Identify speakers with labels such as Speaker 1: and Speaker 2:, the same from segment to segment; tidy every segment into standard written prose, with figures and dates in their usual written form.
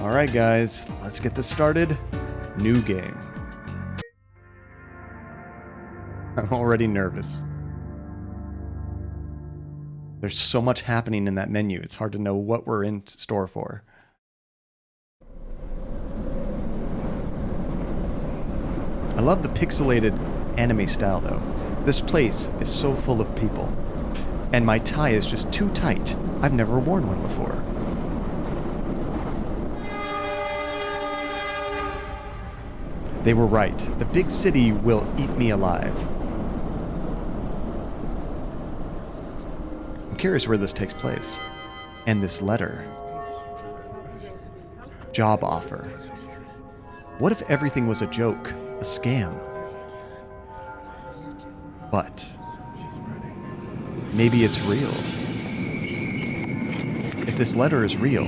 Speaker 1: Alright guys, let's get this started. New game. I'm already nervous. There's so much happening in that menu, it's hard to know what we're in store for. I love the pixelated anime style though. This place is so full of people. And my tie is just too tight. I've never worn one before. They were right. The big city will eat me alive. I'm curious where this takes place. And this letter. Job offer. What if everything was a joke? A scam? But maybe it's real. If this letter is real...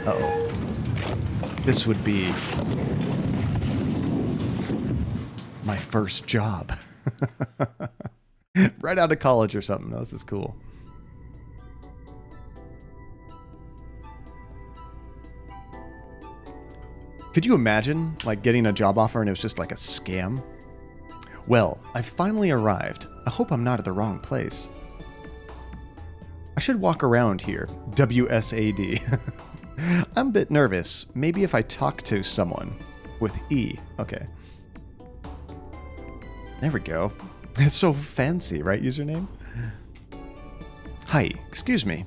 Speaker 1: Uh-oh. This would be my first job. Right out of college or something. This is cool. Could you imagine, like, getting a job offer and it was just like a scam? Well, I finally arrived. I hope I'm not at the wrong place. I should walk around here. WSAD. I'm a bit nervous. Maybe if I talk to someone with E. Okay. There we go. It's so fancy, right, username? Hi, excuse me.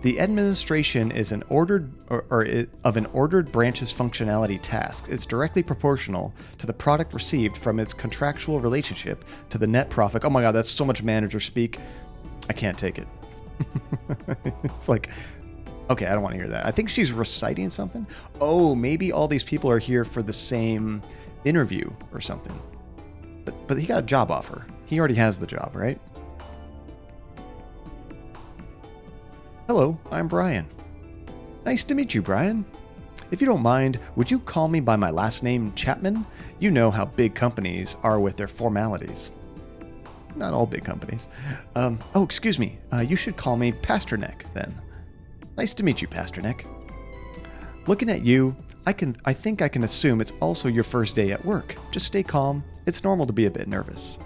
Speaker 1: The administration is an ordered of an ordered branch's functionality task. It's directly proportional to the product received from its contractual relationship to the net profit. Oh my god, that's so much manager speak. I can't take it. It's like, okay, I don't want to hear that. I think she's reciting something. Oh, maybe all these people are here for the same interview or something. But he got a job offer. He already has the job, right? Hello, I'm Brian. Nice to meet you, Brian. If you don't mind, would you call me by my last name, Chapman? You know how big companies are with their formalities. Not all big companies. Oh, excuse me. You should call me Pasternack, then. Nice to meet you, Pasternack. Looking at you, I think I can assume it's also your first day at work. Just stay calm. It's normal to be a bit nervous.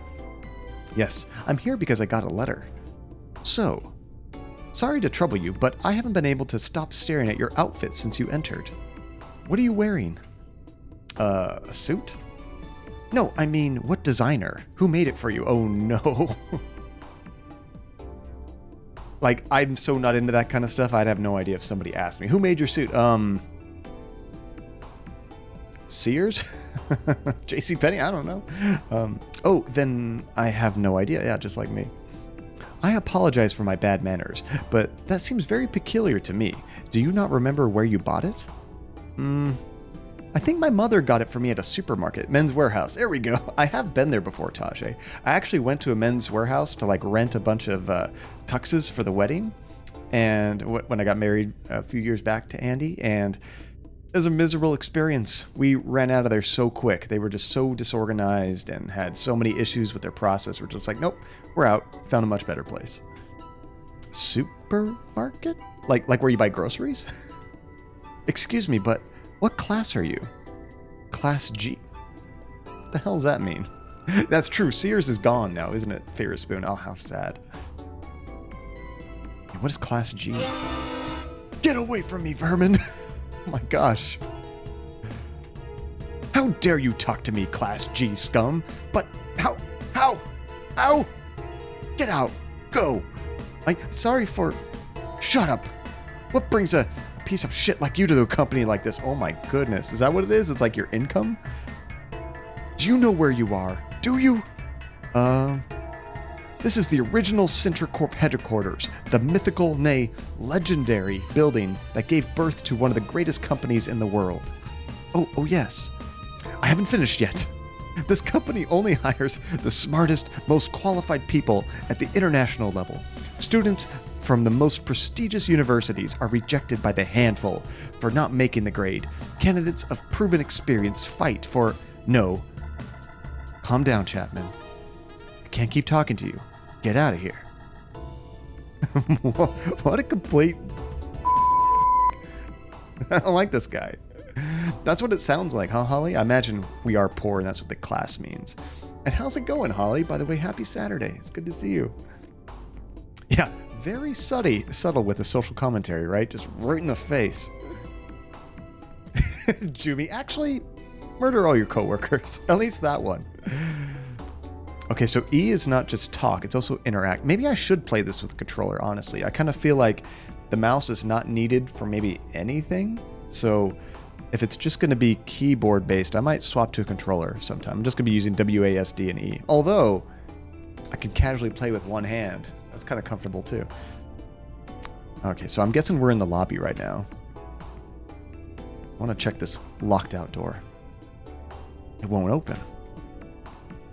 Speaker 1: Yes, I'm here because I got a letter. So, sorry to trouble you, but I haven't been able to stop staring at your outfit since you entered. What are you wearing? A suit? No, I mean, what designer? Who made it for you? Oh no. Like, I'm so not into that kind of stuff, I'd have no idea if somebody asked me. Who made your suit? Sears? JCPenney? I don't know. Oh, then I have no idea. Yeah, just like me. I apologize for my bad manners, but that seems very peculiar to me. Do you not remember where you bought it? I think my mother got it for me at a supermarket, Men's Warehouse. There we go. I have been there before, Tajay. I actually went to a Men's Warehouse to like rent a bunch of tuxes for the wedding, and when I got married a few years back to Andy, and it was a miserable experience. We ran out of there so quick. They were just so disorganized and had so many issues with their process. We're just like, nope, we're out. Found a much better place. Supermarket? Like where you buy groceries? Excuse me, but what class are you? Class G. What the hell does that mean? That's true. Sears is gone now, isn't it? Ferris Spoon. Oh, how sad. What is Class G? Get away from me, vermin! Oh my gosh. How dare you talk to me, Class G scum? But how? Get out. Go. Sorry for... Shut up. What brings a piece of shit like you to a company like this? Oh my goodness. Is that what it is? It's like your income? Do you know where you are? Do you? This is the original Sintracorp headquarters, the mythical, nay, legendary building that gave birth to one of the greatest companies in the world. Oh yes. I haven't finished yet. This company only hires the smartest, most qualified people at the international level. Students from the most prestigious universities are rejected by the handful for not making the grade. Candidates of proven experience fight for... No. Calm down, Chapman. I can't keep talking to you. Get out of here. What a complete... I don't like this guy. That's what it sounds like, huh, Holly? I imagine we are poor, and that's what the class means. And how's it going, Holly? By the way, happy Saturday. It's good to see you. Yeah, very subtle with the social commentary, right? Just right in the face. Jumi, actually, murder all your coworkers. At least that one. Okay, so E is not just talk, it's also interact. Maybe I should play this with a controller, honestly. I kind of feel like the mouse is not needed for maybe anything. So if it's just going to be keyboard based, I might swap to a controller sometime. I'm just going to be using WASD and E. Although I can casually play with one hand. That's kind of comfortable too. Okay, so I'm guessing we're in the lobby right now. I want to check this locked out door. It won't open.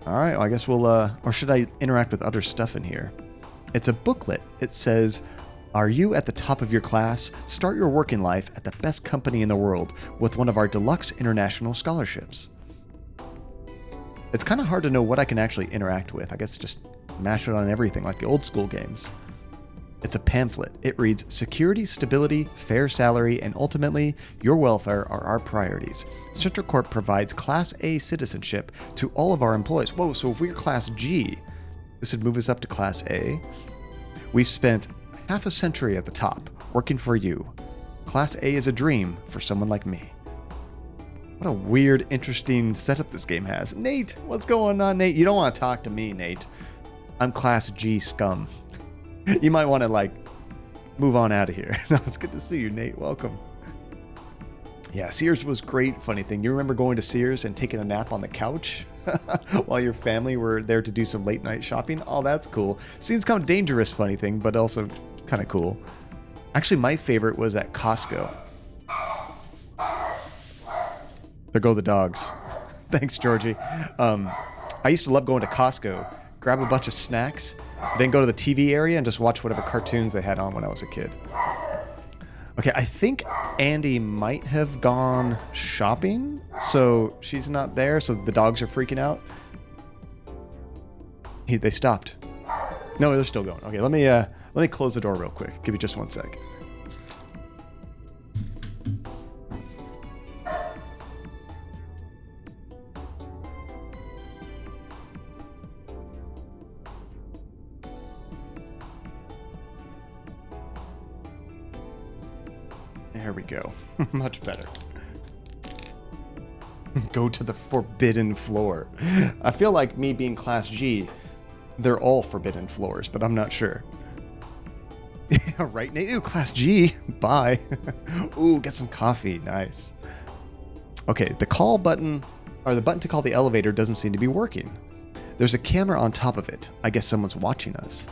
Speaker 1: All right, well, I guess we'll, or should I interact with other stuff in here? It's a booklet. It says, are you at the top of your class? Start your working life at the best company in the world with one of our deluxe international scholarships. It's kind of hard to know what I can actually interact with. I guess just mash it on everything like the old school games. It's a pamphlet. It reads, security, stability, fair salary, and ultimately, your welfare are our priorities. Sintracorp provides Class A citizenship to all of our employees. Whoa, so if we're Class G, this would move us up to Class A. We've spent half a century at the top, working for you. Class A is a dream for someone like me. What a weird, interesting setup this game has. Nate, what's going on, Nate? You don't want to talk to me, Nate. I'm Class G scum. You might want to, like, move on out of here. No, it's good to see you, Nate. Welcome. Yeah, Sears was great. Funny thing, you remember going to Sears and taking a nap on the couch while your family were there to do some late night shopping? Oh, that's cool. Seems kind of dangerous, funny thing, but also kind of cool. Actually, my favorite was at Costco. There go the dogs. Thanks, Georgie. I used to love going to Costco, grab a bunch of snacks, then go to the TV area and just watch whatever cartoons they had on when I was a kid. Okay, I think Andy might have gone shopping, so she's not there, so the dogs are freaking out. They stopped. No, they're still going. Okay, let me close the door real quick. Give me just 1 sec. There we go. Much better. Go to the forbidden floor. I feel like me being Class G, they're all forbidden floors, but I'm not sure. Right, Nate? Ooh, Class G. Bye. Ooh, get some coffee. Nice. Okay, the call button, or the button to call the elevator doesn't seem to be working. There's a camera on top of it. I guess someone's watching us.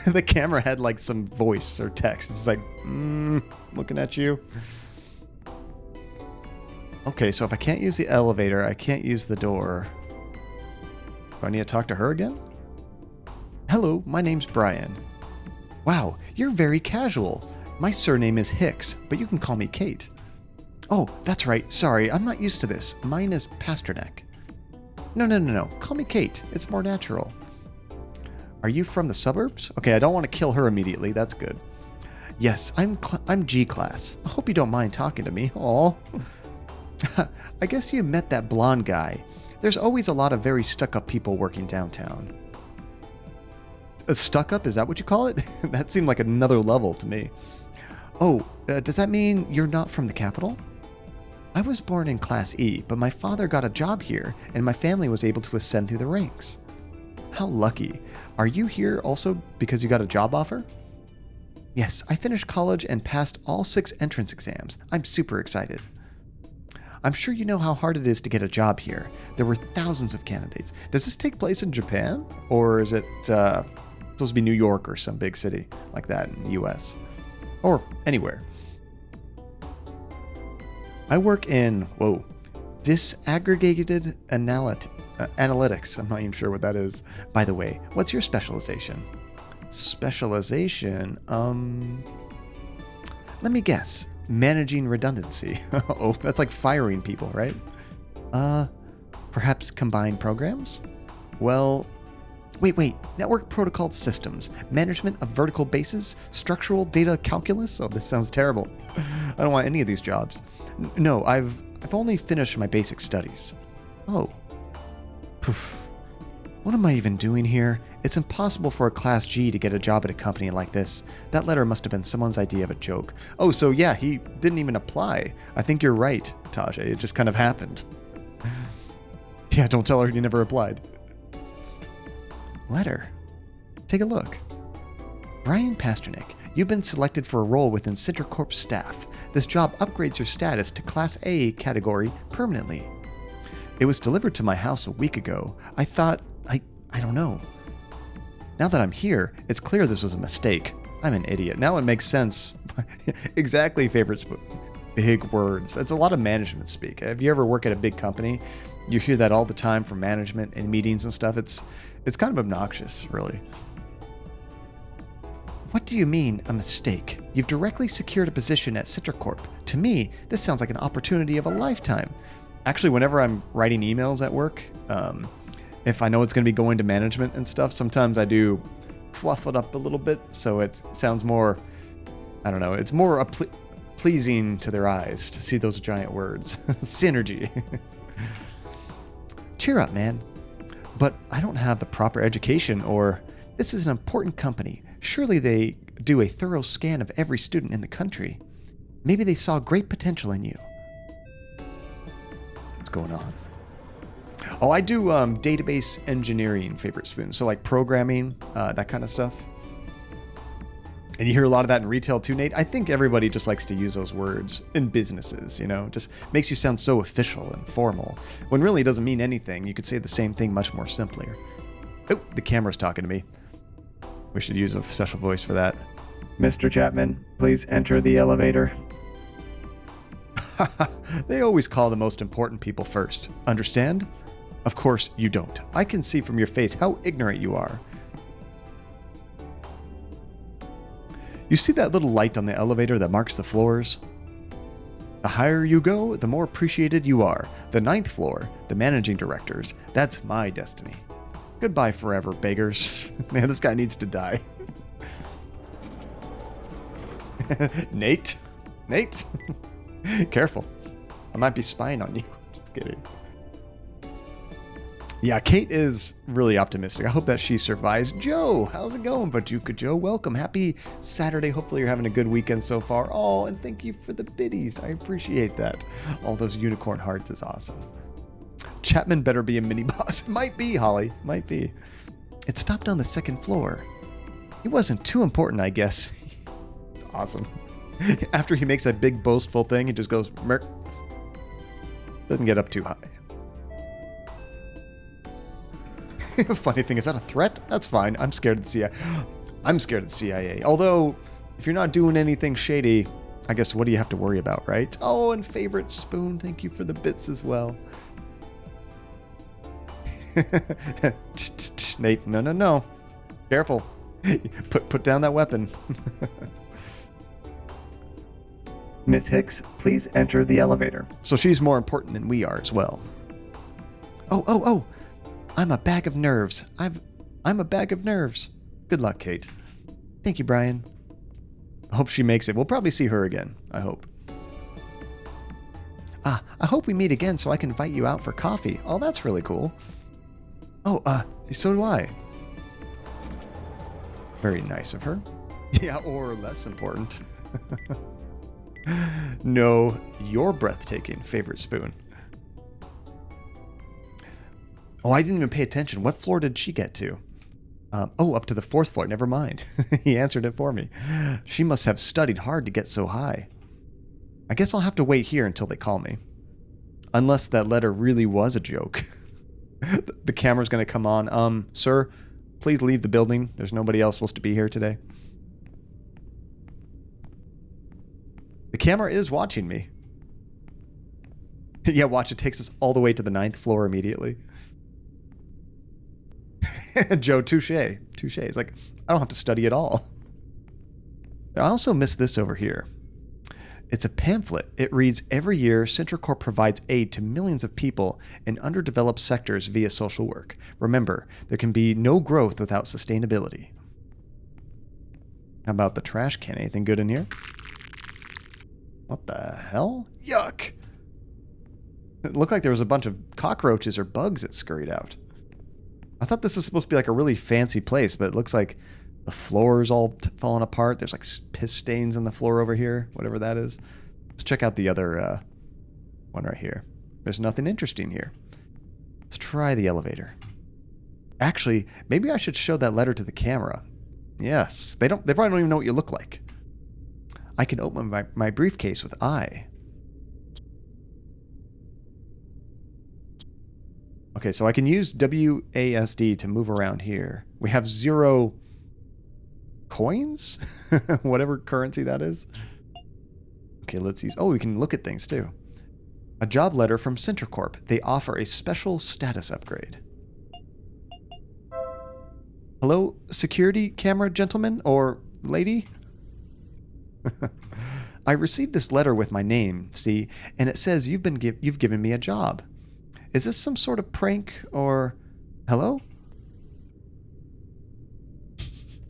Speaker 1: The camera had like some voice or text. It's like, looking at you. Okay, so if I can't use the elevator, I can't use the door. Do I need to talk to her again? Hello, my name's Brian. Wow, you're very casual. My surname is Hicks, but you can call me Kate. Oh, that's right. Sorry, I'm not used to this. Mine is Pasternack. No. Call me Kate. It's more natural. Are you from the suburbs? Okay, I don't want to kill her immediately. That's good. Yes, I'm G class. I hope you don't mind talking to me. Aw. I guess you met that blonde guy. There's always a lot of very stuck-up people working downtown. Stuck-up? Is that what you call it? That seemed like another level to me. Oh, does that mean you're not from the capital? I was born in Class E, but my father got a job here, and my family was able to ascend through the ranks. How lucky. Are you here also because you got a job offer? Yes, I finished college and passed all 6 entrance exams. I'm super excited. I'm sure you know how hard it is to get a job here. There were thousands of candidates. Does this take place in Japan? Or is it supposed to be New York or some big city like that in the US? Or anywhere. I work in, disaggregated analytics. I'm not even sure what that is. By the way, what's your specialization? Specialization? Let me guess. Managing redundancy. Oh, that's like firing people, right? Perhaps combined programs? Well, Wait. Network protocol systems, management of vertical bases, structural data calculus. Oh, this sounds terrible. I don't want any of these jobs. No, I've only finished my basic studies. Oh. Poof. What am I even doing here? It's impossible for a Class G to get a job at a company like this. That letter must have been someone's idea of a joke. Oh, so yeah, he didn't even apply. I think you're right, Tajay. It just kind of happened. Yeah, don't tell her you never applied. Letter. Take a look. Brian Pasternack, you've been selected for a role within Sintracorp staff. This job upgrades your status to Class A category permanently. It was delivered to my house a week ago. I thought, I don't know. Now that I'm here, it's clear this was a mistake. I'm an idiot. Now it makes sense. Exactly, favorite spoon. Big words. It's a lot of management speak. If you ever work at a big company, you hear that all the time from management and meetings and stuff. It's kind of obnoxious, really. What do you mean, a mistake? You've directly secured a position at Sintracorp. To me, this sounds like an opportunity of a lifetime. Actually, whenever I'm writing emails at work, if I know it's going to be going to management and stuff, sometimes I do fluff it up a little bit so it sounds more, I don't know, it's more pleasing to their eyes to see those giant words. Synergy. Cheer up, man. But I don't have the proper education, or this is an important company. Surely they do a thorough scan of every student in the country. Maybe they saw great potential in you. What's going on? Oh, I do database engineering, favorite spoon. So like programming, that kind of stuff. And you hear a lot of that in retail too, Nate. I think everybody just likes to use those words in businesses, you know, just makes you sound so official and formal, when really it doesn't mean anything. You could say the same thing much more simpler. Oh, the camera's talking to me. We should use a special voice for that. Mr. Chapman, please enter the elevator. They always call the most important people first. Understand? Of course you don't. I can see from your face how ignorant you are. You see that little light on the elevator that marks the floors? The higher you go, the more appreciated you are. The 9th floor, the managing directors, that's my destiny. Goodbye forever, beggars. Man, this guy needs to die. Nate? Careful. I might be spying on you. Just kidding. Yeah, Kate is really optimistic. I hope that she survives. Joe, how's it going, Bajuka Joe? Welcome. Happy Saturday. Hopefully you're having a good weekend so far. Oh, and thank you for the biddies. I appreciate that. All those unicorn hearts is awesome. Chapman better be a mini boss. Might be, Holly. Might be. It stopped on the 2nd floor. He wasn't too important, I guess. Awesome. After he makes that big boastful thing, he just goes, merk. Doesn't get up too high. Funny thing, is that a threat? That's fine. I'm scared of the CIA. I'm scared of the CIA. Although, if you're not doing anything shady, I guess what do you have to worry about, right? Oh, and favorite spoon, thank you for the bits as well. Nate, no. Careful. Put down that weapon. Miss Hicks, please enter the elevator. So she's more important than we are as well. Oh. I'm a bag of nerves. I'm a bag of nerves. Good luck, Kate. Thank you, Brian. I hope she makes it. We'll probably see her again, I hope. I hope we meet again so I can invite you out for coffee. Oh, that's really cool. Oh, so do I. Very nice of her. Yeah, or less important. No, you're breathtaking, favorite spoon. Oh, I didn't even pay attention. What floor did she get to? Up to the 4th floor. Never mind. He answered it for me. She must have studied hard to get so high. I guess I'll have to wait here until they call me. Unless that letter really was a joke. The camera's going to come on. Sir, please leave the building. There's nobody else supposed to be here today. The camera is watching me. Yeah, watch. It takes us all the way to the 9th floor immediately. Joe, touche. It's like, I don't have to study at all. I also missed this over here. It's a pamphlet. It reads, every year, Sintracorp provides aid to millions of people in underdeveloped sectors via social work. Remember, there can be no growth without sustainability. How about the trash can? Anything good in here? What the hell? Yuck! It looked like there was a bunch of cockroaches or bugs that scurried out. I thought this is supposed to be like a really fancy place, but it looks like the floor is all falling apart. There's like piss stains on the floor over here, whatever that is. Let's check out the other one right here. There's nothing interesting here. Let's try the elevator. Actually, maybe I should show that letter to the camera. Yes, they probably don't even know what you look like. I can open my briefcase with I. Okay, so I can use WASD to move around here. We have 0 coins? Whatever currency that is. Okay, let's use... Oh, we can look at things too. A job letter from Sintracorp. They offer a special status upgrade. Hello, security camera gentleman or lady? I received this letter with my name, see, and it says you've given me a job. Is this some sort of prank or... Hello?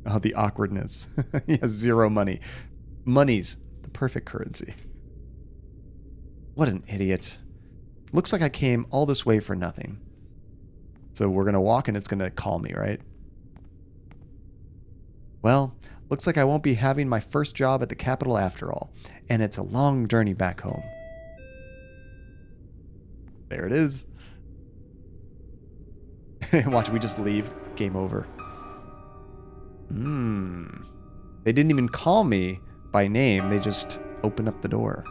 Speaker 1: Oh, the awkwardness. He has 0 money. Money's the perfect currency. What an idiot. Looks like I came all this way for nothing. So we're going to walk and it's going to call me, right? Well, looks like I won't be having my first job at the capital after all. And it's a long journey back home. There it is. Watch, we just leave. Game over. They didn't even call me by name. They just opened up the door.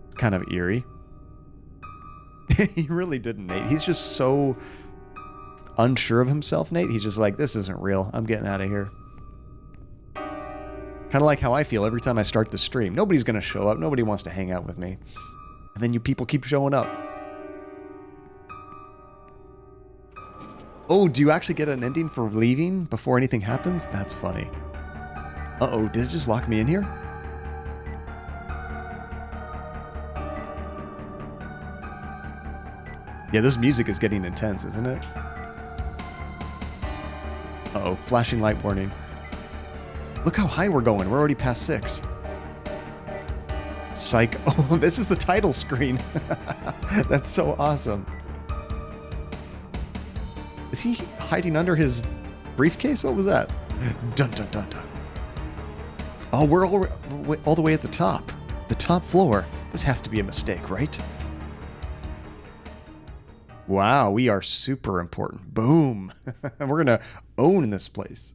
Speaker 1: It's kind of eerie. He really didn't, Nate. He's just so unsure of himself, Nate. He's just like, this isn't real. I'm getting out of here. Kind of like how I feel every time I start the stream. Nobody's going to show up. Nobody wants to hang out with me. And then you people keep showing up. Oh, do you actually get an ending for leaving before anything happens? That's funny. Uh-oh, did it just lock me in here? Yeah, this music is getting intense, isn't it? Uh-oh, flashing light warning. Look how high we're going. We're already past 6. Psych. Oh, this is the title screen. That's so awesome. Is he hiding under his briefcase? What was that? Dun dun dun dun. Oh, we're all the way at the top. The top floor. This has to be a mistake, right? Wow, we are super important. Boom. We're going to own this place.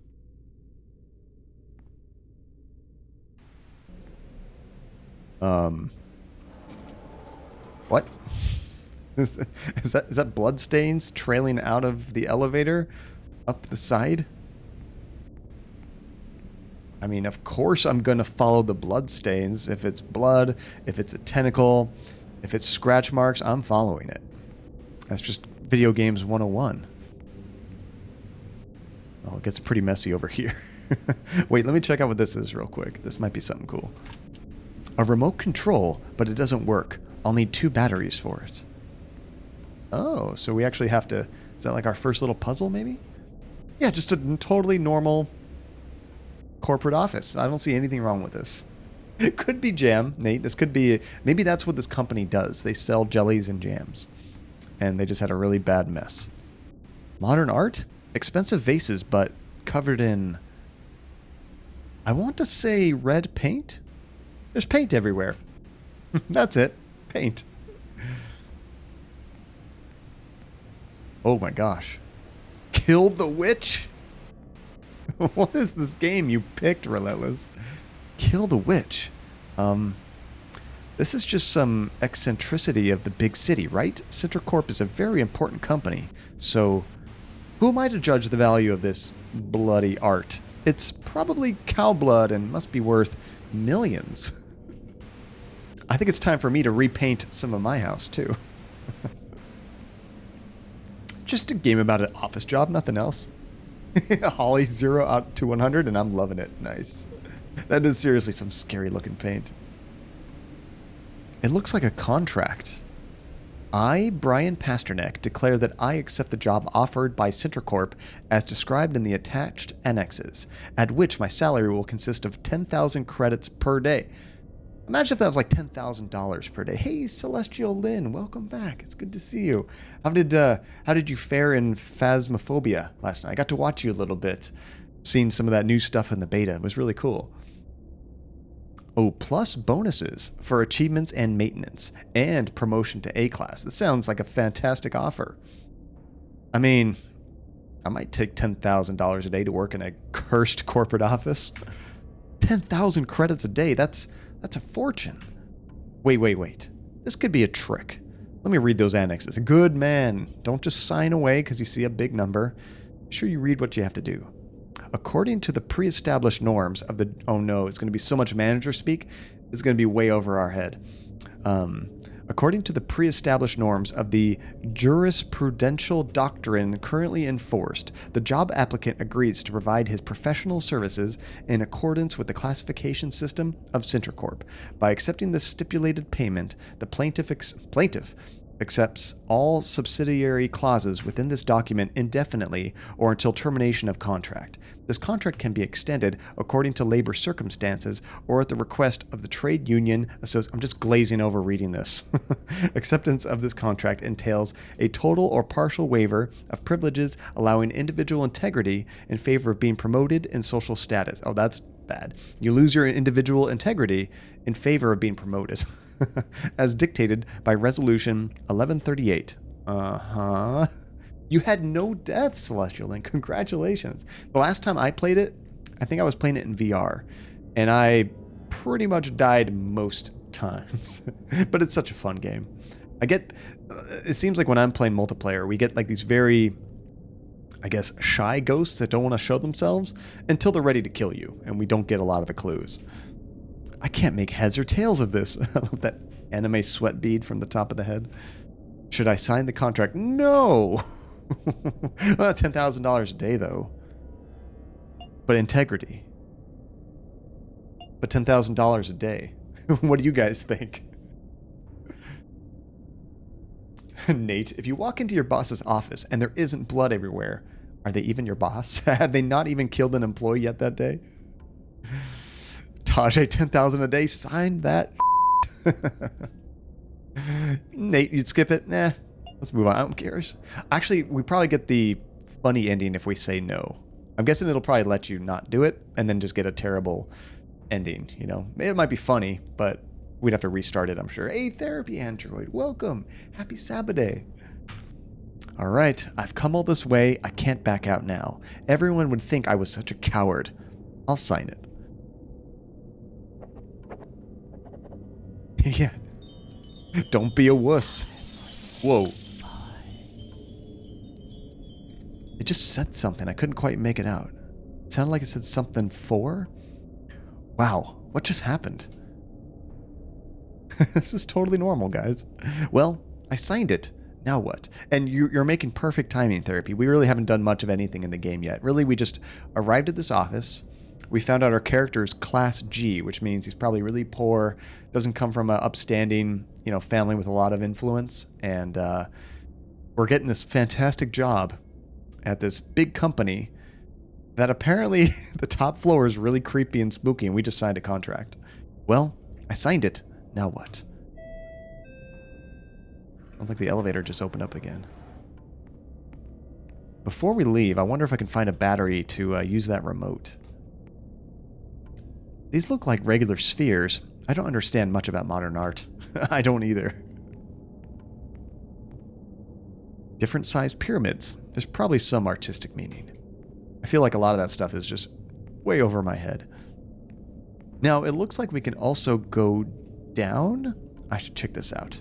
Speaker 1: What? Is that blood stains trailing out of the elevator up the side? I mean, of course I'm going to follow the blood stains. If it's blood, if it's a tentacle, if it's scratch marks, I'm following it. That's just video games 101. Oh, it gets pretty messy over here. Wait, let me check out what this is real quick. This might be something cool. A remote control, but it doesn't work. I'll need 2 batteries for it. Oh, so we actually have to... Is that like our first little puzzle, maybe? Yeah, just a totally normal corporate office. I don't see anything wrong with this. It could be jam, Nate. This could be... Maybe that's what this company does. They sell jellies and jams. And they just had a really bad mess. Modern art? Expensive vases, but covered in... I want to say red paint? There's paint everywhere. That's it. Paint. Oh my gosh. Kill the witch? What is this game you picked, Relentless? Kill the witch. This is just some eccentricity of the big city, right? Sintracorp is a very important company. So, who am I to judge the value of this bloody art? It's probably cow blood and must be worth millions. I think it's time for me to repaint some of my house, too. Just a game about an office job, nothing else. Holly 0 out to 100, and I'm loving it. Nice. That is seriously some scary looking paint. It looks like a contract. I, Brian Pasternack, declare that I accept the job offered by Sintracorp as described in the attached annexes, at which my salary will consist of 10,000 credits per day. Imagine if that was like $10,000 per day. Hey, Celestial Lynn, welcome back. It's good to see you. How did you fare in Phasmophobia last night? I got to watch you a little bit. Seeing some of that new stuff in the beta. It was really cool. Oh, plus bonuses for achievements and maintenance, and promotion to A-class. This sounds like a fantastic offer. I mean, I might take $10,000 a day to work in a cursed corporate office. 10,000 credits a day, that's a fortune. Wait. This could be a trick. Let me read those annexes. Good man. Don't just sign away because you see a big number. Be sure you read what you have to do. According to the pre-established norms of the... Oh no, it's going to be so much manager speak. It's going to be way over our head. According to the pre-established norms of the jurisprudential doctrine currently enforced, the job applicant agrees to provide his professional services in accordance with the classification system of Sintracorp. By accepting the stipulated payment, the plaintiff accepts all subsidiary clauses within this document indefinitely or until termination of contract. This contract can be extended according to labor circumstances or at the request of the trade union. I'm just glazing over reading this. Acceptance of this contract entails a total or partial waiver of privileges allowing individual integrity in favor of being promoted in social status. Oh, that's bad. You lose your individual integrity in favor of being promoted. As dictated by Resolution 1138. You had no deaths, Celestial Link. Congratulations. The last time I played it, I think I was playing it in VR, and I pretty much died most times. But it's such a fun game. It seems like when I'm playing multiplayer, we get like these very, I guess, shy ghosts that don't want to show themselves until they're ready to kill you, and we don't get a lot of the clues. I can't make heads or tails of this. I love that anime sweat bead from the top of the head. Should I sign the contract? No! Well, $10,000 a day, though. But integrity. But $10,000 a day. What do you guys think? Nate, if you walk into your boss's office and there isn't blood everywhere, are they even your boss? Have they not even killed an employee yet that day? Tajay, 10,000 a day, sign that. Nate, you'd skip it? Nah, let's move on. I'm curious. Actually, we probably get the funny ending if we say no. I'm guessing it'll probably let you not do it and then just get a terrible ending, you know? It might be funny, but we'd have to restart it, I'm sure. Hey, Therapy Android, welcome. Happy Saturday. All right, I've come all this way. I can't back out now. Everyone would think I was such a coward. I'll sign it. Yeah. Don't be a wuss. Whoa. It just said something. I couldn't quite make it out. It sounded like it said something 4. Wow. What just happened? This is totally normal, guys. Well, I signed it. Now what? And you're making perfect timing, Therapy. We really haven't done much of anything in the game yet. Really, we just arrived at this office. We found out our character's class G, which means he's probably really poor, doesn't come from an upstanding, family with a lot of influence, and we're getting this fantastic job at this big company that apparently the top floor is really creepy and spooky, and we just signed a contract. Well, I signed it. Now what? Sounds like the elevator just opened up again. Before we leave, I wonder if I can find a battery to use that remote. These look like regular spheres. I don't understand much about modern art. I don't either. Different sized pyramids. There's probably some artistic meaning. I feel like a lot of that stuff is just way over my head. Now, it looks like we can also go down. I should check this out.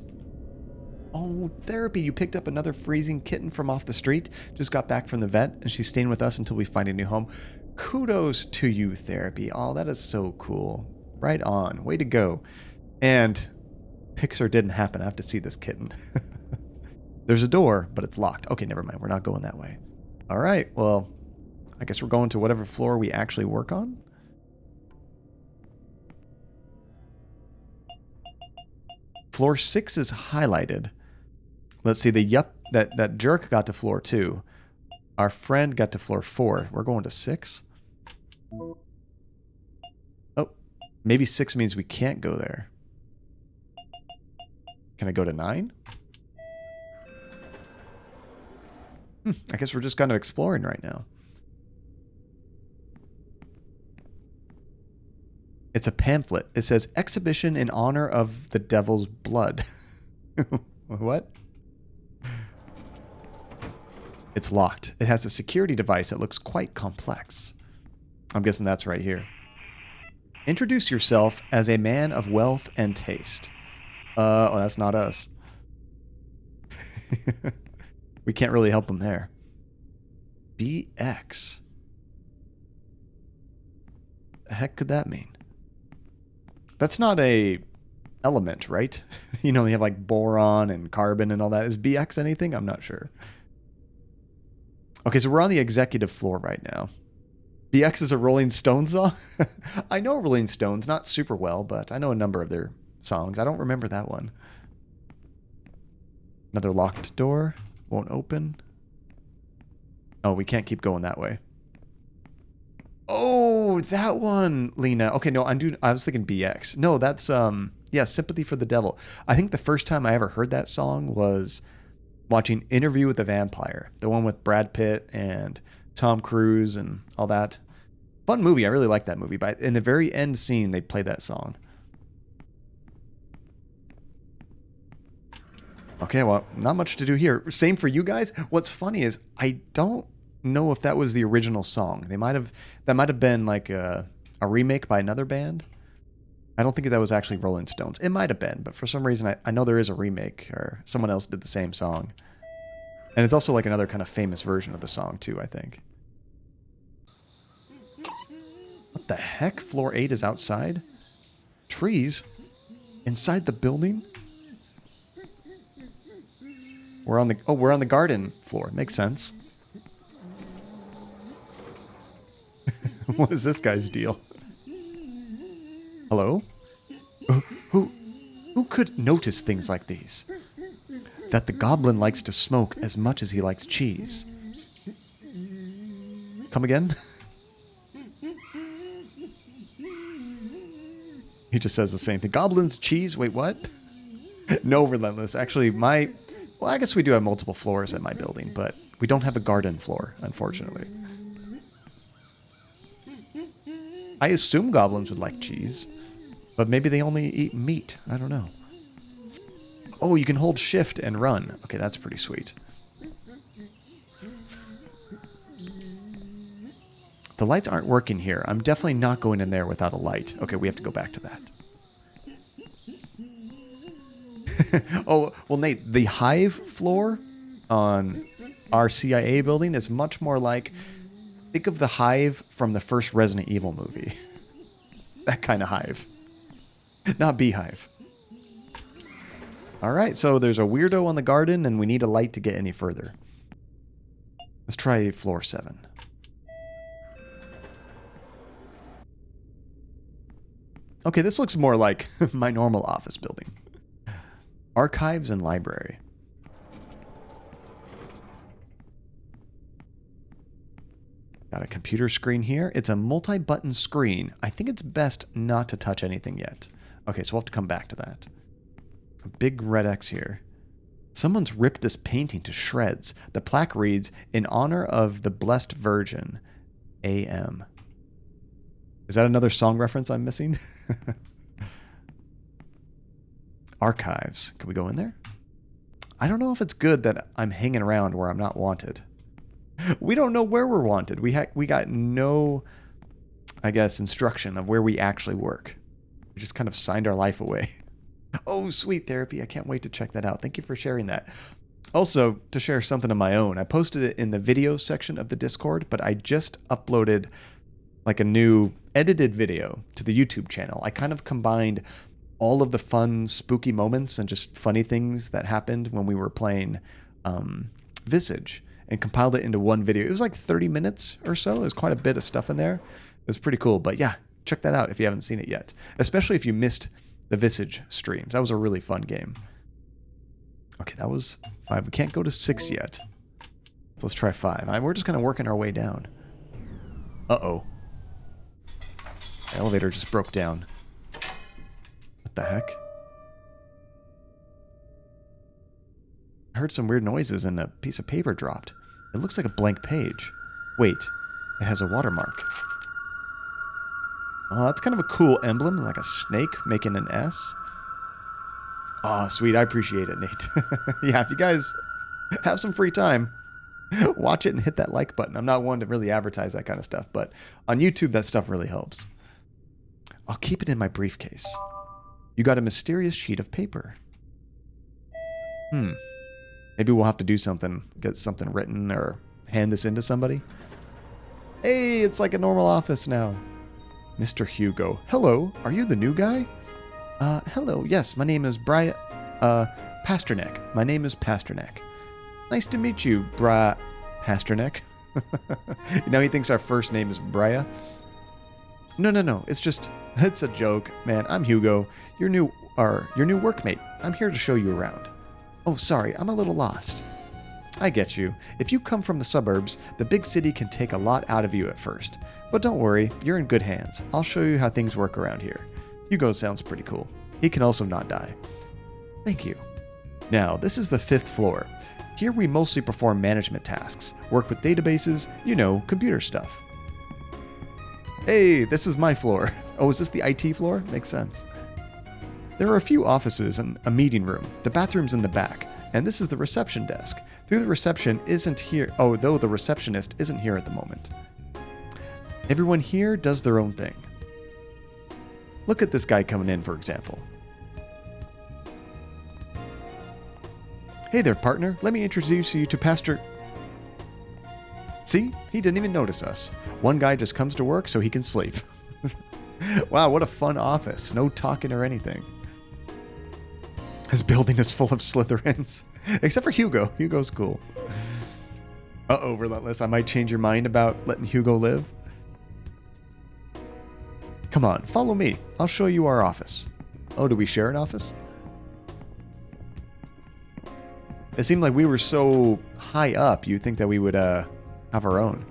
Speaker 1: Oh, Therapy, you picked up another freezing kitten from off the street. Just got back from the vet, and she's staying with us until we find a new home. Kudos to you, Therapy. Oh, that is so cool. Right on. Way to go. And Pixar didn't happen. I have to see this kitten. There's a door, but it's locked. Okay, never mind. We're not going that way. All right. Well, I guess we're going to whatever floor we actually work on. Floor 6 is highlighted. Let's see, that jerk got to floor 2. Our friend got to floor 4. We're going to 6? Oh, maybe 6 means we can't go there. Can I go to 9? I guess we're just kind of exploring right now. It's a pamphlet. It says, Exhibition in honor of the devil's blood. What? It's locked. It has a security device that looks quite complex. I'm guessing that's right here. Introduce yourself as a man of wealth and taste. Oh, that's not us. We can't really help him there. BX. The heck could that mean? That's not a element, right? You know, you have like boron and carbon and all that. Is BX anything? I'm not sure. Okay, so we're on the executive floor right now. BX is a Rolling Stones song? I know Rolling Stones, not super well, but I know a number of their songs. I don't remember that one. Another locked door. Won't open. Oh, we can't keep going that way. Oh, that one, Lena. Okay, no, I was thinking BX. No, that's, yeah, Sympathy for the Devil. I think the first time I ever heard that song was watching Interview with the Vampire. The one with Brad Pitt and Tom Cruise and all that. Fun movie. I really like that movie. But in the very end scene, they played that song. Okay, well, not much to do here. Same for you guys. What's funny is I don't know if that was the original song. That might have been like a remake by another band. I don't think that was actually Rolling Stones. It might have been, but for some reason I know there is a remake, or someone else did the same song. And it's also like another kind of famous version of the song too, I think. What the heck? Floor 8 is outside? Trees? Inside the building? We're on the garden floor. Makes sense. What is this guy's deal? Hello? Who could notice things like these? That the goblin likes to smoke as much as he likes cheese. Come again? He just says the same thing. Goblins, cheese, wait, what? No, Relentless. Actually, well, I guess we do have multiple floors at my building, but we don't have a garden floor, unfortunately. I assume goblins would like cheese, but maybe they only eat meat. I don't know. Oh, you can hold shift and run. Okay, that's pretty sweet. The lights aren't working here. I'm definitely not going in there without a light. Okay, we have to go back to that. Oh, well, Nate, the hive floor on our CIA building is much more like, think of the hive from the first Resident Evil movie. That kind of hive. Not beehive. All right, so there's a weirdo on the garden, and we need a light to get any further. Let's try floor 7. Okay, this looks more like my normal office building. Archives and library. Got a computer screen here. It's a multi-button screen. I think it's best not to touch anything yet. Okay, so we'll have to come back to that. A big red X here. Someone's ripped this painting to shreds. The plaque reads, "In honor of the Blessed Virgin, A.M." Is that another song reference I'm missing? Archives. Can we go in there? I don't know if it's good that I'm hanging around where I'm not wanted. We don't know where we're wanted. We got no, I guess, instruction of where we actually work. We just kind of signed our life away. Oh, sweet therapy. I can't wait to check that out. Thank you for sharing that. Also, to share something of my own, I posted it in the video section of the Discord, but I just uploaded like a new edited video to the YouTube channel. I kind of combined all of the fun, spooky moments and just funny things that happened when we were playing Visage and compiled it into one video. It was like 30 minutes or so. There's quite a bit of stuff in there. It was pretty cool. But yeah, check that out if you haven't seen it yet. Especially if you missed the Visage streams. That was a really fun game. Okay, that was 5. We can't go to 6 yet. So let's try 5. We're just kind of working our way down. Uh-oh. The elevator just broke down. What the heck? I heard some weird noises and a piece of paper dropped. It looks like a blank page. Wait, it has a watermark. Oh, that's kind of a cool emblem, like a snake making an S. Oh, sweet. I appreciate it, Nate. Yeah, if you guys have some free time, watch it and hit that like button. I'm not one to really advertise that kind of stuff, but on YouTube, that stuff really helps. I'll keep it in my briefcase. You got a mysterious sheet of paper. Maybe we'll have to do something, get something written or hand this in to somebody. Hey, it's like a normal office now. Mr. Hugo. Hello, are you the new guy? Hello, yes, my name is Brian, Pasternack. My name is Pasternack. Nice to meet you, Pasternack. You know, he thinks our first name is Bria. No, it's a joke, man. I'm Hugo, your new workmate. I'm here to show you around. Oh, sorry, I'm a little lost. I get you. If you come from the suburbs, the big city can take a lot out of you at first. But don't worry, you're in good hands. I'll show you how things work around here. Hugo sounds pretty cool. He can also not die. Thank you. Now, this is the 5th floor. Here we mostly perform management tasks, work with databases, you know, computer stuff. Hey, this is my floor. Oh, is this the IT floor? Makes sense. There are a few offices and a meeting room. The bathroom's in the back, and this is the reception desk. Though the receptionist isn't here at the moment. Everyone here does their own thing. Look at this guy coming in, for example. Hey there, partner. Let me introduce you to Pastor... See? He didn't even notice us. One guy just comes to work so he can sleep. Wow, what a fun office. No talking or anything. His building is full of Slytherins. Except for Hugo. Hugo's cool. Uh-oh, Relentless. I might change your mind about letting Hugo live. Come on, follow me. I'll show you our office. Oh, do we share an office? It seemed like we were so high up, you'd think that we would have our own.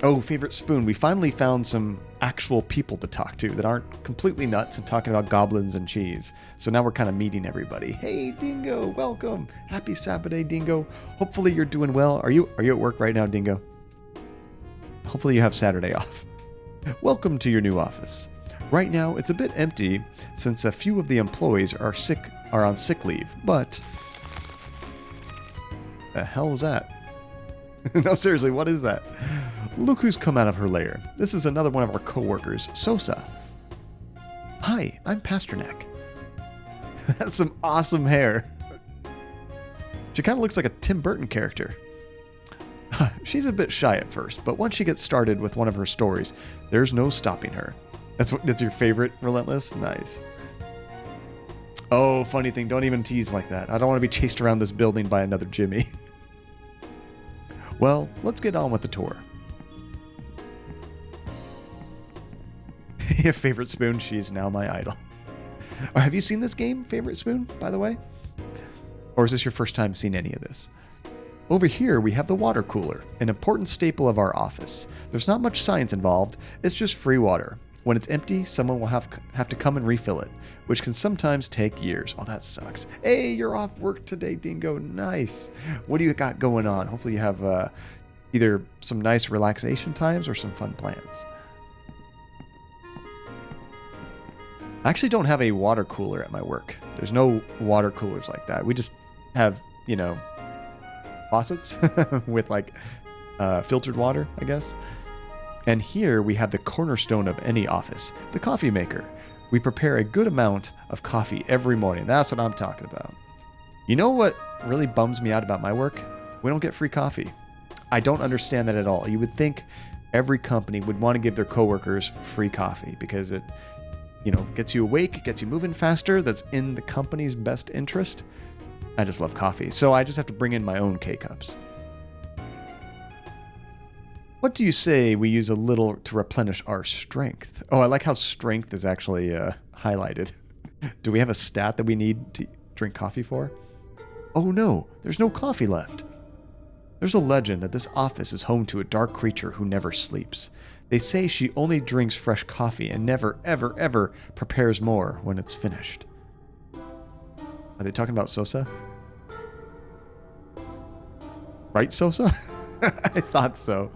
Speaker 1: Oh, favorite spoon. We finally found some actual people to talk to that aren't completely nuts and talking about goblins and cheese. So now we're kind of meeting everybody. Hey, Dingo, welcome. Happy Saturday, Dingo. Hopefully you're doing well. Are you at work right now, Dingo? Hopefully you have Saturday off. Welcome to your new office. Right now, it's a bit empty since a few of the employees are on sick leave, but... The hell is that? No, seriously, what is that? Look who's come out of her lair. This is another one of our co-workers, Sosa. Hi, I'm Pasternack. That's some awesome hair. She kind of looks like a Tim Burton character. She's a bit shy at first, but once she gets started with one of her stories, there's no stopping her. That's your favorite, Relentless? Nice. Oh, funny thing, don't even tease like that. I don't want to be chased around this building by another Jimmy. Well, let's get on with the tour. Favorite Spoon, she's now my idol. Or have you seen this game, Favorite Spoon, by the way? Or is this your first time seeing any of this? Over here, we have the water cooler, an important staple of our office. There's not much science involved, it's just free water. When it's empty, someone will have to come and refill it, which can sometimes take years. Oh, that sucks. Hey, you're off work today, Dingo. Nice. What do you got going on? Hopefully you have either some nice relaxation times or some fun plans. I actually don't have a water cooler at my work. There's no water coolers like that. We just have, you know, faucets with like filtered water, I guess. And here we have the cornerstone of any office, the coffee maker. We prepare a good amount of coffee every morning. That's what I'm talking about. You know what really bums me out about my work? We don't get free coffee. I don't understand that at all. You would think every company would want to give their coworkers free coffee because it, you know, gets you awake, gets you moving faster. That's in the company's best interest. I just love coffee. So I just have to bring in my own K-cups. What do you say we use a little to replenish our strength? Oh, I like how strength is actually highlighted. Do we have a stat that we need to drink coffee for? Oh no, there's no coffee left. There's a legend that this office is home to a dark creature who never sleeps. They say she only drinks fresh coffee and never, ever, ever prepares more when it's finished. Are they talking about Sosa? Right, Sosa? I thought so.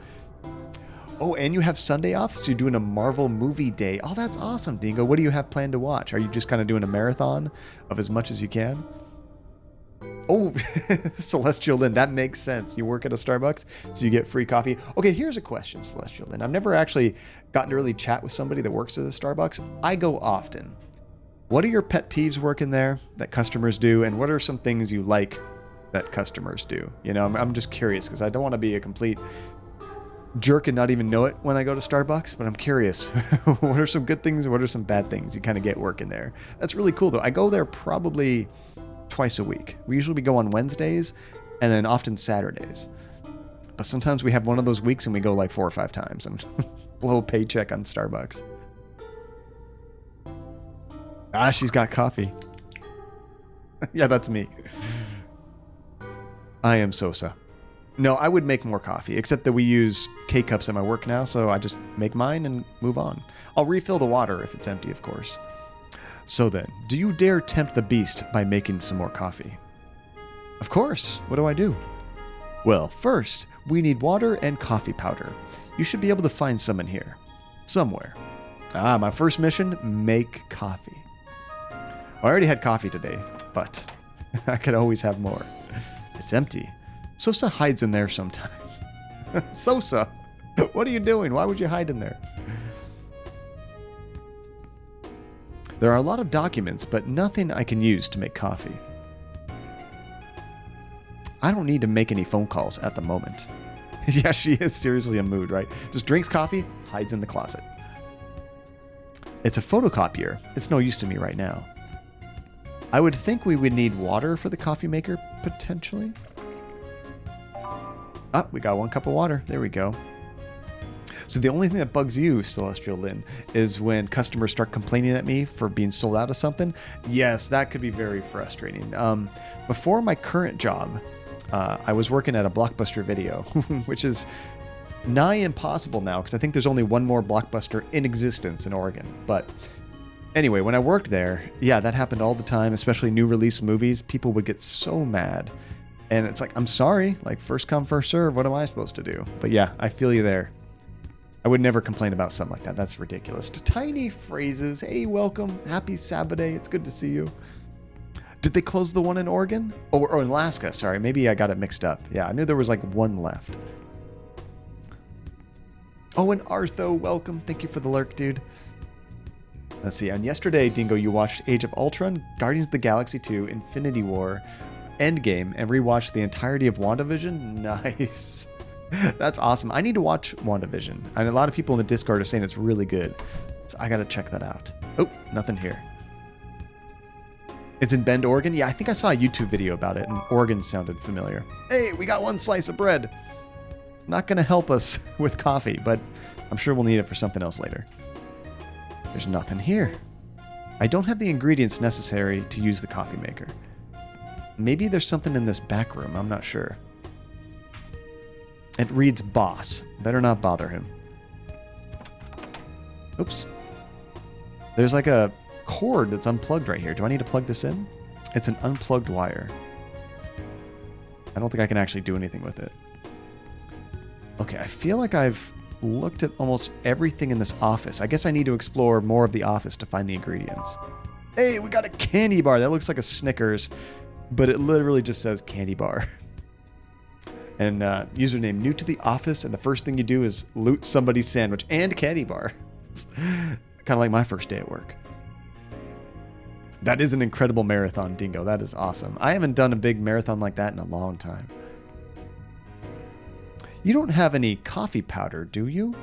Speaker 1: Oh, and you have Sunday off, so you're doing a Marvel movie day. Oh, that's awesome, Dingo. What do you have planned to watch? Are you just kind of doing a marathon of as much as you can? Oh, Celestial Lynn, that makes sense. You work at a Starbucks, so you get free coffee. Okay, here's a question, Celestial Lynn. I've never actually gotten to really chat with somebody that works at a Starbucks. I go often. What are your pet peeves working there that customers do, and what are some things you like that customers do? You know, I'm just curious because I don't want to be a complete jerk and not even know it when I go to Starbucks, but I'm curious. What are some good things and what are some bad things you kind of get working there? That's really cool, though. I go there probably twice a week. We usually go on Wednesdays and then often Saturdays. But sometimes we have one of those weeks and we go like 4 or 5 times and blow a paycheck on Starbucks. Ah, she's got coffee. Yeah, that's me. I am Sosa. No, I would make more coffee, except that we use K-cups at my work now, so I just make mine and move on. I'll refill the water if it's empty, of course. So then, do you dare tempt the beast by making some more coffee? Of course. What do I do? Well, first, we need water and coffee powder. You should be able to find some in here. Somewhere. Ah, my first mission, make coffee. I already had coffee today, but I could always have more. It's empty. Sosa hides in there sometimes. Sosa, what are you doing? Why would you hide in there? There are a lot of documents, but nothing I can use to make coffee. I don't need to make any phone calls at the moment. Yeah, she is seriously in a mood, right? Just drinks coffee, hides in the closet. It's a photocopier. It's no use to me right now. I would think we would need water for the coffee maker, potentially. Ah, we got 1 cup of water. There we go. So the only thing that bugs you, Celestial Lynn, is when customers start complaining at me for being sold out of something. Yes, that could be very frustrating. Before my current job, I was working at a Blockbuster Video, which is nigh impossible now because I think there's only one more Blockbuster in existence in Oregon. But anyway, when I worked there, yeah, that happened all the time, especially new release movies. People would get so mad. And it's like, I'm sorry, like first come, first serve. What am I supposed to do? But yeah, I feel you there. I would never complain about something like that. That's ridiculous. Tiny phrases. Hey, welcome. Happy Sabbath day. It's good to see you. Did they close the one in Oregon? Or in Alaska, sorry. Maybe I got it mixed up. Yeah, I knew there was like one left. Oh, and Artho, welcome. Thank you for the lurk, dude. Let's see. And yesterday, Dingo, you watched Age of Ultron, Guardians of the Galaxy 2, Infinity War, Endgame, and rewatched the entirety of WandaVision. Nice. That's awesome. I need to watch WandaVision. And a lot of people in the Discord are saying it's really good. So I got to check that out. Oh, nothing here. It's in Bend, Oregon? Yeah, I think I saw a YouTube video about it, and Oregon sounded familiar. Hey, we got 1 slice of bread. Not going to help us with coffee, but I'm sure we'll need it for something else later. There's nothing here. I don't have the ingredients necessary to use the coffee maker. Maybe there's something in this back room. I'm not sure. It reads boss. Better not bother him. Oops. There's like a cord that's unplugged right here. Do I need to plug this in? It's an unplugged wire. I don't think I can actually do anything with it. Okay, I feel like I've looked at almost everything in this office. I guess I need to explore more of the office to find the ingredients. Hey, we got a candy bar. That looks like a Snickers, but it literally just says candy bar. And username new to the office, and the first thing you do is loot somebody's sandwich and candy bar. It's kind of like my first day at work. That is an incredible marathon, Dingo. That is awesome. I haven't done a big marathon like that in a long time. You don't have any coffee powder, do you?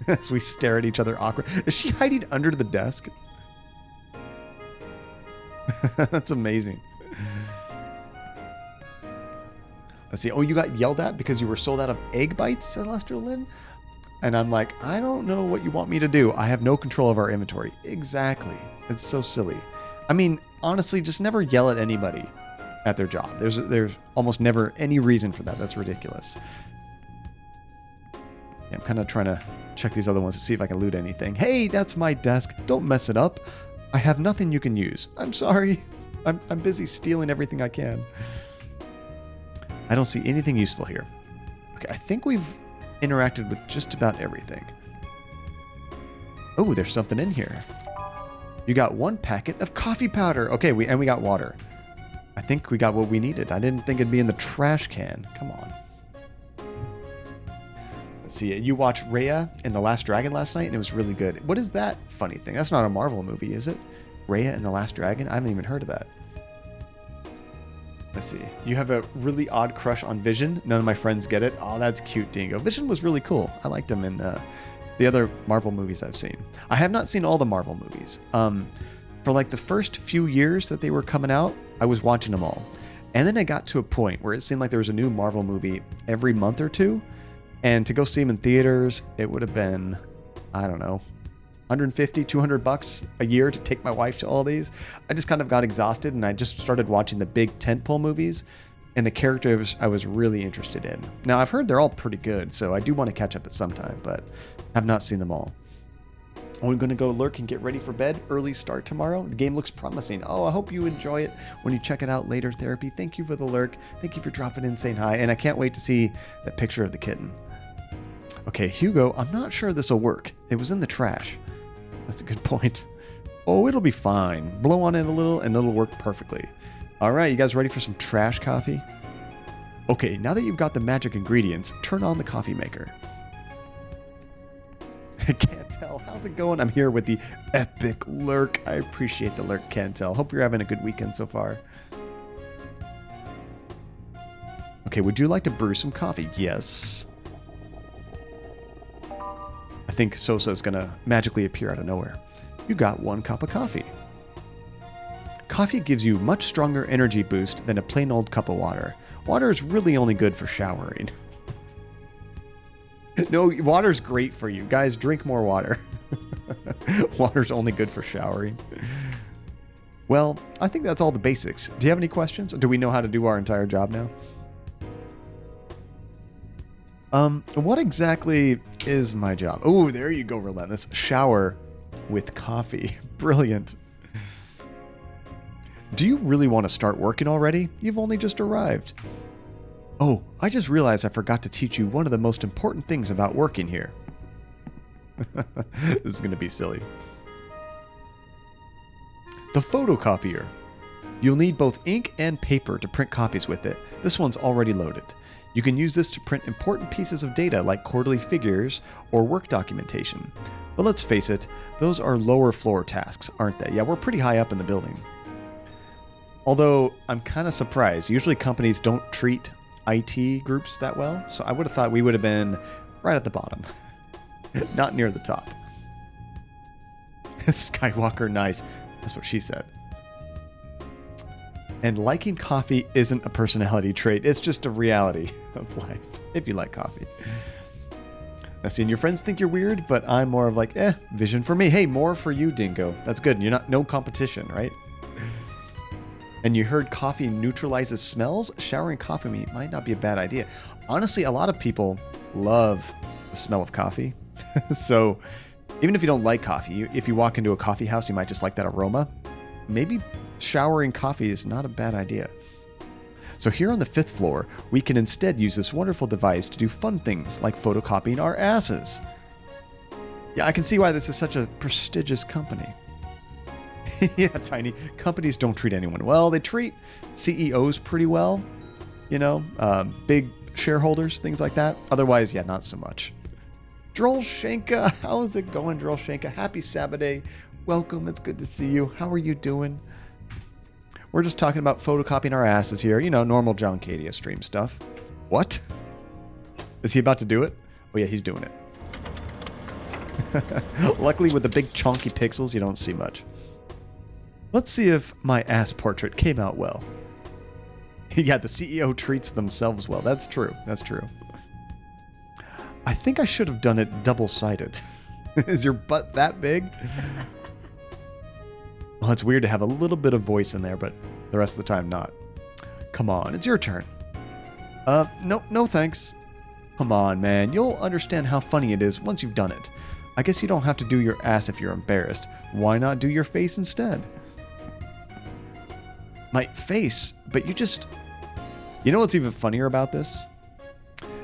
Speaker 1: As we stare at each other awkward. Is she hiding under the desk? That's amazing. Let's see. Oh, you got yelled at because you were sold out of egg bites, Celestial Lynn? And I'm like, I don't know what you want me to do. I have no control of our inventory. Exactly. It's so silly. I mean, honestly, just never yell at anybody at their job. There's almost never any reason for that. That's ridiculous. Yeah, I'm kind of trying to check these other ones to see if I can loot anything. Hey, that's my desk. Don't mess it up. I have nothing you can use. I'm sorry. I'm busy stealing everything I can. I don't see anything useful here. Okay, I think we've interacted with just about everything. Oh, there's something in here. You got 1 packet of coffee powder. Okay, we got water. I think we got what we needed. I didn't think it'd be in the trash can. Come on. Let's see. You watched Raya and the Last Dragon last night, and it was really good. What is that funny thing? That's not a Marvel movie, is it? Raya and the Last Dragon? I haven't even heard of that. Let's see. You have a really odd crush on Vision. None of my friends get it. Oh, that's cute, Dingo. Vision was really cool. I liked him in the other Marvel movies I've seen. I have not seen all the Marvel movies. For like the first few years that they were coming out, I was watching them all. And then I got to a point where it seemed like there was a new Marvel movie every month or two. And to go see them in theaters, it would have been, I don't know, $150, $200 a year to take my wife to all these. I just kind of got exhausted, and I just started watching the big tentpole movies and the characters I was really interested in. Now, I've heard they're all pretty good, so I do want to catch up at some time, but have not seen them all. I'm going to go lurk and get ready for bed. Early start tomorrow. The game looks promising. Oh, I hope you enjoy it when you check it out later, Therapy. Thank you for the lurk. Thank you for dropping in, saying hi, and I can't wait to see that picture of the kitten. Okay, Hugo, I'm not sure this will work. It was in the trash. That's a good point. Oh, it'll be fine. Blow on it a little and it'll work perfectly. All right, you guys ready for some trash coffee? Okay, now that you've got the magic ingredients, turn on the coffee maker. I can't tell. How's it going? I'm here with the epic lurk. I appreciate the lurk, can't tell. Hope you're having a good weekend so far. Okay, would you like to brew some coffee? Yes. I think Sosa's gonna magically appear out of nowhere. You got 1 cup of coffee. Coffee gives you much stronger energy boost than a plain old cup of water. Water is really only good for showering. No, water's great for you. Guys, drink more water. Water's only good for showering. Well, I think that's all the basics. Do you have any questions? Do we know how to do our entire job now? What exactly is my job? Oh, there you go, Relentless. Shower with coffee. Brilliant. Do you really want to start working already? You've only just arrived. Oh, I just realized I forgot to teach you one of the most important things about working here. This is going to be silly. The photocopier. You'll need both ink and paper to print copies with it. This one's already loaded. You can use this to print important pieces of data like quarterly figures or work documentation. But let's face it, those are lower floor tasks, aren't they? Yeah, we're pretty high up in the building. Although, I'm kind of surprised. Usually companies don't treat IT groups that well, so I would have thought we would have been right at the bottom. Not near the top. Skywalker, nice. That's what she said. And liking coffee isn't a personality trait. It's just a reality of life, if you like coffee. Now, see, and your friends think you're weird, but I'm more of like, vision for me. Hey, more for you, Dingo. That's good. You're not, no competition, right? And you heard coffee neutralizes smells? Showering coffee might not be a bad idea. Honestly, a lot of people love the smell of coffee. So even if you don't like coffee, if you walk into a coffee house, you might just like that aroma. Maybe showering coffee is not a bad idea. So here on the 5th floor, we can instead use this wonderful device to do fun things like photocopying our asses. Yeah, I can see why this is such a prestigious company. Yeah, Tiny. Companies don't treat anyone well. They treat CEOs pretty well. You know, big shareholders, things like that. Otherwise, yeah, not so much. Drolshenka, how's it going, Drolshenka? Happy Saturday. Welcome. It's good to see you. How are you doing? We're just talking about photocopying our asses here. You know, normal John Cadia stream stuff. What? Is he about to do it? Oh, yeah, he's doing it. Luckily, with the big chunky pixels, you don't see much. Let's see if my ass portrait came out well. Yeah, the CEO treats themselves well. That's true. That's true. I think I should have done it double-sided. Is your butt that big? Well, it's weird to have a little bit of voice in there, but the rest of the time not. Come on, it's your turn. No thanks. Come on, man. You'll understand how funny it is once you've done it. I guess you don't have to do your ass if you're embarrassed. Why not do your face instead? My face? But you just... You know what's even funnier about this?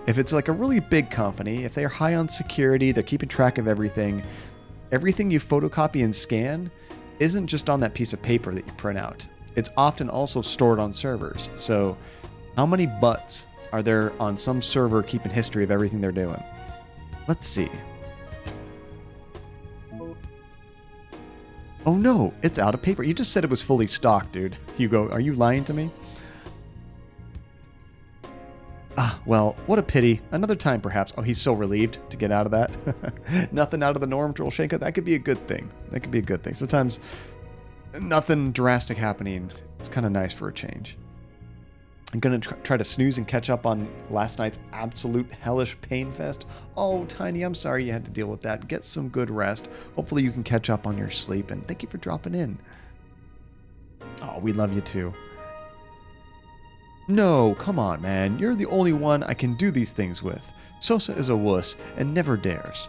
Speaker 1: If it's like a really big company, if they're high on security, they're keeping track of everything you photocopy and scan isn't just on that piece of paper that you print out. It's often also stored on servers. So how many butts are there on some server keeping history of everything they're doing? Let's see. Oh no, it's out of paper. You just said it was fully stocked, dude. Hugo, are you lying to me? Ah, well, what a pity. Another time, perhaps. Oh, he's so relieved to get out of that. Nothing out of the norm, Drolshenka. That could be a good thing. That could be a good thing. Sometimes nothing drastic happening. It's kind of nice for a change. I'm going to try to snooze and catch up on last night's absolute hellish pain fest. Oh, Tiny, I'm sorry you had to deal with that. Get some good rest. Hopefully you can catch up on your sleep, and thank you for dropping in. Oh, we love you too. No, come on, man. You're the only one I can do these things with. Sosa is a wuss and never dares.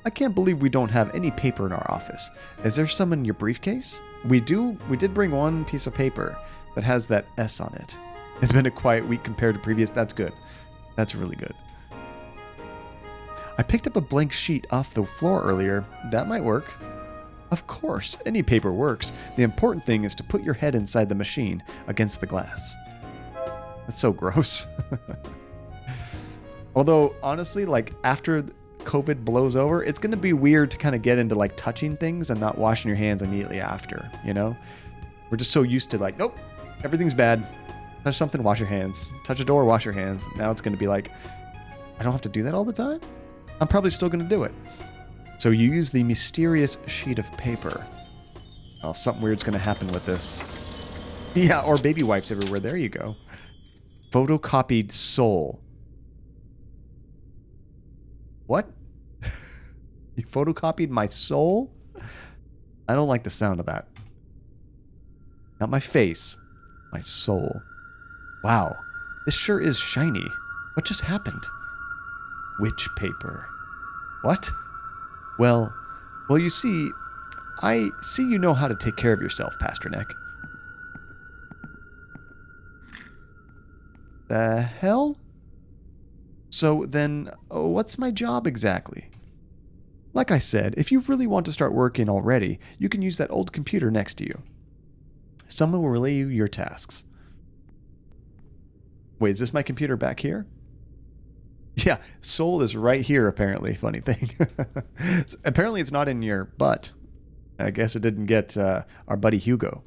Speaker 1: I can't believe we don't have any paper in our office. Is there some in your briefcase? We did bring one piece of paper that has that S on it. It's been a quiet week compared to previous. That's good. That's really good. I picked up a blank sheet off the floor earlier. That might work. Of course, any paper works. The important thing is to put your head inside the machine against the glass. That's so gross. Although, honestly, like, after COVID blows over, it's going to be weird to kind of get into, like, touching things and not washing your hands immediately after, you know? We're just so used to, like, nope, everything's bad. Touch something, wash your hands. Touch a door, wash your hands. Now it's going to be like, I don't have to do that all the time? I'm probably still going to do it. So you use the mysterious sheet of paper. Oh, something weird's going to happen with this. Yeah, or baby wipes everywhere. There you go. Photocopied soul. What? You photocopied my soul? I don't like the sound of that. Not my face. My soul. Wow. This sure is shiny. What just happened? Witch paper. What? Well, you see, I see you know how to take care of yourself, Pasternack. The hell? So then, what's my job exactly? Like I said, if you really want to start working already, you can use that old computer next to you. Someone will relay you your tasks. Wait, is this my computer back here? Yeah, soul is right here, apparently. Funny thing. Apparently it's not in your butt. I guess it didn't get our buddy Hugo.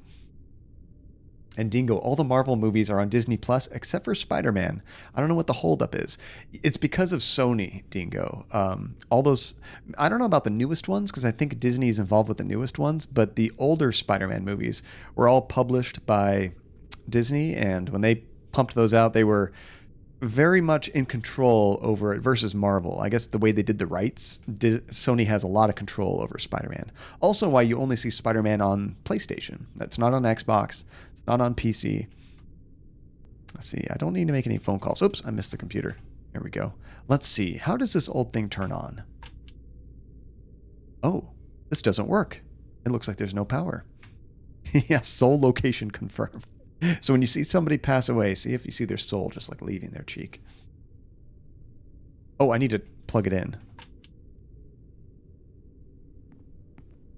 Speaker 1: And Dingo, all the Marvel movies are on Disney Plus except for Spider-Man. I don't know what the holdup is. It's because of Sony, Dingo. All those, I don't know about the newest ones because I think Disney is involved with the newest ones, but the older Spider-Man movies were all published by Disney, and when they pumped those out, they were very much in control over it versus Marvel. I guess the way they did the rights, Sony has a lot of control over Spider-Man. Also why you only see Spider-Man on PlayStation. That's not on Xbox. It's not on PC. Let's see. I don't need to make any phone calls. Oops, I missed the computer. There we go. Let's see. How does this old thing turn on? Oh, this doesn't work. It looks like there's no power. Yeah, soul location confirmed. So when you see somebody pass away, see if you see their soul just like leaving their cheek. Oh, I need to plug it in.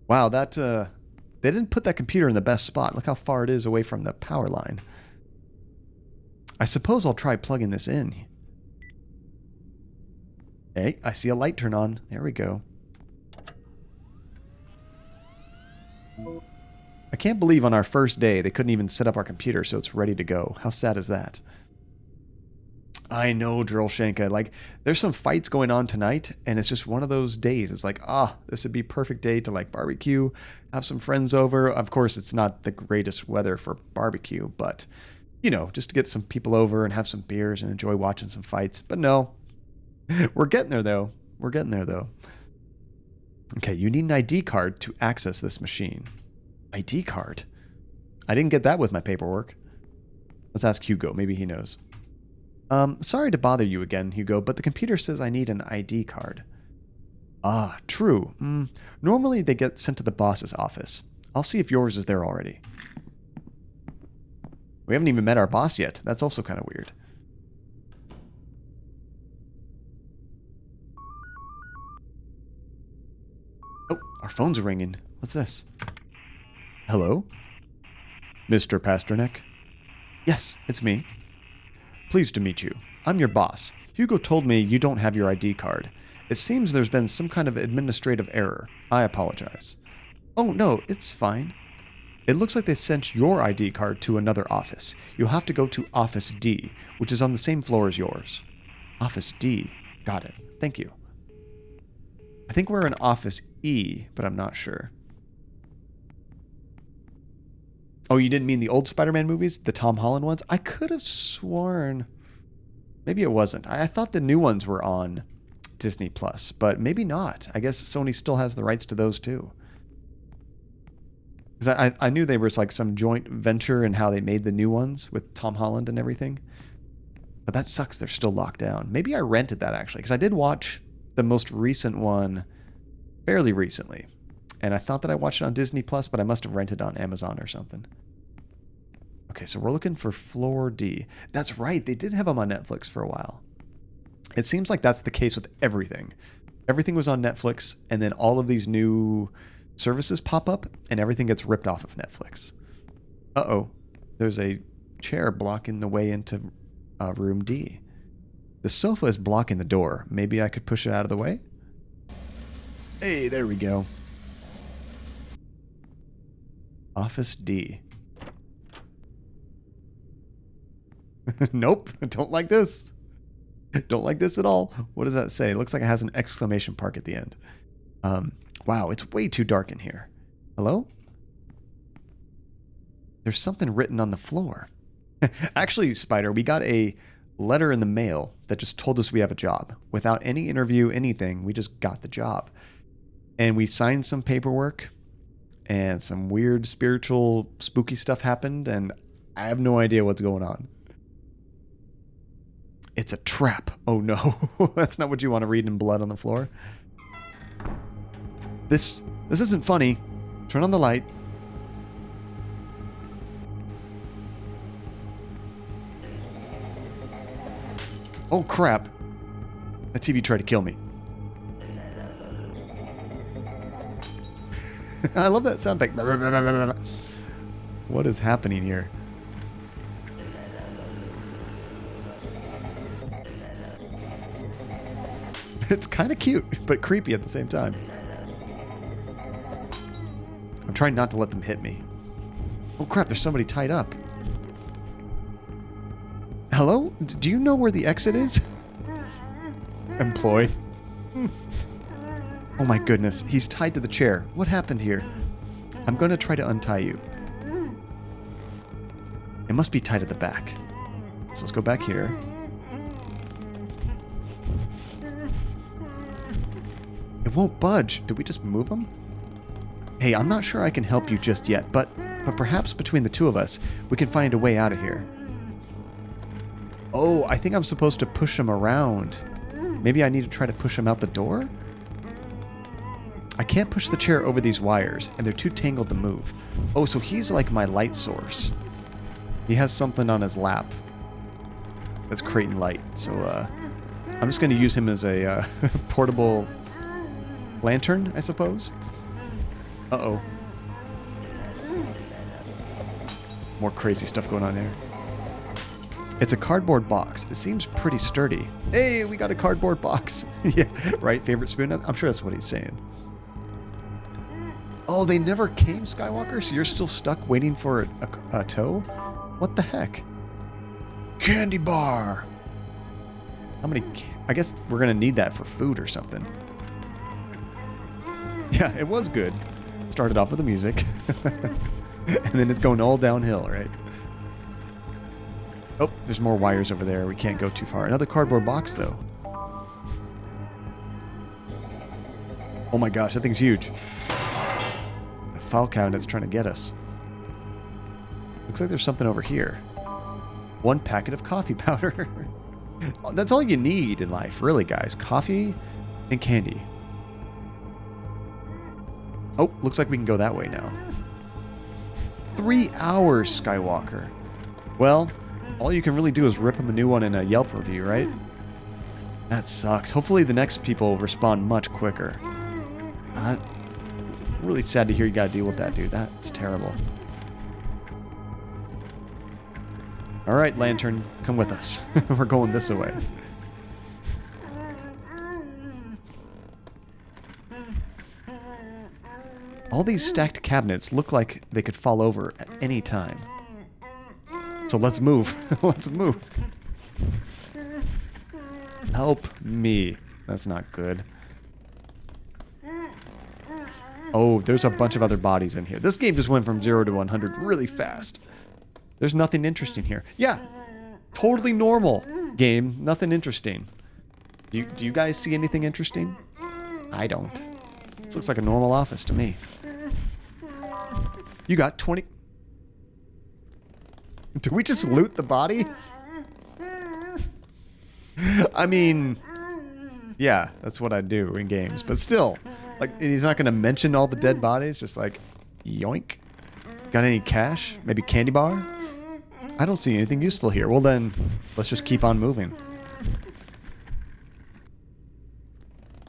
Speaker 1: Wow, that they didn't put that computer in the best spot. Look how far it is away from the power line. I suppose I'll try plugging this in. Hey, I see a light turn on. There we go. I can't believe on our first day they couldn't even set up our computer so it's ready to go. How sad is that? I know, Drolshenka. Like, there's some fights going on tonight, and it's just one of those days. It's like, this would be a perfect day to, like, barbecue, have some friends over. Of course, it's not the greatest weather for barbecue, but You know, just to get some people over and have some beers and enjoy watching some fights. But no, we're getting there though. We're getting there though. Okay, you need an ID card to access this machine. ID card? I didn't get that with my paperwork. Let's ask Hugo. Maybe he knows. Sorry to bother you again, Hugo, but the computer says I need an ID card. Ah, true. Normally they get sent to the boss's office. I'll see if yours is there already. We haven't even met our boss yet. That's also kind of weird. Oh, our phone's ringing. What's this? Hello? Mr. Pasternack? Yes, it's me. Pleased to meet you. I'm your boss. Hugo told me you don't have your ID card. It seems there's been some kind of administrative error. I apologize. Oh, no, it's fine. It looks like they sent your ID card to another office. You'll have to go to Office D, which is on the same floor as yours. Office D. Got it. Thank you. I think we're in Office E, but I'm not sure. Oh, you didn't mean the old Spider-Man movies? The Tom Holland ones? I could have sworn... Maybe it wasn't. I thought the new ones were on Disney Plus, but maybe not. I guess Sony still has the rights to those too. Because I knew they were like some joint venture in how they made the new ones with Tom Holland and everything. But that sucks they're still locked down. Maybe I rented that actually, because I did watch the most recent one fairly recently. And I thought that I watched it on Disney Plus, but I must have rented it on Amazon or something. Okay, so we're looking for Floor D. That's right, they did have them on Netflix for a while. It seems like that's the case with everything. Everything was on Netflix, and then all of these new services pop up, and everything gets ripped off of Netflix. Uh-oh. There's a chair blocking the way into room D. The sofa is blocking the door. Maybe I could push it out of the way? Hey, there we go. Office D. Nope, don't like this. Don't like this at all. What does that say? It looks like it has an exclamation mark at the end. Wow, it's way too dark in here. Hello? There's something written on the floor. Actually, Spider, we got a letter in the mail that just told us we have a job. Without any interview, anything, we just got the job. And we signed some paperwork, and some weird spiritual spooky stuff happened, and I have no idea what's going on. It's a trap. Oh no. That's not what you want to read in blood on the floor. This isn't funny. Turn on the light. Oh crap. That TV tried to kill me. I love that sound effect. What is happening here? It's kind of cute, but creepy at the same time. I'm trying not to let them hit me. Oh crap, there's somebody tied up. Hello? Do you know where the exit is? Employee. Oh my goodness, he's tied to the chair. What happened here? I'm going to try to untie you. It must be tied at the back. So let's go back here. It won't budge. Did we just move him? Hey, I'm not sure I can help you just yet, but perhaps between the two of us, we can find a way out of here. Oh, I think I'm supposed to push him around. Maybe I need to try to push him out the door? I can't push the chair over these wires, and they're too tangled to move. Oh, so he's like my light source. He has something on his lap that's creating light. So I'm just going to use him as a portable lantern, I suppose. Uh-oh. More crazy stuff going on here. It's a cardboard box. It seems pretty sturdy. Hey, we got a cardboard box. Yeah, right? Favorite spoon? I'm sure that's what he's saying. Oh, they never came, Skywalker? So you're still stuck waiting for a tow? What the heck? Candy bar! How many... I guess we're going to need that for food or something. Yeah, it was good. Started off with the music. And then it's going all downhill, right? Oh, there's more wires over there. We can't go too far. Another cardboard box, though. Oh my gosh, that thing's huge. The file cabinet's trying to get us. Looks like there's something over here. 1 packet of coffee powder. That's all you need in life, really, guys. Coffee and candy. Oh, looks like we can go that way now. 3 hours, Skywalker. Well, all you can really do is rip him a new one in a Yelp review, right? That sucks. Hopefully the next people respond much quicker. Really sad to hear you gotta deal with that, dude. That's terrible. Alright, Lantern, come with us. We're going this way. All these stacked cabinets look like they could fall over at any time. So let's move. Let's move. Help me. That's not good. Oh, there's a bunch of other bodies in here. This game just went from 0 to 100 really fast. There's nothing interesting here. Yeah, totally normal game. Nothing interesting. Do you guys see anything interesting? I don't. This looks like a normal office to me. You got 20... Did we just loot the body? I mean... Yeah, that's what I do in games. But still, like, he's not going to mention all the dead bodies. Just like, yoink. Got any cash? Maybe candy bar? I don't see anything useful here. Well then, let's just keep on moving.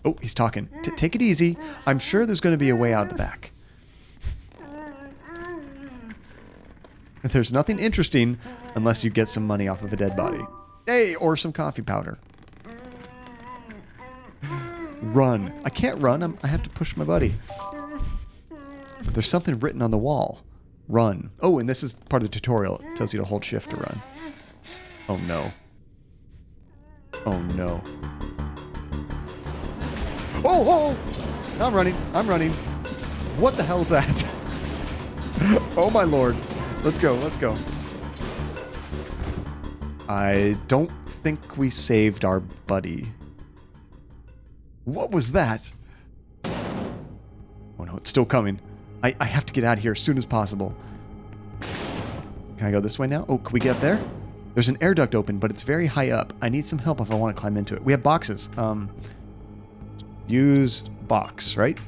Speaker 1: Oh, he's talking. Take it easy. I'm sure there's going to be a way out the back. There's nothing interesting unless you get some money off of a dead body. Hey, or some coffee powder. Run. I can't run. I have to push my buddy. There's something written on the wall. Run. Oh, and this is part of the tutorial. It tells you to hold shift to run. Oh, no. Oh, no. Oh, oh! I'm running. I'm running. What the hell's that? Oh, my lord. Let's go. Let's go. I don't think we saved our buddy. What was that? Oh, no. It's still coming. I have to get out of here as soon as possible. Can I go this way now? Oh, can we get up there? There's an air duct open, but it's very high up. I need some help if I want to climb into it. We have boxes. Use box, right?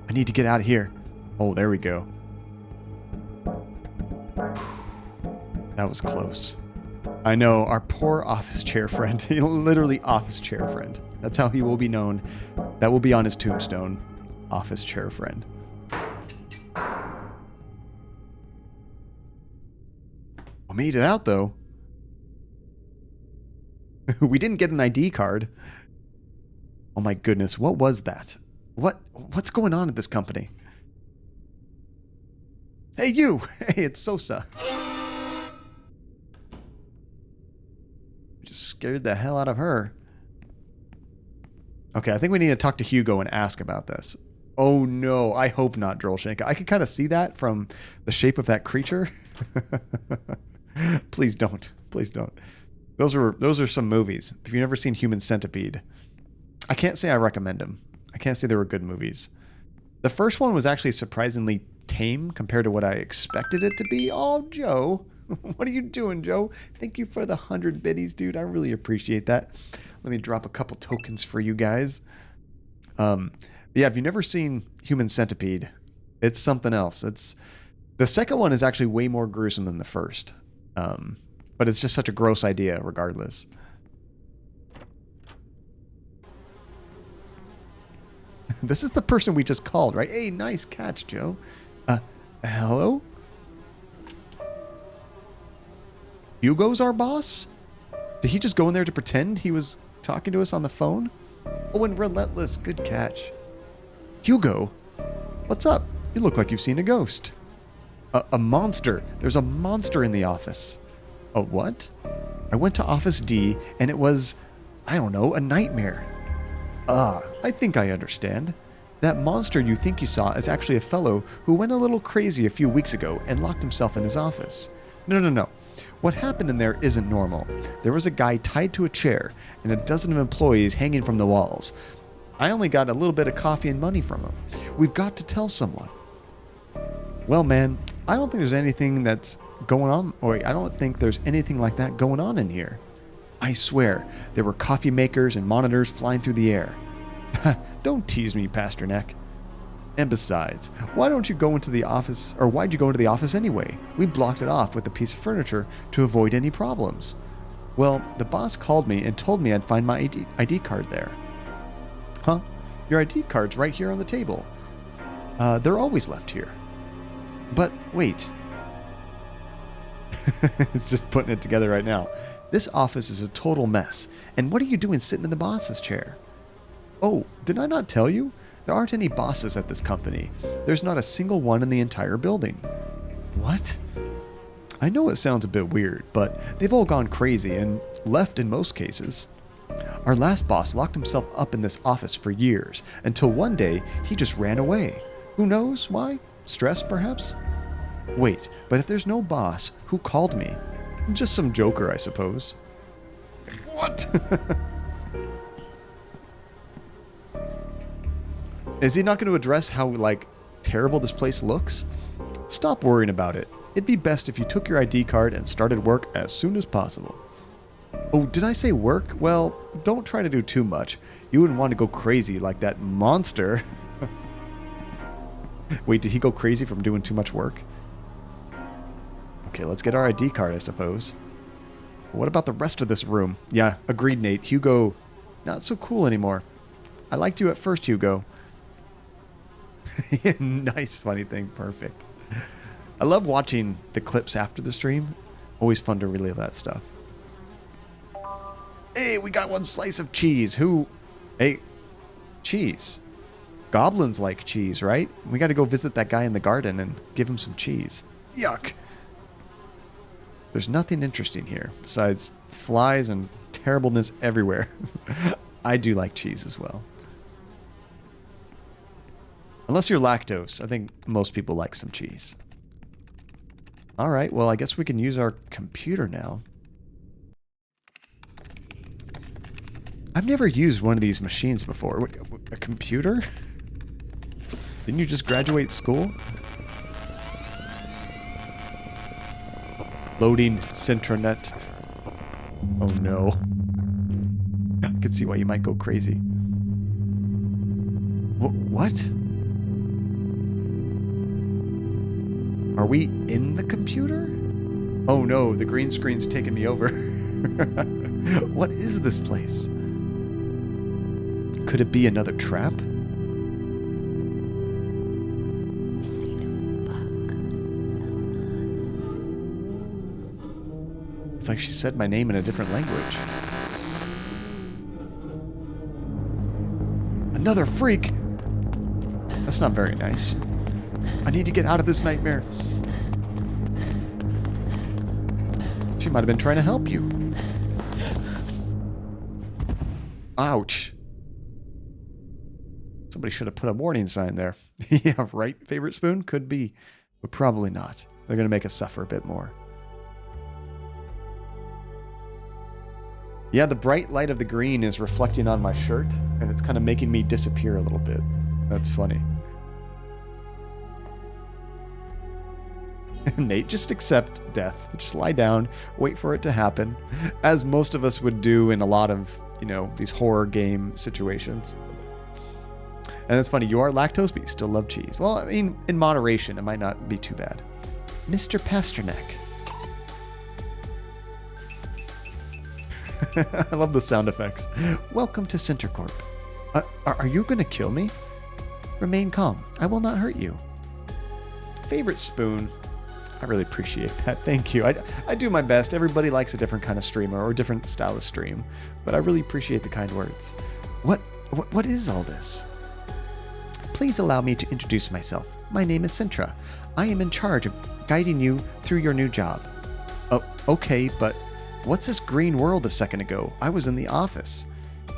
Speaker 1: I need to get out of here. Oh, there we go. That was close. I know, our poor office chair friend. Literally office chair friend. That's how he will be known. That will be on his tombstone. Office chair friend. We made it out, though. We didn't get an ID card. Oh my goodness, what was that? What's going on at this company? Hey, you! Hey, it's Sosa. Just scared the hell out of her. Okay, I think we need to talk to Hugo and ask about this. Oh no, I hope not, Drolshanka. I can kind of see that from the shape of that creature. Please don't. Please don't. Those are some movies. If you've never seen Human Centipede, I can't say I recommend them. I can't say they were good movies. The first one was actually surprisingly tame compared to what I expected it to be. Oh, Joe. What are you doing, Joe? Thank you for the 100 biddies, dude. I really appreciate that. Let me drop a couple tokens for you guys. Yeah, if you've never seen Human Centipede, it's something else. The second one is actually way more gruesome than the first. But it's just such a gross idea regardless. This is the person we just called, right? Hey, nice catch, Joe. Hello? Hugo's our boss? Did he just go in there to pretend he was talking to us on the phone? Oh, and relentless. Good catch. Hugo, what's up? You look like you've seen a ghost. A monster. There's a monster in the office. A what? I went to Office D, and it was, I don't know, a nightmare. I think I understand. That monster you think you saw is actually a fellow who went a little crazy a few weeks ago and locked himself in his office. No. What happened in there isn't normal. There was a guy tied to a chair and a dozen of employees hanging from the walls. I only got a little bit of coffee and money from him. We've got to tell someone. Well, man, I don't think there's anything that's going on. Or I don't think there's anything like that going on in here. I swear, there were coffee makers and monitors flying through the air. Don't tease me, Pasternack. And besides, why don't you go into the office, or why'd you go into the office anyway? We blocked it off with a piece of furniture to avoid any problems. Well, the boss called me and told me I'd find my ID card there. Huh? Your ID card's right here on the table. They're always left here. But wait. It's just putting it together right now. This office is a total mess. And what are you doing sitting in the boss's chair? Oh, did I not tell you? There aren't any bosses at this company. There's not a single one in the entire building. What? I know it sounds a bit weird, but they've all gone crazy and left in most cases. Our last boss locked himself up in this office for years, until one day he just ran away. Who knows why? Stress, perhaps? Wait, but if there's no boss, who called me? Just some joker, I suppose. What? Is he not going to address how, terrible this place looks? Stop worrying about it. It'd be best if you took your ID card and started work as soon as possible. Oh, did I say work? Well, don't try to do too much. You wouldn't want to go crazy like that monster. Wait, did he go crazy from doing too much work? Okay, let's get our ID card, I suppose. What about the rest of this room? Yeah, agreed, Nate. Hugo, not so cool anymore. I liked you at first, Hugo. Nice, funny thing. Perfect. I love watching the clips after the stream. Always fun to relive that stuff. Hey, we got one slice of cheese. Who? Hey, cheese. Goblins like cheese, right? We got to go visit that guy in the garden and give him some cheese. Yuck. There's nothing interesting here besides flies and terribleness everywhere. I do like cheese as well. Unless you're lactose, I think most people like some cheese. Alright, well, I guess we can use our computer now. I've never used one of these machines before. A computer? Didn't you just graduate school? Loading Sintranet. Oh no. I can see why you might go crazy. What? Are we in the computer? Oh no, the green screen's taking me over. What is this place? Could it be another trap? It's like she said my name in a different language. Another freak! That's not very nice. I need to get out of this nightmare. She might have been trying to help you. Ouch. Somebody should have put a warning sign there. Yeah, right, favorite spoon? Could be, but probably not. They're going to make us suffer a bit more. Yeah, the bright light of the green is reflecting on my shirt, and it's kind of making me disappear a little bit. That's funny. Nate, just accept death. Just lie down, wait for it to happen, as most of us would do in a lot of, these horror game situations. And it's funny, you are lactose, but you still love cheese. Well, I mean, in moderation, it might not be too bad. Mr. Pasternack. I love the sound effects. Welcome to Sintracorp. Are you going to kill me? Remain calm. I will not hurt you. Favorite spoon. I really appreciate that. Thank you. I do my best. Everybody likes a different kind of streamer or different style of stream, but I really appreciate the kind words. What is all this? Please allow me to introduce myself. My name is Sintra. I am in charge of guiding you through your new job. Oh, okay, but what's this green world a second ago? I was in the office.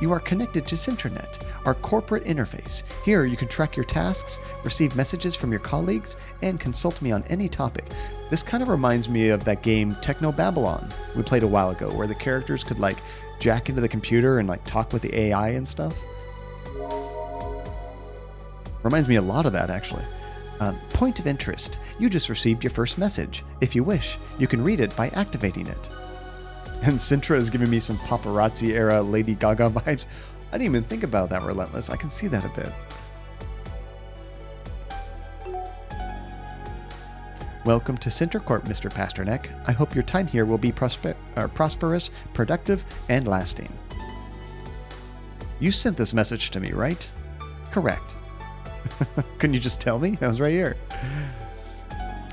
Speaker 1: You are connected to Sintranet. our corporate interface. Here you can track your tasks, receive messages from your colleagues, and consult me on any topic. This kind of reminds me of that game Techno Babylon we played a while ago, where the characters could like jack into the computer and like talk with the AI and stuff. Reminds me a lot of that, actually. Point of interest. You just received your first message. If you wish, you can read it by activating it. And Sintra is giving me some paparazzi-era Lady Gaga vibes. I didn't even think about that, Relentless. I can see that a bit. Welcome to Sintracorp, Mr. Pasternack. I hope your time here will be prosperous, productive, and lasting. You sent this message to me, right? Correct. Couldn't you just tell me? I was right here.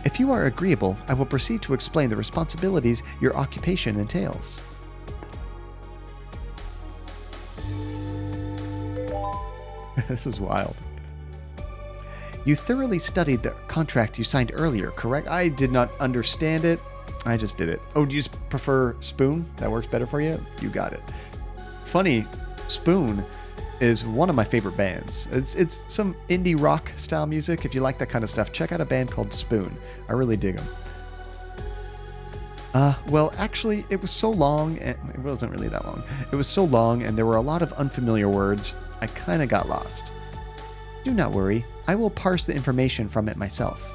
Speaker 1: If you are agreeable, I will proceed to explain the responsibilities your occupation entails. This is wild. You thoroughly studied the contract you signed earlier, correct? I did not understand it. I just did it. Oh, do you prefer Spoon? That works better for you? You got it. Funny, Spoon is one of my favorite bands. It's some indie rock style music. If you like that kind of stuff, check out a band called Spoon. I really dig them. Well, actually, it was so long, and it wasn't really that long. It was so long, and there were a lot of unfamiliar words. I kind of got lost. Do not worry. I will parse the information from it myself.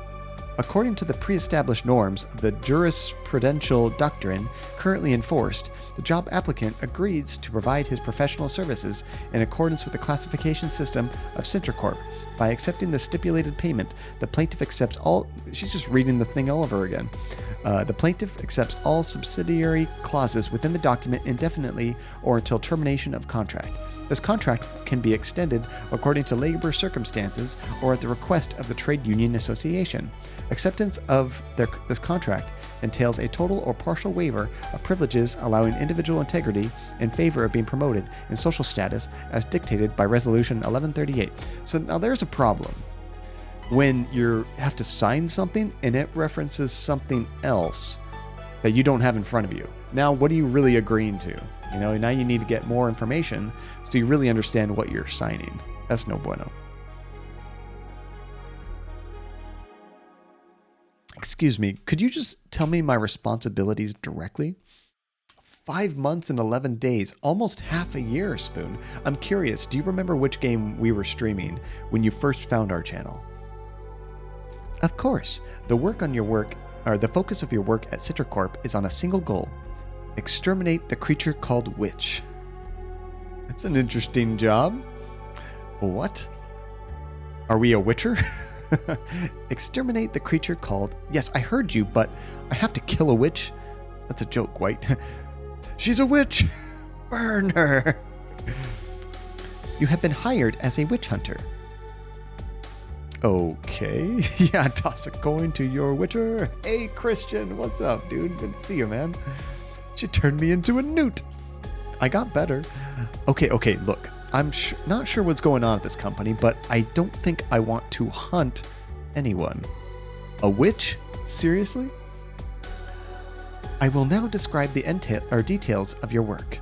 Speaker 1: According to the pre-established norms of the jurisprudential doctrine currently enforced, the job applicant agrees to provide his professional services in accordance with the classification system of Sintracorp. By accepting the stipulated payment, the plaintiff accepts all... She's just reading the thing all over again. The plaintiff accepts all subsidiary clauses within the document indefinitely or until termination of contract. This contract can be extended according to labor circumstances or at the request of the trade union association. Acceptance of this contract entails a total or partial waiver of privileges allowing individual integrity in favor of being promoted in social status as dictated by Resolution 1138. So now there's a problem. When you have to sign something and it references something else that you don't have in front of you. Now, what are you really agreeing to? You know, now you need to get more information so you really understand what you're signing. That's no bueno. Excuse me, could you just tell me my responsibilities directly? 5 months and 11 days, almost half a year, Spoon. I'm curious, do you remember which game we were streaming when you first found our channel? Of course, the focus of your work at Sintracorp is on a single goal: exterminate the creature called Witch. That's an interesting job. What? Are we a witcher? Exterminate the creature called... Yes, I heard you, but I have to kill a witch? That's a joke, White. She's a witch! Burn her! You have been hired as a witch hunter. Okay. Yeah, toss a coin to your witcher. Hey, Christian, what's up, dude? Good to see you, man. She turned me into a newt. I got better. Okay, look. I'm not sure what's going on at this company, but I don't think I want to hunt anyone. A witch? Seriously? I will now describe the details of your work.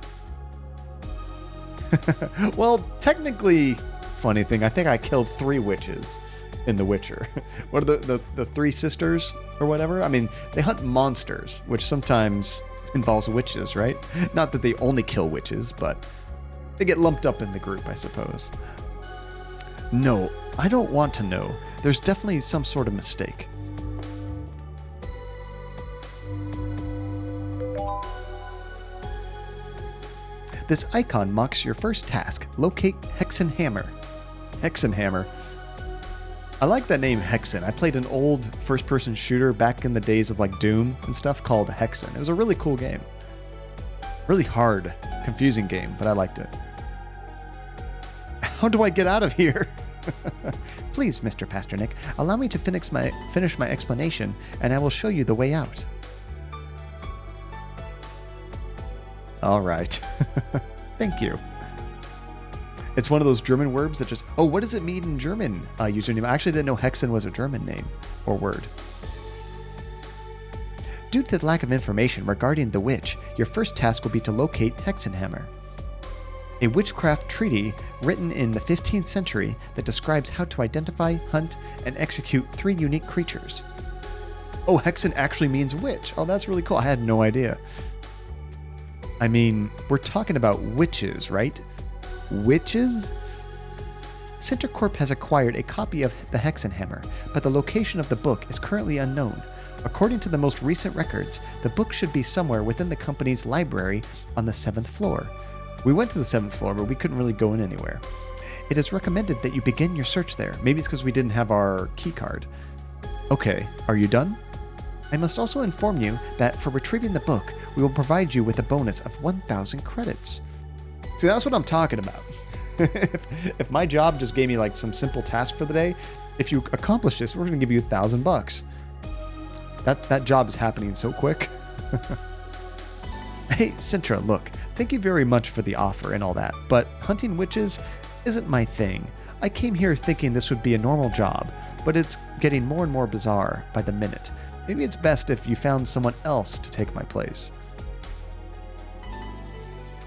Speaker 1: Well, technically, funny thing, I think I killed 3 witches in The Witcher. What are the 3 sisters or whatever? I mean, they hunt monsters, which sometimes involves witches, right? Not that they only kill witches, but they get lumped up in the group, I suppose. No, I don't want to know. There's definitely some sort of mistake. This icon mocks your first task. Locate Hexenhammer. Hexenhammer. I like that name, Hexen. I played an old first-person shooter back in the days of like Doom and stuff called Hexen. It was a really cool game. Really hard, confusing game, but I liked it. How do I get out of here? Please, Mr. Pasternack, allow me to finish my explanation, and I will show you the way out. All right. Thank you. It's one of those German words that just... Oh, what does it mean in German username? I actually didn't know Hexen was a German name or word. Due to the lack of information regarding the witch, your first task will be to locate Hexenhammer. a witchcraft treaty written in the 15th century that describes how to identify, hunt, and execute 3 unique creatures. Oh, hexen actually means witch. Oh, that's really cool. I had no idea. I mean, we're talking about witches, right? Witches? Sintracorp has acquired a copy of the Hexenhammer, but the location of the book is currently unknown. According to the most recent records, the book should be somewhere within the company's library on the 7th floor. We went to the 7th floor, but we couldn't really go in anywhere. It is recommended that you begin your search there. Maybe it's because we didn't have our key card. Okay, are you done? I must also inform you that for retrieving the book, we will provide you with a bonus of 1,000 credits. See, that's what I'm talking about. if my job just gave me like some simple task for the day, if you accomplish this, we're going to give you $1,000. That job is happening so quick. Hey, Sintra, look, thank you very much for the offer and all that, but hunting witches isn't my thing. I came here thinking this would be a normal job, but it's getting more and more bizarre by the minute. Maybe it's best if you found someone else to take my place.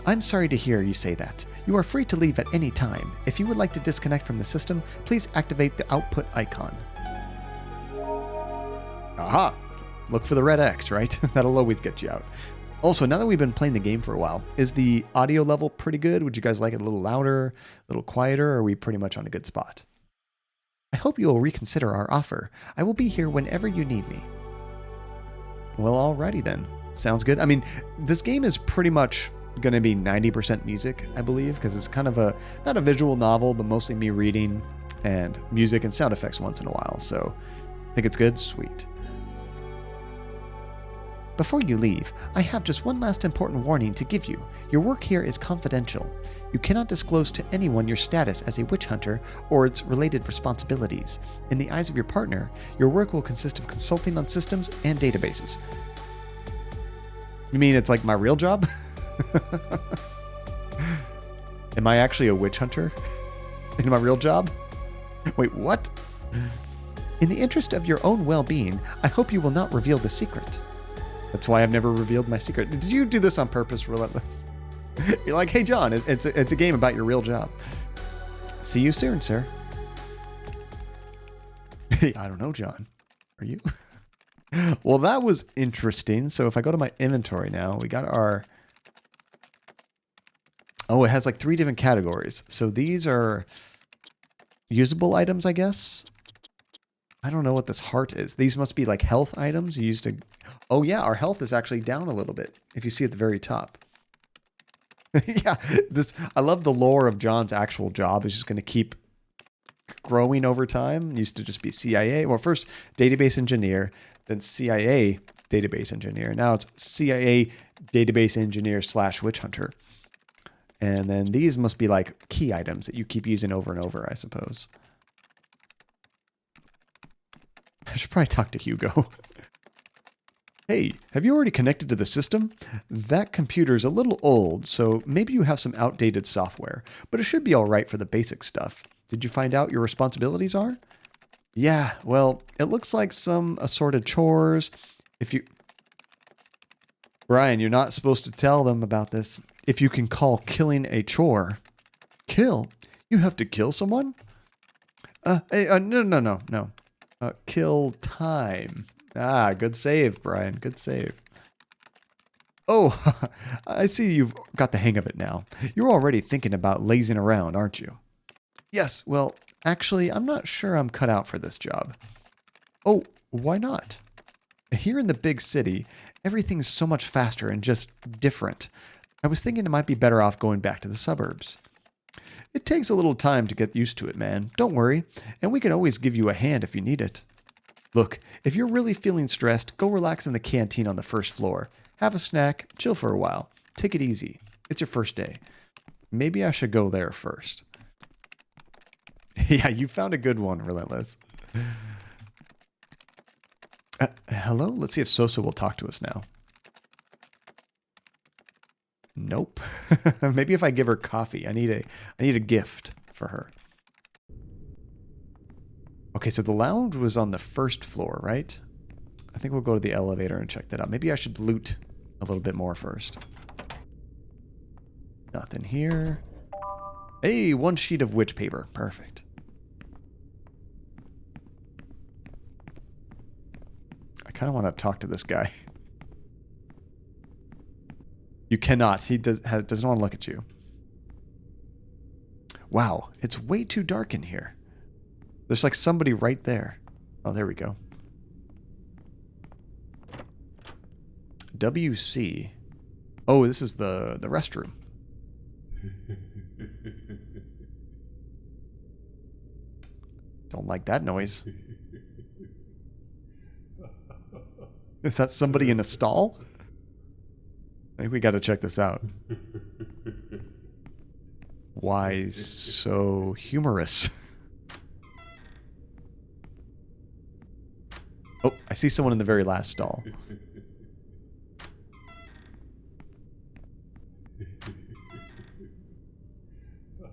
Speaker 1: I'm sorry to hear you say that. You are free to leave at any time. If you would like to disconnect from the system, please activate the output icon. Aha! Look for the red X, right? That'll always get you out. Also, now that we've been playing the game for a while, is the audio level pretty good? Would you guys like it a little louder, a little quieter, or are we pretty much on a good spot? I hope you will reconsider our offer. I will be here whenever you need me. Well, alrighty then. Sounds good. I mean, this game is pretty much going to be 90% music, I believe, because it's kind of not a visual novel, but mostly me reading and music and sound effects once in a while. So I think it's good. Sweet. Before you leave, I have just one last important warning to give you. Your work here is confidential. You cannot disclose to anyone your status as a witch hunter or its related responsibilities. In the eyes of your partner, your work will consist of consulting on systems and databases. You mean it's like my real job? Am I actually a witch hunter in my real job? Wait, what? In the interest of your own well-being, I hope you will not reveal the secret. That's why I've never revealed my secret. Did you do this on purpose, Relentless? You're like, hey, John, it's a game about your real job. See you soon, sir. Hey, I don't know, John. Are you? Well, that was interesting. So if I go to my inventory now, we got our... Oh, it has like 3 different categories. So these are usable items, I guess. I don't know what this heart is. These must be like health items you used to... Oh yeah, our health is actually down a little bit, if you see at the very top. Yeah, I love the lore of John's actual job. It's just going to keep growing over time. It used to just be CIA. Well, first database engineer, then CIA database engineer. Now it's CIA database engineer / witch hunter. And then these must be like key items that you keep using over and over, I suppose. I should probably talk to Hugo. Hey, have you already connected to the system? That computer's a little old, so maybe you have some outdated software, but it should be all right for the basic stuff. Did you find out your responsibilities are? Yeah, well, it looks like some assorted chores. Brian, you're not supposed to tell them about this. If you can call killing a chore. Kill? You have to kill someone? No. Kill time. Ah, good save, Brian. Good save. Oh, I see you've got the hang of it now. You're already thinking about lazing around, aren't you? Yes, well, actually, I'm not sure I'm cut out for this job. Oh, why not? Here in the big city, everything's so much faster and just different. I was thinking it might be better off going back to the suburbs. It takes a little time to get used to it, man. Don't worry, and we can always give you a hand if you need it. Look, if you're really feeling stressed, go relax in the canteen on the first floor. Have a snack, chill for a while. Take it easy. It's your first day. Maybe I should go there first. Yeah, you found a good one, Relentless. Hello? Let's see if Sosa will talk to us now. Nope. Maybe if I give her coffee. I need a gift for her. Okay, so the lounge was on the first floor, right? I think we'll go to the elevator and check that out. Maybe I should loot a little bit more first. Nothing here. Hey, 1 sheet of witch paper. Perfect. I kind of want to talk to this guy. You cannot. He doesn't want to look at you. Wow, it's way too dark in here. There's like somebody right there. Oh, there we go. WC. Oh, this is the restroom. Don't like that noise. Is that somebody in a stall? I think we got to check this out. Why so humorous? Oh, I see someone in the very last stall.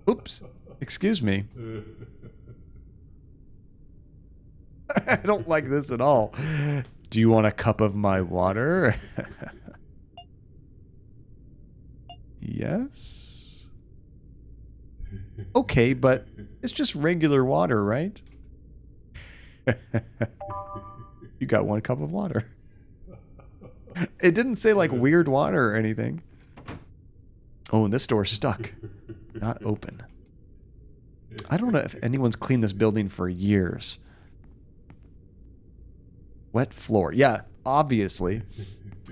Speaker 1: Oops. Excuse me. I don't like this at all. Do you want a cup of my water? Yes. Okay, but it's just regular water, right? You got 1 cup of water. It didn't say like weird water or anything. Oh, and this door's stuck. Not open. I don't know if anyone's cleaned this building for years. Wet floor. Yeah, obviously.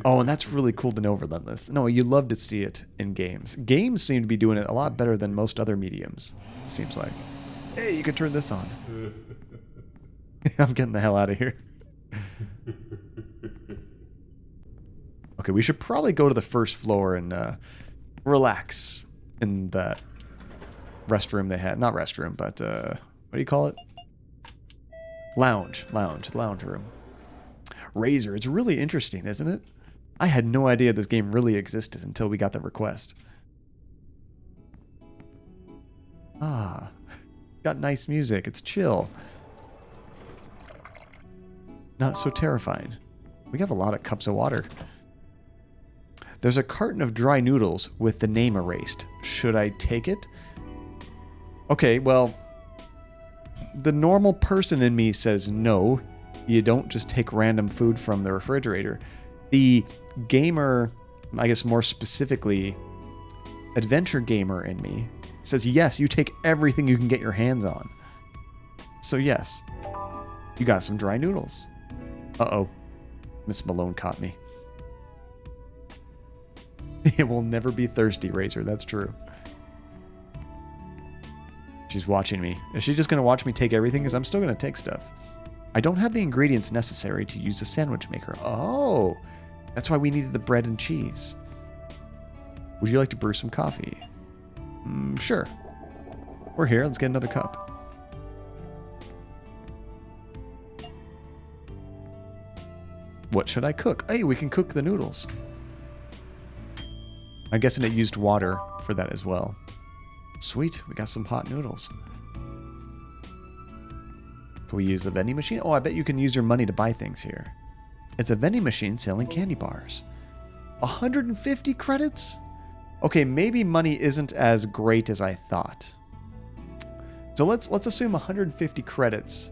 Speaker 1: Oh, and that's really cool to know Relentless. No, you love to see it in games. Games seem to be doing it a lot better than most other mediums, it seems like. Hey, you can turn this on. I'm getting the hell out of here. Okay, we should probably go to the first floor and relax in that restroom they had. Not restroom, but what do you call it? Lounge room. Razor. It's really interesting, isn't it? I had no idea this game really existed until we got the request. Ah, got nice music. It's chill. Not so terrifying. We have a lot of cups of water. There's a carton of dry noodles with the name erased. Should I take it? Okay, well, the normal person in me says no. You don't just take random food from the refrigerator. The gamer, I guess more specifically, adventure gamer in me says yes, you take everything you can get your hands on. So yes, you got some dry noodles. Uh-oh. Miss Malone caught me. It will never be thirsty, Razor. That's true. She's watching me. Is she just going to watch me take everything? Because I'm still going to take stuff. I don't have the ingredients necessary to use a sandwich maker. Oh, that's why we needed the bread and cheese. Would you like to brew some coffee? Sure. We're here. Let's get another cup. What should I cook? Hey, we can cook the noodles. I'm guessing it used water for that as well. Sweet, we got some hot noodles. Can we use a vending machine? Oh, I bet you can use your money to buy things here. It's a vending machine selling candy bars. 150 credits? Okay, maybe money isn't as great as I thought. So let's assume 150 credits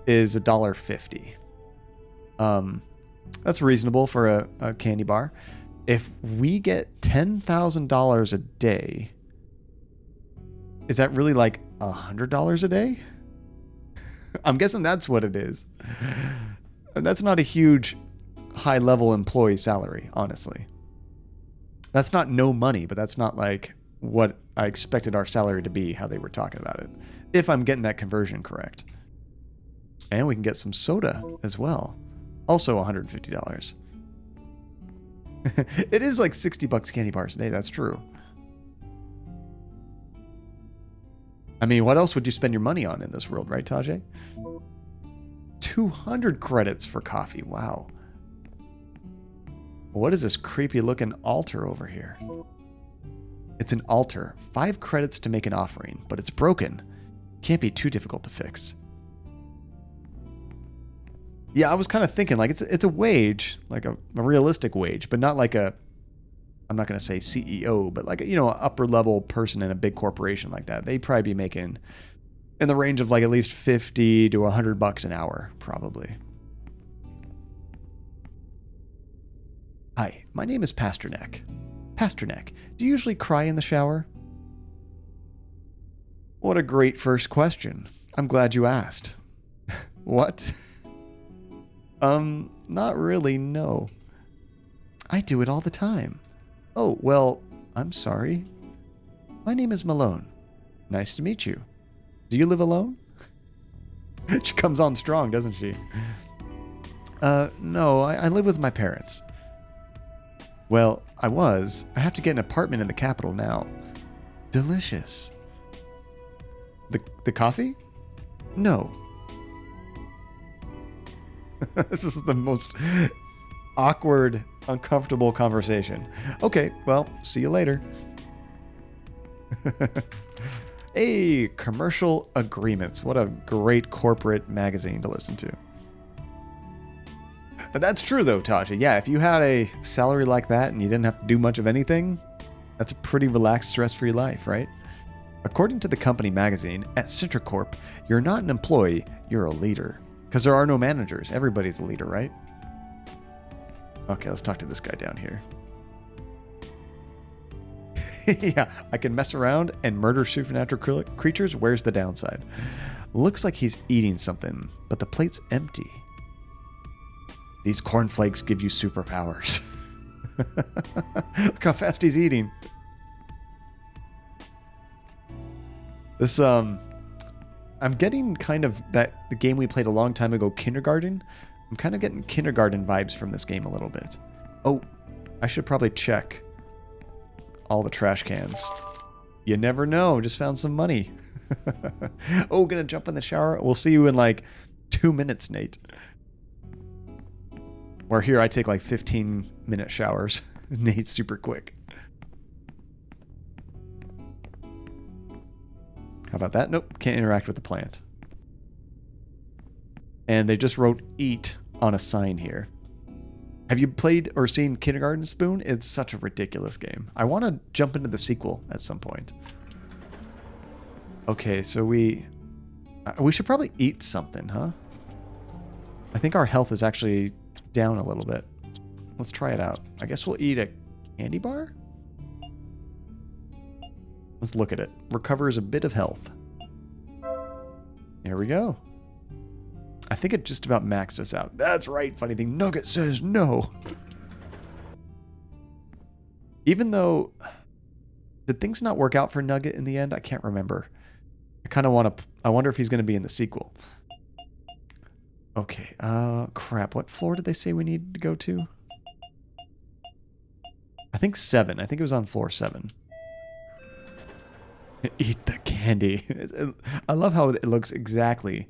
Speaker 1: is $1.50. That's reasonable for a candy bar. If we get $10,000 a day, is that really like $100 a day? I'm guessing that's what it is. That's not a huge high-level employee salary, honestly. That's not no money, but that's not like what I expected our salary to be, how they were talking about it. If I'm getting that conversion correct. And we can get some soda as well. Also $150. It is like 60 bucks candy bars a day, that's true. I mean, what else would you spend your money on in this world, right, Tajay? 200 credits for coffee, wow. What is this creepy looking altar over here? It's an altar. 5 credits to make an offering, but it's broken. Can't be too difficult to fix. Yeah, I was kind of thinking like it's a wage, like a realistic wage, but not like a I'm not going to say CEO, but like, an upper level person in a big corporation like that, they'd probably be making in the range of like at least 50 to $100 an hour, probably. Hi, my name is Pasternack. Pasternack, do you usually cry in the shower? What a great first question. I'm glad you asked. What? Not really, no. I do it all the time. Oh, well, I'm sorry. My name is Malone. Nice to meet you. Do you live alone? She comes on strong, doesn't she? No, I live with my parents. Well, I have to get an apartment in the capital now. Delicious. The coffee? No. This is the most awkward, uncomfortable conversation. Okay, well, see you later. Hey, commercial agreements. What a great corporate magazine to listen to. But that's true though, Tasha. Yeah, if you had a salary like that and you didn't have to do much of anything, that's a pretty relaxed, stress-free life, right? According to the company magazine, at Sintracorp, you're not an employee, you're a leader. Because there are no managers. Everybody's a leader, right? Okay, let's talk to this guy down here. Yeah, I can mess around and murder supernatural creatures. Where's the downside? Looks like he's eating something, but the plate's empty. These cornflakes give you superpowers. Look how fast he's eating. This, I'm getting kind of the game we played a long time ago, Kindergarten. I'm kind of getting kindergarten vibes from this game a little bit. Oh, I should probably check all the trash cans. You never know. Just found some money. Oh, gonna jump in the shower. We'll see you in like 2 minutes, Nate. Where here I take like 15-minute showers. Nate's super quick. How about that? Nope, can't interact with the plant. And they just wrote eat on a sign here. Have you played or seen Kindergarten Spoon? It's such a ridiculous game. I want to jump into the sequel at some point. Okay, so we should probably eat something, huh? I think our health is actually down a little bit. Let's try it out. I guess we'll eat a candy bar? Let's look at it. Recovers a bit of health. There we go. I think it just about maxed us out. That's right. Funny thing. Nugget says no. Even though... Did things not work out for Nugget in the end? I can't remember. I kind of want to... I wonder if he's going to be in the sequel. Okay. Crap. What floor did they say we needed to go to? I think 7. I think it was on floor 7. Eat the candy. I love how it looks exactly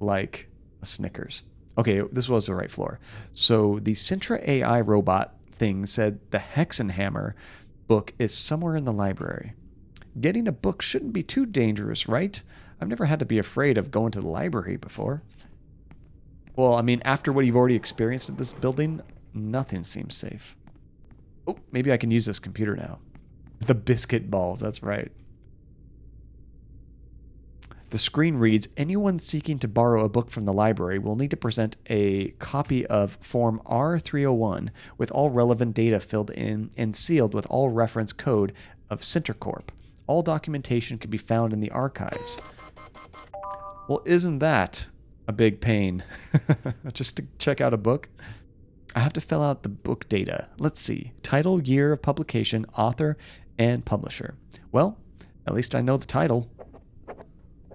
Speaker 1: like a Snickers. Okay, this was the right floor. So the Sintra AI robot thing said the Hexenhammer book is somewhere in the library. Getting a book shouldn't be too dangerous, right? I've never had to be afraid of going to the library before. Well, I mean, after what you've already experienced at this building, nothing seems safe. Oh, maybe I can use this computer now. The biscuit balls, that's right. The screen reads, anyone seeking to borrow a book from the library will need to present a copy of Form R301 with all relevant data filled in and sealed with all reference code of Sintracorp. All documentation can be found in the archives. Well, isn't that a big pain? Just to check out a book? I have to fill out the book data. Let's see. Title, year of publication, author, and publisher. Well, at least I know the title.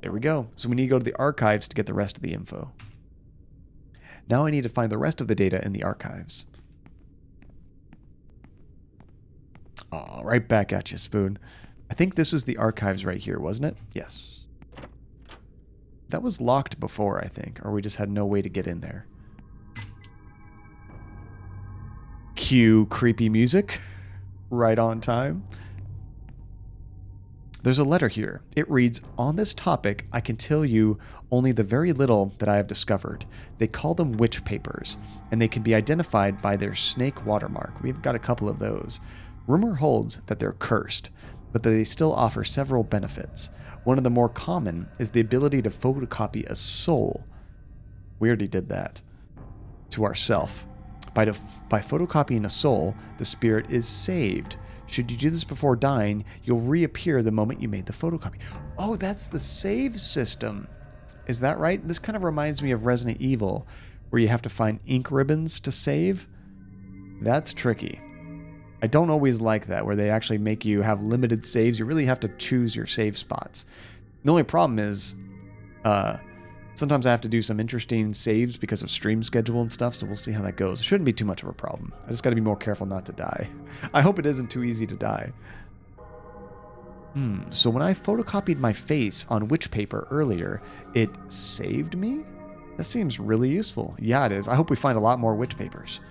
Speaker 1: There we go. So we need to go to the archives to get the rest of the info. Now I need to find the rest of the data in the archives. Oh, right back at you, Spoon. I think this was the archives right here, wasn't it? Yes. That was locked before, I think, or we just had no way to get in there. Cue creepy music. Right on time. There's a letter here. It reads, on this topic, I can tell you only the very little that I have discovered. They call them witch papers, and they can be identified by their snake watermark. We've got a couple of those. Rumor holds that they're cursed, but they still offer several benefits. One of the more common is the ability to photocopy a soul. We already did that to ourself. By photocopying a soul, the spirit is saved. Should you do this before dying, you'll reappear the moment you made the photocopy. Oh, that's the save system. Is that right? This kind of reminds me of Resident Evil, where you have to find ink ribbons to save. That's tricky. I don't always like that, where they actually make you have limited saves. You really have to choose your save spots. The only problem is, sometimes I have to do some interesting saves because of stream schedule and stuff, so we'll see how that goes. It shouldn't be too much of a problem. I just got to be more careful not to die. I hope it isn't too easy to die. So when I photocopied my face on witch paper earlier, it saved me? That seems really useful. Yeah, it is. I hope we find a lot more witch papers.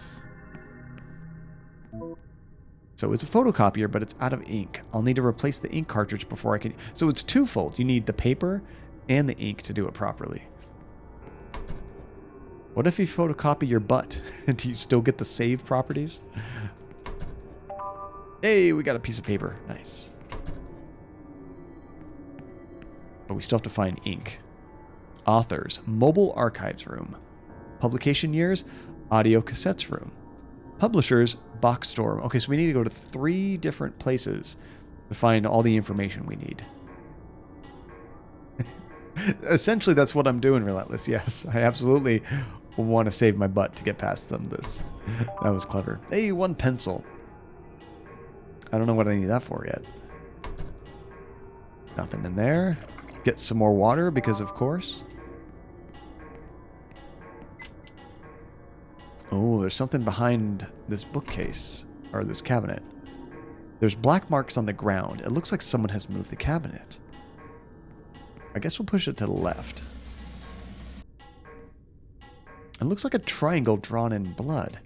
Speaker 1: So it's a photocopier, but it's out of ink. I'll need to replace the ink cartridge before I can... So it's twofold. You need the paper and the ink to do it properly. What if you photocopy your butt? Do you still get the save properties? Hey, we got a piece of paper. Nice. But we still have to find ink. Authors, mobile archives room. Publication years, audio cassettes room. Publishers, box store. Okay, so we need to go to 3 different places to find all the information we need. Essentially, that's what I'm doing, Relentless. Yes, I absolutely want to save my butt to get past some of this. That was clever. Hey, 1 pencil. I don't know what I need that for yet. Nothing in there. Get some more water because, of course. Oh, there's something behind this bookcase, or this cabinet. There's black marks on the ground. It looks like someone has moved the cabinet. I guess we'll push it to the left. It looks like a triangle drawn in blood.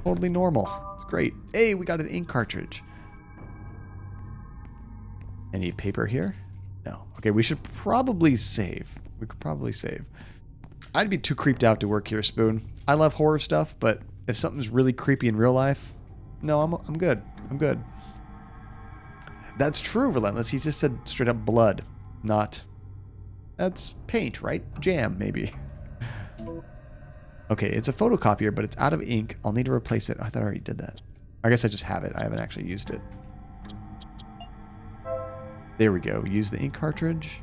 Speaker 1: Totally normal. It's great. Hey, we got an ink cartridge. Any paper here? No. Okay, we should probably save. We could probably save. I'd be too creeped out to work here, Spoon. I love horror stuff, but if something's really creepy in real life, no, I'm good. I'm good. That's true, Relentless. He just said straight up blood, not... That's paint, right? Jam, maybe. Okay, it's a photocopier, but it's out of ink. I'll need to replace it. I thought I already did that. I guess I just have it. I haven't actually used it. There we go. Use the ink cartridge.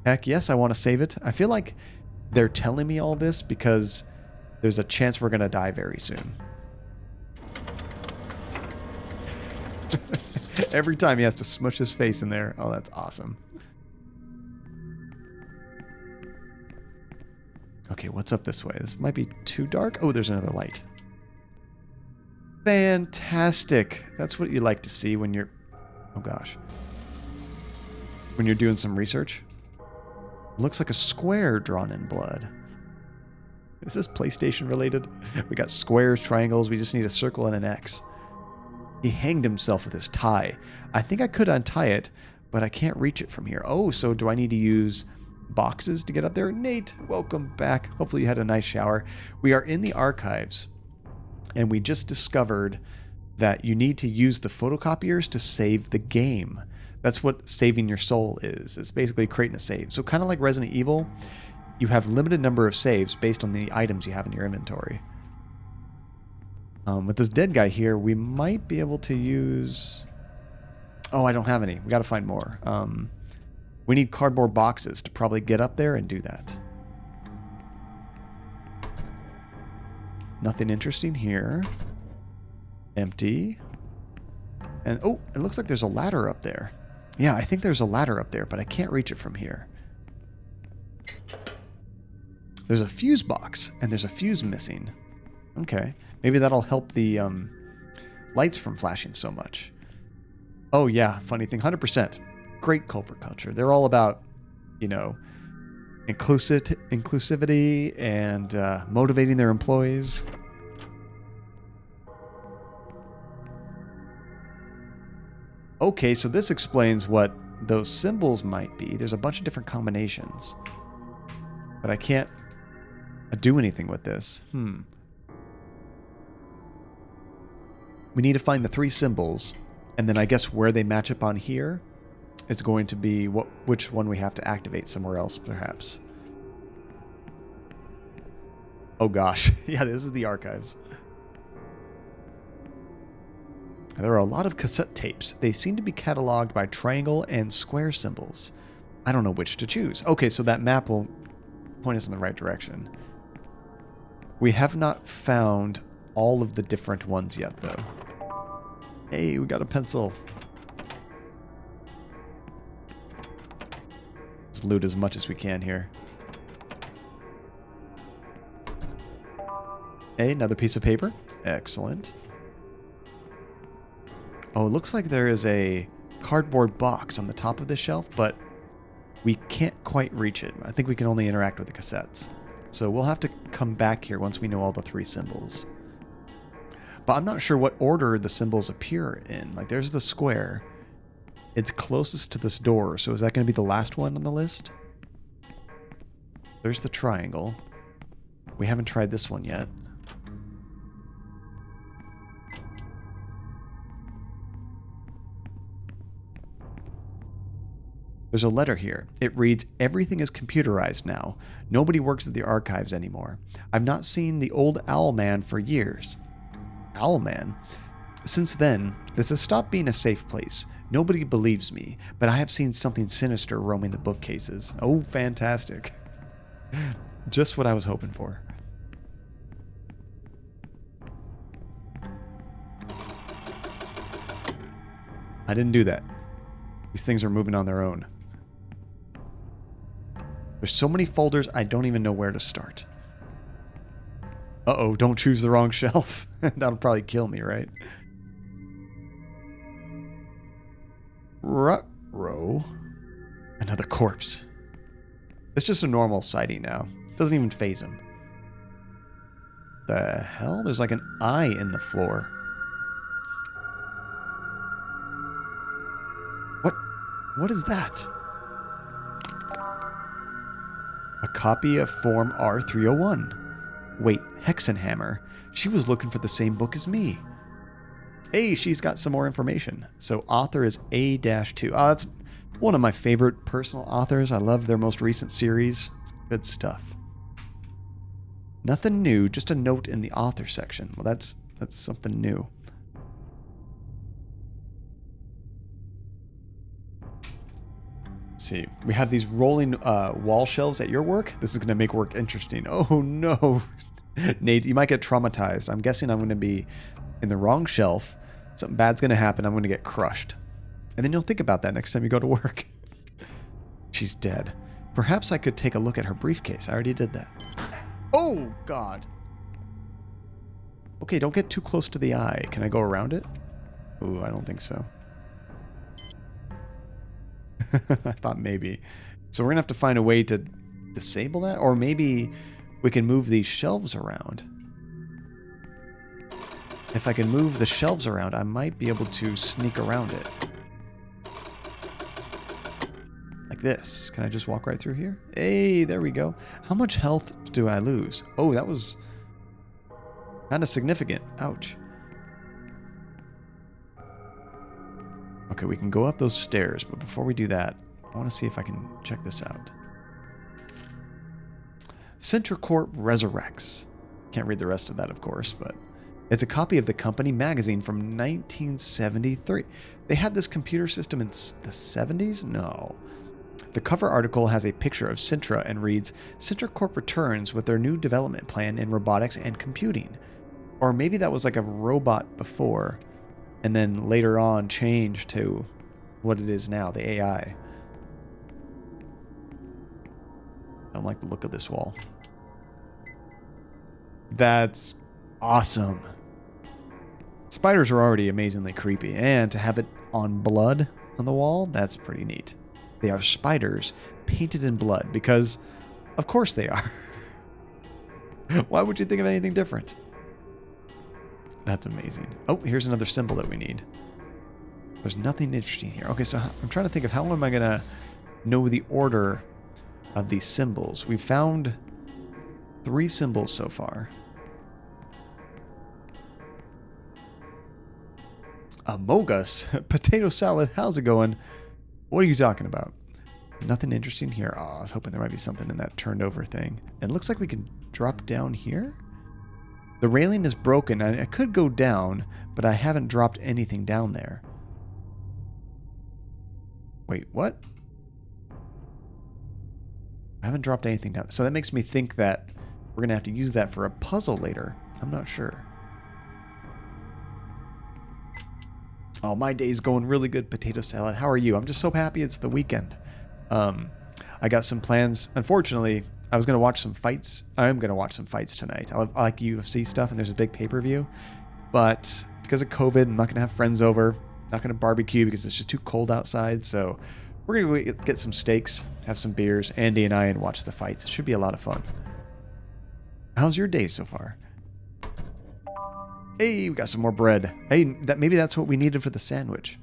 Speaker 1: Heck yes, I want to save it. I feel like they're telling me all this because there's a chance we're going to die very soon. Every time he has to smush his face in there. Oh, that's awesome. Okay, what's up this way? This might be too dark. Oh, there's another light. Fantastic. That's what you like to see when you're... Oh, gosh. When you're doing some research. It looks like a square drawn in blood. Is this PlayStation related? We got squares, triangles. We just need a circle and an X. He hanged himself with his tie. I think I could untie it, but I can't reach it from here. Oh, so do I need to use boxes to get up there? Nate, welcome back. Hopefully you had a nice shower. We are in the archives, and we just discovered that you need to use the photocopiers to save the game. That's what saving your soul is. It's basically creating a save. So kind of like Resident Evil, you have limited number of saves based on the items you have in your inventory. With this dead guy here, we might be able to use... Oh, I don't have any. We got to find more. We need cardboard boxes to probably get up there and do that. Nothing interesting here. Empty. And oh, it looks like there's a ladder up there. Yeah, I think there's a ladder up there, but I can't reach it from here. There's a fuse box, and there's a fuse missing. Okay. Maybe that'll help the lights from flashing so much. Oh, yeah. Funny thing. 100%. Great corporate culture. They're all about, you know, inclusivity and motivating their employees. Okay, so this explains what those symbols might be. There's a bunch of different combinations. But I can't do anything with this. We need to find the 3 symbols, and then I guess where they match up on here is going to be which one we have to activate somewhere else, perhaps. Oh gosh. Yeah, this is the archives. There are a lot of cassette tapes. They seem to be cataloged by triangle and square symbols. I don't know which to choose. Okay, so that map will point us in the right direction. We have not found all of the different ones yet, though. Hey, we got a pencil. Let's loot as much as we can here. Hey, another piece of paper. Excellent. Oh, it looks like there is a cardboard box on the top of the shelf, but we can't quite reach it. I think we can only interact with the cassettes. So we'll have to come back here once we know all the 3 symbols. But I'm not sure what order the symbols appear in. Like, there's the square. It's closest to this door, so is that going to be the last one on the list? There's the triangle. We haven't tried this one yet. There's a letter here. It reads, "Everything is computerized now. Nobody works at the archives anymore. I've not seen the old owl man for years." Owl man? Since then, this has stopped being a safe place. Nobody believes me, but I have seen something sinister roaming the bookcases. Oh, fantastic. Just what I was hoping for. I didn't do that. These things are moving on their own. There's so many folders, I don't even know where to start. Uh-oh, don't choose the wrong shelf. That'll probably kill me, right? Ruh-roh. Another corpse. It's just a normal sighting now. Doesn't even faze him. The hell? There's like an eye in the floor. What is that? A copy of Form R301. Wait, Hexenhammer. She was looking for the same book as me. Hey, she's got some more information. So author is A-2. Oh, that's one of my favorite personal authors. I love their most recent series. Good stuff. Nothing new, just a note in the author section. Well, that's something new. Let's see. We have these rolling wall shelves at your work. This is going to make work interesting. Oh, no. Nate, you might get traumatized. I'm guessing I'm going to be in the wrong shelf. Something bad's going to happen. I'm going to get crushed. And then you'll think about that next time you go to work. She's dead. Perhaps I could take a look at her briefcase. I already did that. Oh, God. Okay, don't get too close to the eye. Can I go around it? Ooh, I don't think so. I thought maybe. So we're going to have to find a way to disable that, or maybe we can move these shelves around. If I can move the shelves around, I might be able to sneak around it. Like this. Can I just walk right through here? Hey, there we go. How much health do I lose? Oh, that was kind of significant. Ouch. Okay, we can go up those stairs, but before we do that, I want to see if I can check this out. Sintracorp Resurrects. Can't read the rest of that, of course, but it's a copy of the company magazine from 1973. They had this computer system in the 70s? No. The cover article has a picture of Sintra and reads, "Sintracorp returns with their new development plan in robotics and computing." Or maybe that was like a robot before, and then later on changed to what it is now, the AI. I don't like the look of this wall. That's awesome. Spiders are already amazingly creepy, and to have it on blood on the wall, that's pretty neat. They are spiders painted in blood, because of course they are. Why would you think of anything different? That's amazing. Oh, here's another symbol that we need. There's nothing interesting here. Okay, so I'm trying to think of how am I going to know the order of these symbols. We've found 3 symbols so far. Amogus? Potato salad, how's it going? What are you talking about? Nothing interesting here. Oh, I was hoping there might be something in that turned over thing. And it looks like we can drop down here. The railing is broken. I could go down, but I haven't dropped anything down there. Wait, what? I haven't dropped anything down. So that makes me think that we're going to have to use that for a puzzle later. I'm not sure. Oh, my day's going really good, potato salad. How are you? I'm just so happy it's the weekend. I got some plans. Unfortunately, I was going to watch some fights. I'm going to watch some fights tonight. I like UFC stuff, and there's a big pay-per-view. But because of COVID, I'm not going to have friends over. Not going to barbecue because it's just too cold outside. So we're going to go get some steaks, have some beers, Andy and I, and watch the fights. It should be a lot of fun. How's your day so far? Hey, we got some more bread. Hey, maybe that's what we needed for the sandwich.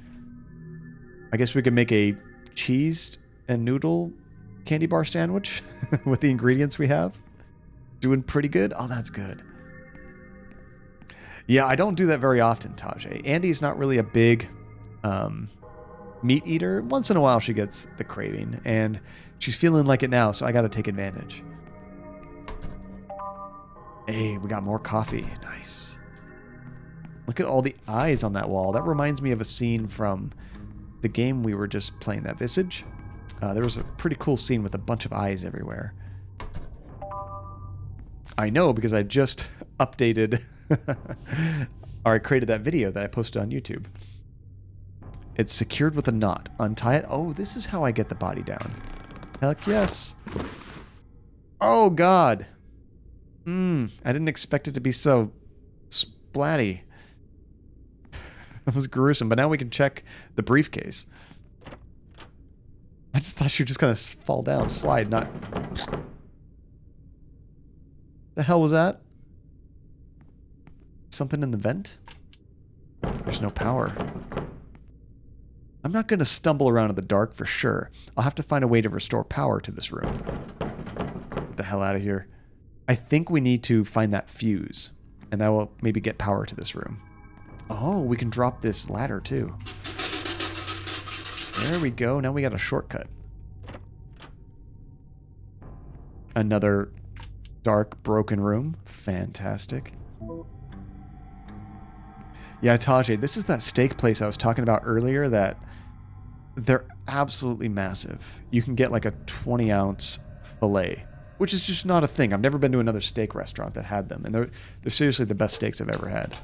Speaker 1: I guess we could make a cheese and noodle candy bar sandwich with the ingredients we have. Doing pretty good. Oh, that's good. Yeah, I don't do that very often, Tajay. Andy's not really a big meat eater. Once in a while she gets the craving, and she's feeling like it now, so I got to take advantage. Hey, we got more coffee. Nice. Look at all the eyes on that wall. That reminds me of a scene from the game we were just playing, that Visage. There was a pretty cool scene with a bunch of eyes everywhere. I know because I just updated, or I created that video that I posted on YouTube. It's secured with a knot. Untie it. Oh, this is how I get the body down. Heck yes. Oh, God. I didn't expect it to be so splatty. That was gruesome, but now we can check the briefcase. I just thought she was just gonna fall down, slide, not... The hell was that? Something in the vent? There's no power. I'm not gonna stumble around in the dark for sure. I'll have to find a way to restore power to this room. Get the hell out of here. I think we need to find that fuse, and that will maybe get power to this room. Oh, we can drop this ladder too. There we go. Now we got a shortcut. Another dark, broken room. Fantastic. Yeah, Tajay, this is that steak place I was talking about earlier that they're absolutely massive. You can get like a 20-ounce filet, which is just not a thing. I've never been to another steak restaurant that had them, and they're seriously the best steaks I've ever had.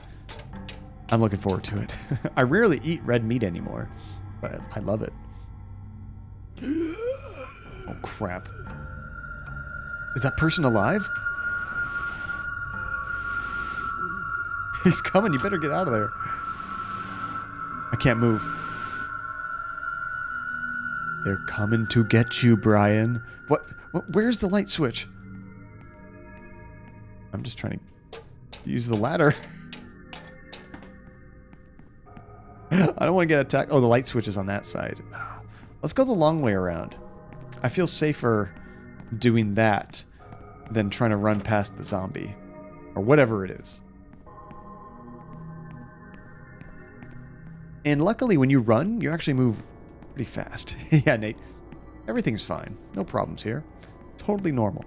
Speaker 1: I'm looking forward to it. I rarely eat red meat anymore, but I love it. Oh, crap. Is that person alive? He's coming. You better get out of there. I can't move. They're coming to get you, Brian. What? Where's the light switch? I'm just trying to use the ladder. I don't want to get attacked. Oh, the light switch is on that side. Let's go the long way around. I feel safer doing that than trying to run past the zombie. Or whatever it is. And luckily, when you run, you actually move pretty fast. Yeah, Nate. Everything's fine. No problems here. Totally normal.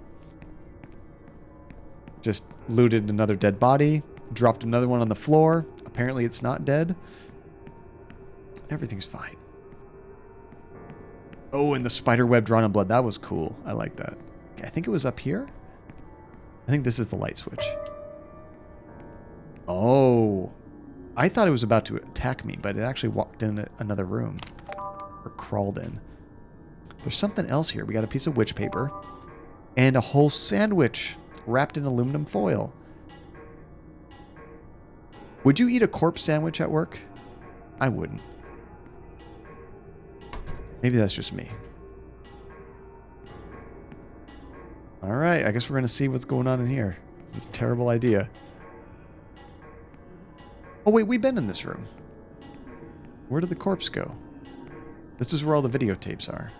Speaker 1: Just looted another dead body. Dropped another one on the floor. Apparently it's not dead. Everything's fine. Oh, and the spider web drawn on blood. That was cool. I like that. Okay, I think it was up here. I think this is the light switch. Oh. I thought it was about to attack me, but it actually walked in another room. Or crawled in. There's something else here. We got a piece of witch paper. And a whole sandwich wrapped in aluminum foil. Would you eat a corpse sandwich at work? I wouldn't. Maybe that's just me. Alright, I guess we're going to see what's going on in here. This is a terrible idea. Oh wait, we've been in this room. Where did the corpse go? This is where all the videotapes are.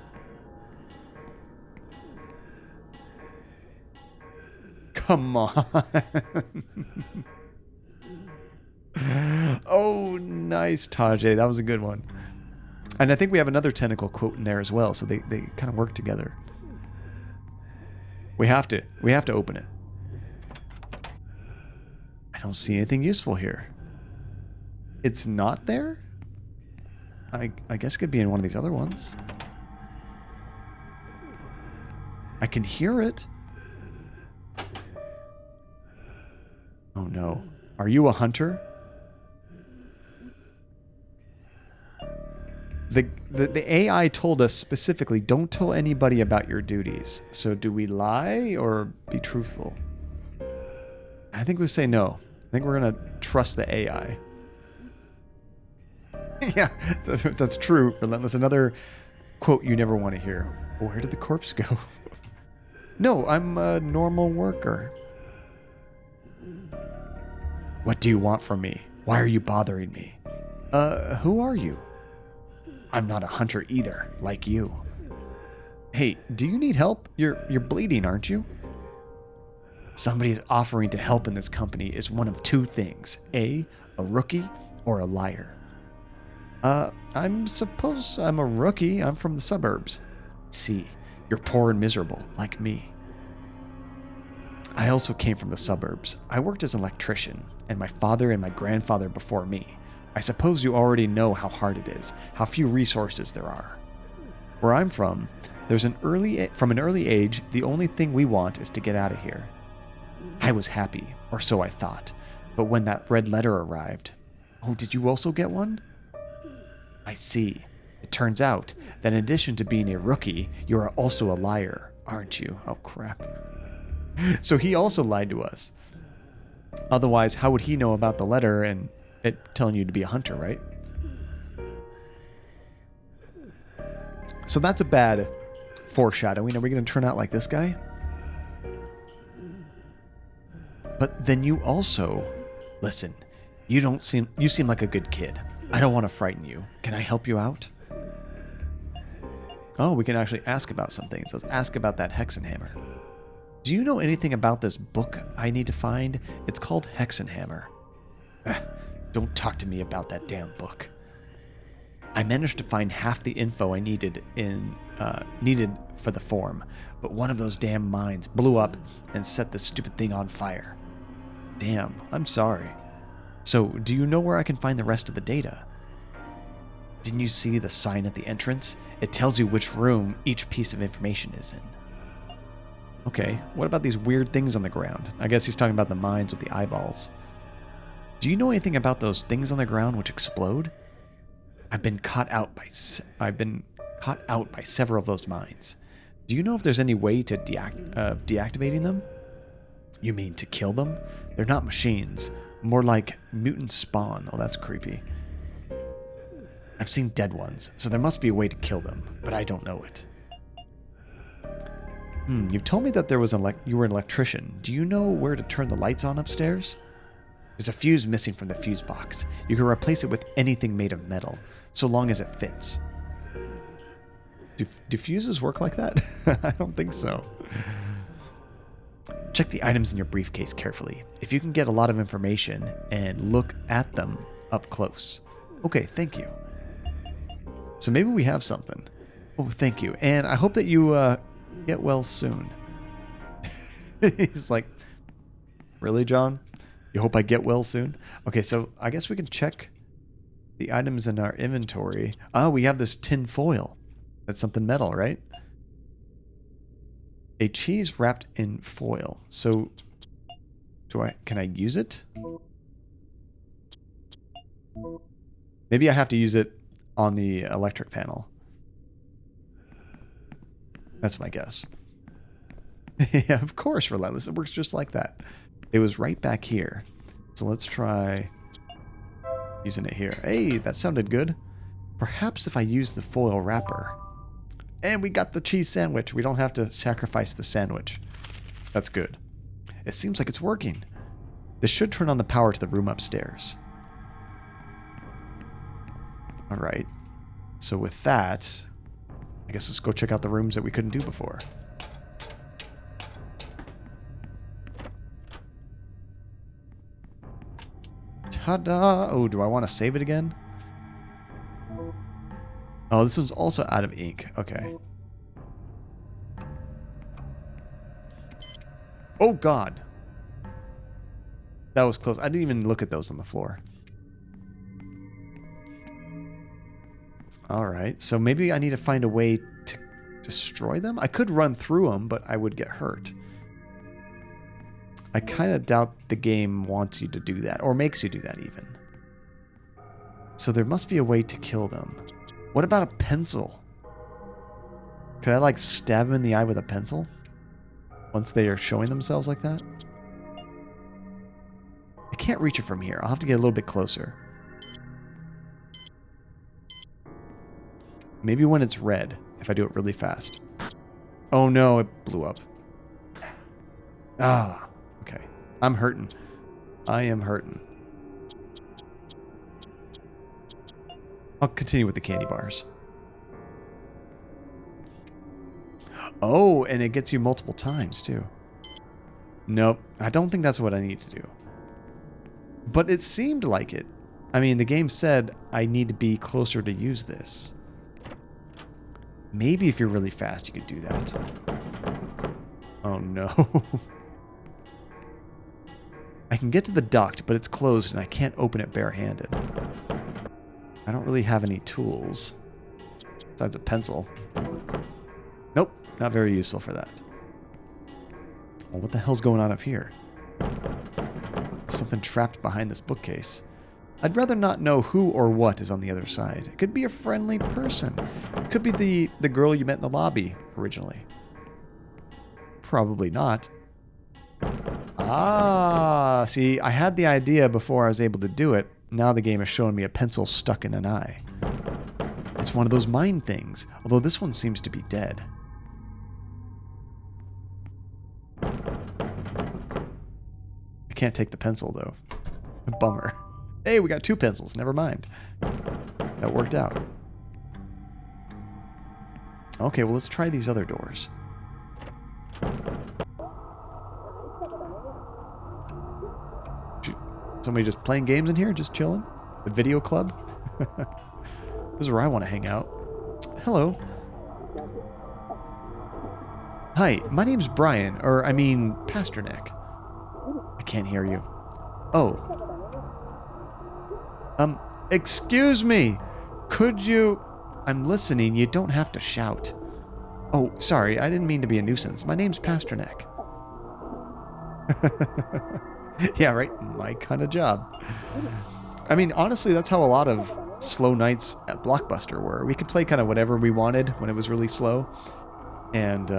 Speaker 1: Come on. Oh, nice, Tajay. That was a good one. And I think we have another tentacle quote in there as well, so they kind of work together. We have to open it. I don't see anything useful here. It's not there? I guess it could be in one of these other ones. I can hear it. Oh no. Are you a hunter? The AI told us specifically, don't tell anybody about your duties. So do we lie or be truthful? I think we say no. I think we're going to trust the AI. Yeah, that's true. Relentless. Another quote you never want to hear. Where did the corpse go? No, I'm a normal worker. What do you want from me? Why are you bothering me? Who are you? I'm not a hunter either, like you. Hey, do you need help? You're bleeding, aren't you? Somebody's offering to help in this company is one of two things. A rookie or a liar. I'm suppose I'm a rookie. I'm from the suburbs. See, you're poor and miserable, like me. I also came from the suburbs. I worked as an electrician, and my father and my grandfather before me. I suppose you already know how hard it is, how few resources there are. Where I'm from, from an early age, the only thing we want is to get out of here. I was happy, or so I thought, but when that red letter arrived... Oh, did you also get one? I see. It turns out that in addition to being a rookie, you are also a liar, aren't you? Oh, crap. So he also lied to us. Otherwise, how would he know about the letter and it telling you to be a hunter, right? So that's a bad foreshadowing. Are we going to turn out like this guy? But then you also... Listen, you seem like a good kid. I don't want to frighten you. Can I help you out? Oh, we can actually ask about some things. Let's ask about that Hexenhammer. Do you know anything about this book I need to find? It's called Hexenhammer. Don't talk to me about that damn book. I managed to find half the info I needed for the form, but one of those damn mines blew up and set the stupid thing on fire. Damn, I'm sorry. So, do you know where I can find the rest of the data? Didn't you see the sign at the entrance? It tells you which room each piece of information is in. Okay, what about these weird things on the ground? I guess he's talking about the mines with the eyeballs. Do you know anything about those things on the ground which explode? I've been caught out by several of those mines. Do you know if there's any way to deactivating them? You mean to kill them? They're not machines. More like mutant spawn. Oh, that's creepy. I've seen dead ones, so there must be a way to kill them, but I don't know it. You've told me that you were an electrician. Do you know where to turn the lights on upstairs? There's a fuse missing from the fuse box. You can replace it with anything made of metal, so long as it fits. Do fuses work like that? I don't think so. Check the items in your briefcase carefully. If you can get a lot of information and look at them up close. Okay, thank you. So maybe we have something. Oh, thank you. And I hope that you get well soon. He's like, really, John? You hope I get well soon? Okay, so I guess we can check the items in our inventory. Oh, we have this tin foil. That's something metal, right? A cheese wrapped in foil. So, can I use it? Maybe I have to use it on the electric panel. That's my guess. Yeah, of course, Relentless. It works just like that. It was right back here. So let's try using it here. Hey, that sounded good. Perhaps if I use the foil wrapper. And we got the cheese sandwich. We don't have to sacrifice the sandwich. That's good. It seems like it's working. This should turn on the power to the room upstairs. All right. So with that, I guess let's go check out the rooms that we couldn't do before. Ta-da! Oh, do I want to save it again? Oh, this one's also out of ink. Okay. Oh, God. That was close. I didn't even look at those on the floor. All right. So maybe I need to find a way to destroy them? I could run through them, but I would get hurt. I kind of doubt the game wants you to do that, or makes you do that even. So there must be a way to kill them. What about a pencil? Could I, like, stab them in the eye with a pencil? Once they are showing themselves like that? I can't reach it from here. I'll have to get a little bit closer. Maybe when it's red, if I do it really fast. Oh no, it blew up. Ah, okay. I'm hurting. I am hurting. I'll continue with the candy bars. Oh, and it gets you multiple times, too. Nope, I don't think that's what I need to do. But it seemed like it. I mean, the game said I need to be closer to use this. Maybe if you're really fast, you could do that. Oh, no. I can get to the duct, but it's closed, and I can't open it barehanded. I don't really have any tools. Besides a pencil. Nope, not very useful for that. Well, what the hell's going on up here? Something trapped behind this bookcase. I'd rather not know who or what is on the other side. It could be a friendly person. It could be the girl you met in the lobby originally. Probably not. Ah, see, I had the idea before I was able to do it. Now the game is showing me a pencil stuck in an eye. It's one of those mind things, although this one seems to be dead. I can't take the pencil, though. Bummer. Hey, we got 2 pencils. Never mind. That worked out. Okay, well, let's try these other doors. Somebody just playing games in here? Just chilling? The video club? This is where I want to hang out. Hello. Hi, my name's Brian, or I mean Pasternack. I can't hear you. Oh. Excuse me. Could you... I'm listening. You don't have to shout. Oh, sorry. I didn't mean to be a nuisance. My name's Pasternack. Yeah, right? My kind of job. I mean, honestly, that's how a lot of slow nights at Blockbuster were. We could play kind of whatever we wanted when it was really slow. And,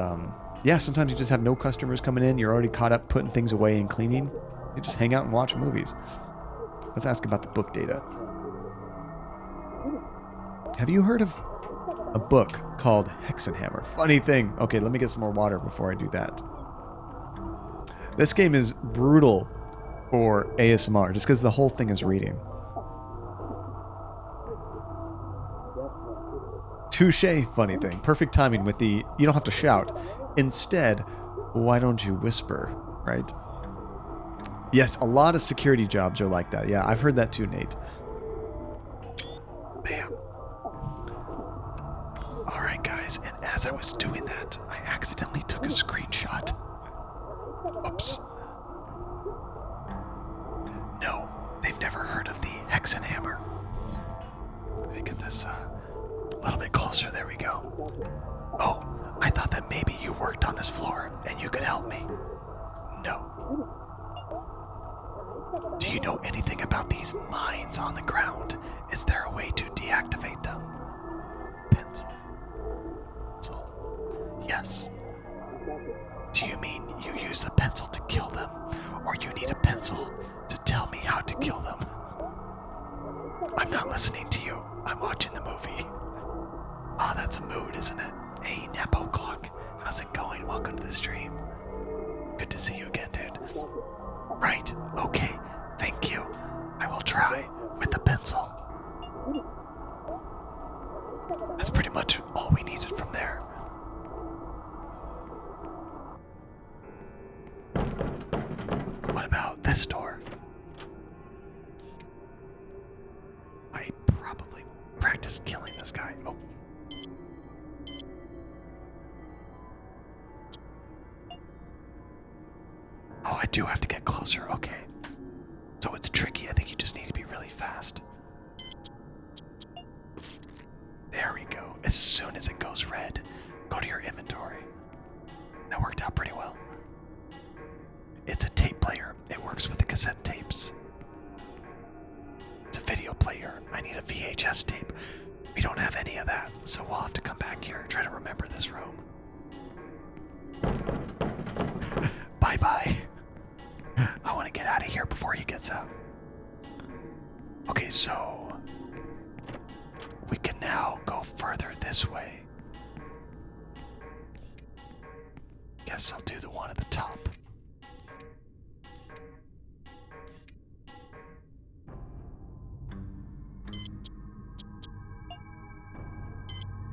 Speaker 1: yeah, sometimes you just have no customers coming in. You're already caught up putting things away and cleaning. You just hang out and watch movies. Let's ask about the book data. Have you heard of a book called Hexenhammer? Funny thing. Okay, let me get some more water before I do that. This game is brutal for ASMR, just because the whole thing is reading. Touche, funny thing. Perfect timing with the, you don't have to shout. Instead, why don't you whisper, right? Yes, a lot of security jobs are like that. Yeah, I've heard that too, Nate. Bam. Alright, guys, and as I was doing that, I accidentally took a screenshot. Oops. No, they've never heard of the Hexenhammer. Let me get this a little bit closer. There we go. Oh, I thought that maybe you worked on this floor and you could help me. No. Do you know anything about these mines on the ground? Is there a way to deactivate them? Pencil. Yes. Do you mean you use the pencil to kill them, or you need a pencil to tell me how to kill them? I'm not listening to you. I'm watching the movie. Ah, that's a mood, isn't it? Hey, Nepo Clock. How's it going? Welcome to the stream. Good to see you again, dude. Right. Okay. Thank you. I will try with the pencil. That's pretty much all we needed from there. What about this door? Oh, I do have to get closer. Okay. So it's tricky. I think you just need to be really fast. There we go. As soon as it goes red, go to your inventory. That worked out pretty well. It's a tape player. It works with the cassette tapes. It's a video player. I need a VHS tape. We don't have any of that, so we'll have to come back here and try to remember this room. Bye-bye. I want to get out of here before he gets out. Okay, so we can now go further this way. Guess I'll do the one at the top.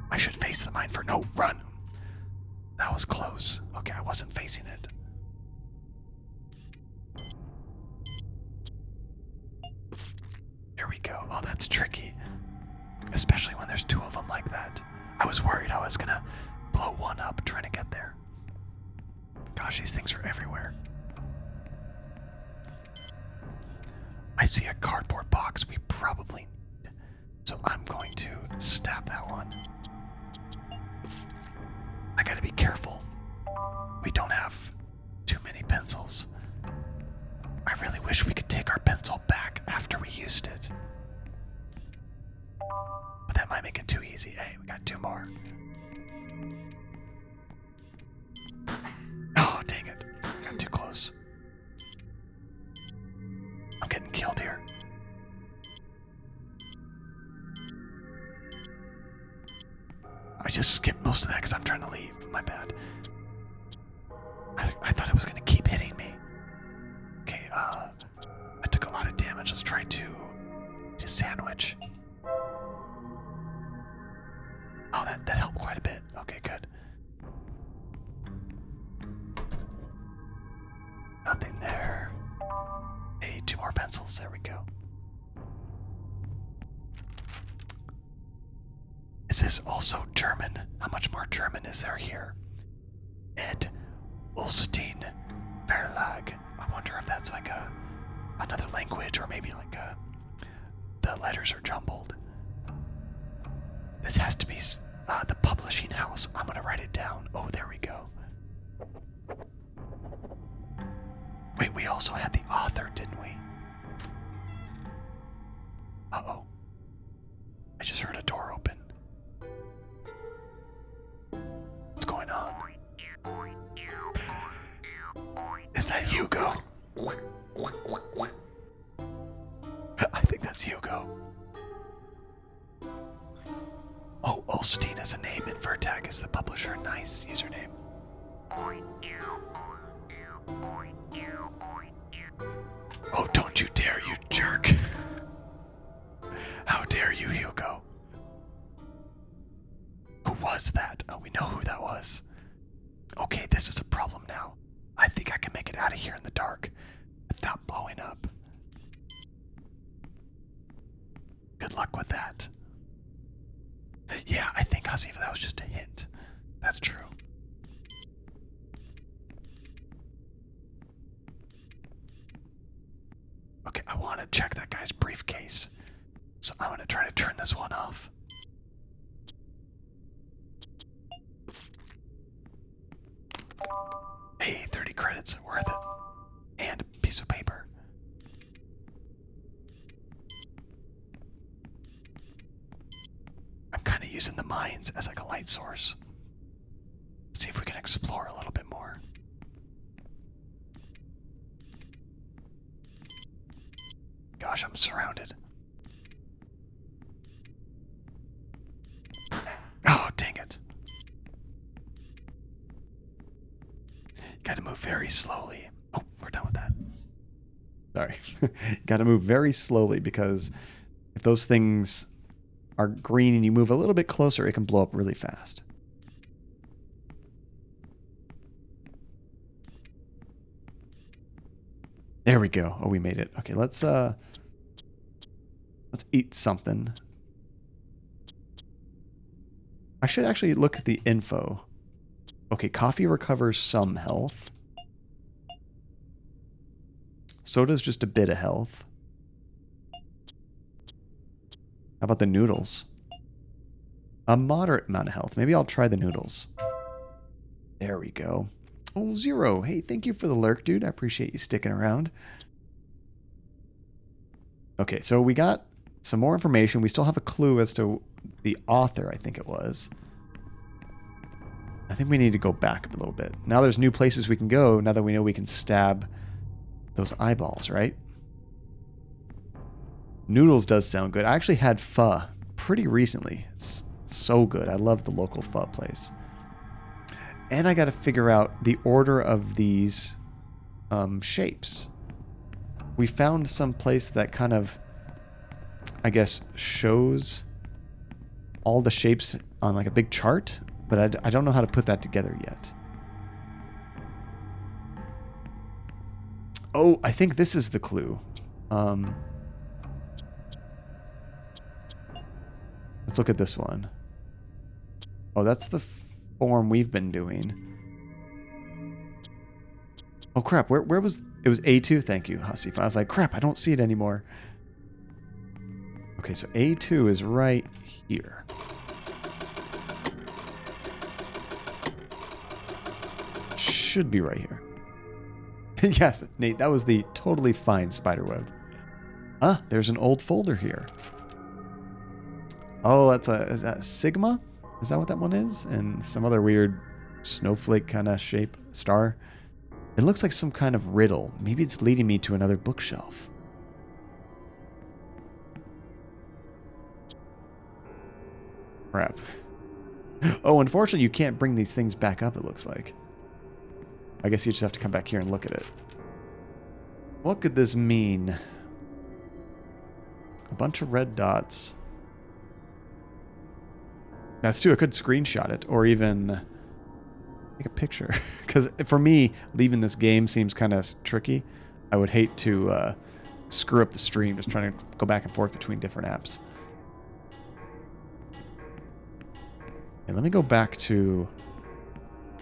Speaker 1: I should face the mine for no, run. That was close. Okay, I wasn't facing it. There we go. Oh, that's tricky. Especially when there's two of them like that. I was worried I was gonna blow one up trying to get there. Gosh, these things are everywhere. I see a cardboard box we probably need. So I'm going to stab that one. I gotta be careful. We don't have too many pencils. I really wish we could take our pencil back after we used it. But that might make it too easy. Hey, we got two more. Oh, dang it. Got too close. I'm getting killed here. I just skipped most of that because I'm trying to leave. My bad. I thought it was going to keep hitting me. Okay, I took a lot of damage. Let's try to eat a sandwich. Oh, that helped quite a bit. Okay, good. Nothing there. Hey, two more pencils. There we go. Is this also German? How much more German is there here? Ed Ulstein Verlag. I wonder if that's like another language, or maybe like the letters are jumbled. This has to be the publishing house. I'm gonna write it down. Oh, there we go. Wait, we also had the author, didn't we? Uh-oh. I just heard a door open. What's going on? Is that Hugo? I think that's Hugo. Oh, Ulstein is a name and Vertag is the publisher. Nice username. Oh, don't you dare, you jerk. How dare you, Hugo? Who was that? Oh, we know who that was. Okay, this is a problem now. I think I can make it out of here in the dark without blowing up. Good luck with that. Yeah, I think, Hasifa, that was just a hint. That's true. Okay, I want to check that guy's briefcase. So I'm going to try to turn this one off. Hey, 30 credits, worth it. And a piece of paper. I'm kind of using the mines as like a light source. Let's see if we can explore a little bit more. Gosh, I'm surrounded. Oh, dang it. Gotta move very slowly. Oh, we're done with that. Sorry. Gotta move very slowly because if those things are green and you move a little bit closer, it can blow up really fast. There we go. Oh, we made it. Okay, let's eat something. I should actually look at the info. Okay, coffee recovers some health. Soda's just a bit of health. How about the noodles? A moderate amount of health. Maybe I'll try the noodles. There we go. Oh, Zero. Hey, thank you for the lurk, dude. I appreciate you sticking around. Okay, so we got some more information. We still have a clue as to the author, I think it was. I think we need to go back a little bit. Now there's new places we can go, now that we know we can stab those eyeballs, right? Noodles does sound good. I actually had pho pretty recently. It's so good. I love the local pho place. And I got to figure out the order of these shapes. We found some place that kind of, I guess, shows all the shapes on like a big chart, but I don't know how to put that together yet. Oh, I think this is the clue. Let's look at this one. Oh, that's the form we've been doing. Oh crap, where was it? Was A2? Thank you, Hasif. I was like, crap, I don't see it anymore. Okay, so A2 is right here. Should be right here. Yes, Nate, that was the totally fine spiderweb. Ah, there's an old folder here. Oh, is that Sigma? Is that what that one is? And some other weird snowflake kind of shape star. It looks like some kind of riddle. Maybe it's leading me to another bookshelf. Crap. Oh, unfortunately, you can't bring these things back up, it looks like. I guess you just have to come back here and look at it. What could this mean? A bunch of red dots. That's too. I could screenshot it or even take a picture. Because for me, leaving this game seems kind of tricky. I would hate to screw up the stream just trying to go back and forth between different apps. And let me go back to...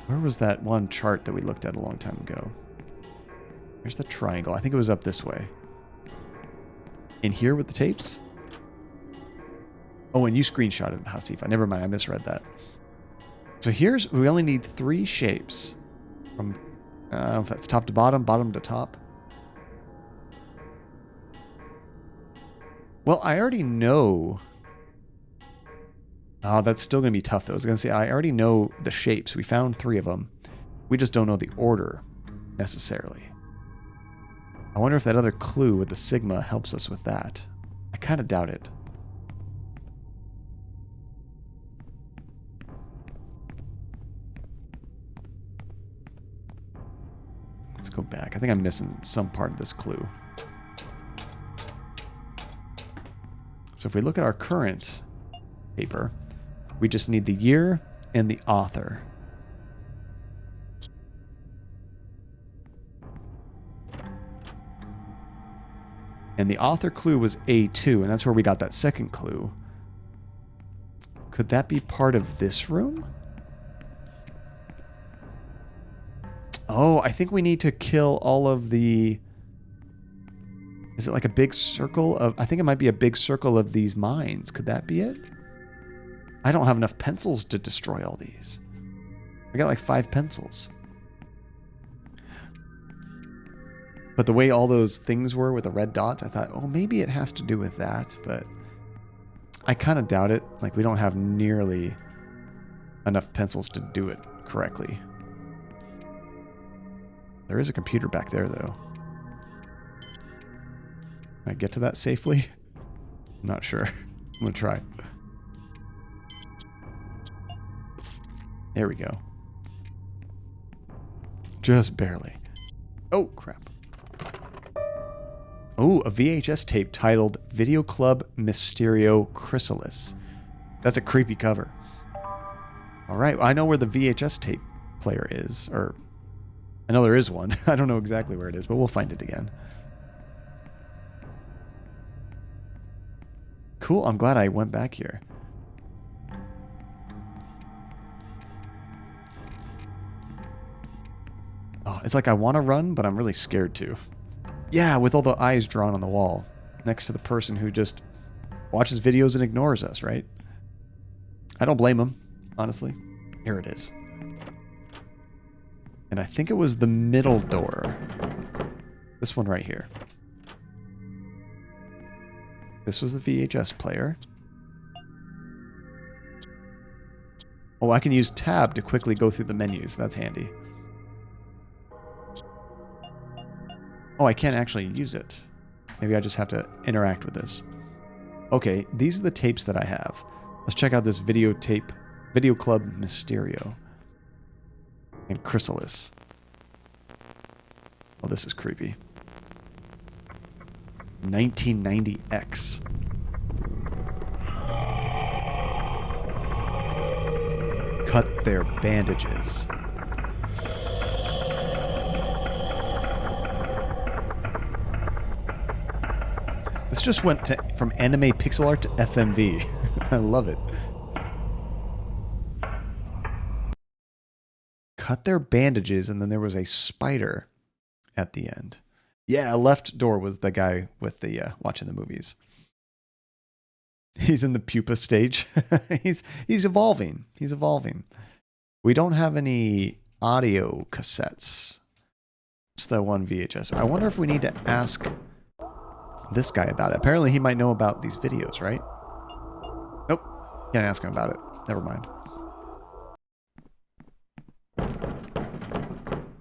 Speaker 1: Where was that one chart that we looked at a long time ago? Here's the triangle. I think it was up this way. In here with the tapes? Oh, and you screenshotted it, Hasif. Never mind, I misread that. So we only need 3 shapes. From, I don't know if that's top to bottom, bottom to top. Well, I already know... Oh, that's still going to be tough, though. I was going to say, I already know the shapes. We found 3 of them. We just don't know the order, necessarily. I wonder if that other clue with the sigma helps us with that. I kind of doubt it. Let's go back. I think I'm missing some part of this clue. So if we look at our current paper, we just need the year and the author. And the author clue was A2, and that's where we got that second clue. Could that be part of this room? Oh, I think we need to kill all of the... Is it like a big circle of... I think it might be a big circle of these mines. Could that be it? I don't have enough pencils to destroy all these. I got like 5 pencils. But the way all those things were with the red dots, I thought, oh, maybe it has to do with that. But I kind of doubt it. Like, we don't have nearly enough pencils to do it correctly. There is a computer back there, though. Can I get to that safely? I'm not sure. I'm going to try. There we go. Just barely. Oh, crap. Oh, a VHS tape titled Video Club Mysterio Chrysalis. That's a creepy cover. All right, I know where the VHS tape player is, or I know there is one. I don't know exactly where it is, but we'll find it again. Cool, I'm glad I went back here. Oh, it's like I want to run, but I'm really scared to. Yeah, with all the eyes drawn on the wall next to the person who just watches videos and ignores us, right? I don't blame him, honestly. Here it is. And I think it was the middle door. This one right here. This was the VHS player. Oh, I can use tab to quickly go through the menus. That's handy. Oh, I can't actually use it. Maybe I just have to interact with this. Okay, these are the tapes that I have. Let's check out this videotape. Video Club Mysterio. And Chrysalis. Oh, this is creepy. 1990X. Cut their bandages. This just went from anime pixel art to FMV. I love it. Cut their bandages, and then there was a spider at the end. Yeah, left door was the guy with the watching the movies. He's in the pupa stage. he's evolving. He's evolving. We don't have any audio cassettes. Just that one VHS. I wonder if we need to ask this guy about it. Apparently he might know about these videos, right? Nope. Can't ask him about it. Never mind.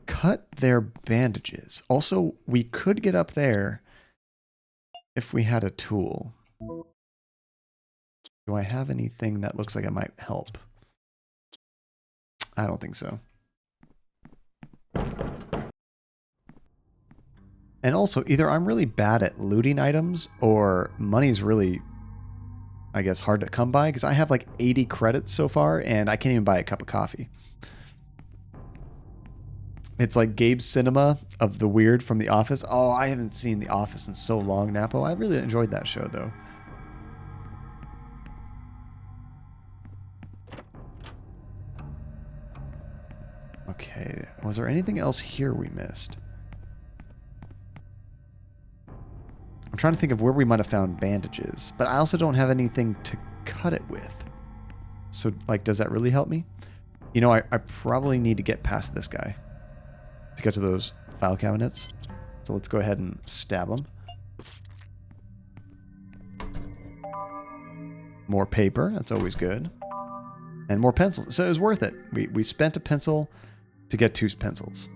Speaker 1: Cut their bandages. Also, we could get up there if we had a tool. Do I have anything that looks like it might help? I don't think so. And also, either I'm really bad at looting items, or money's really, I guess, hard to come by, because I have like 80 credits so far, and I can't even buy a cup of coffee. It's like Gabe's Cinema of the Weird from The Office. Oh, I haven't seen The Office in so long, Napo. I really enjoyed that show, though. Okay, was there anything else here we missed? I'm trying to think of where we might have found bandages, but I also don't have anything to cut it with. So, like, does that really help me? You know, I probably need to get past this guy to get to those file cabinets. So let's go ahead and stab him. More paper, that's always good. And more pencils, so it was worth it. We spent a pencil to get 2 pencils.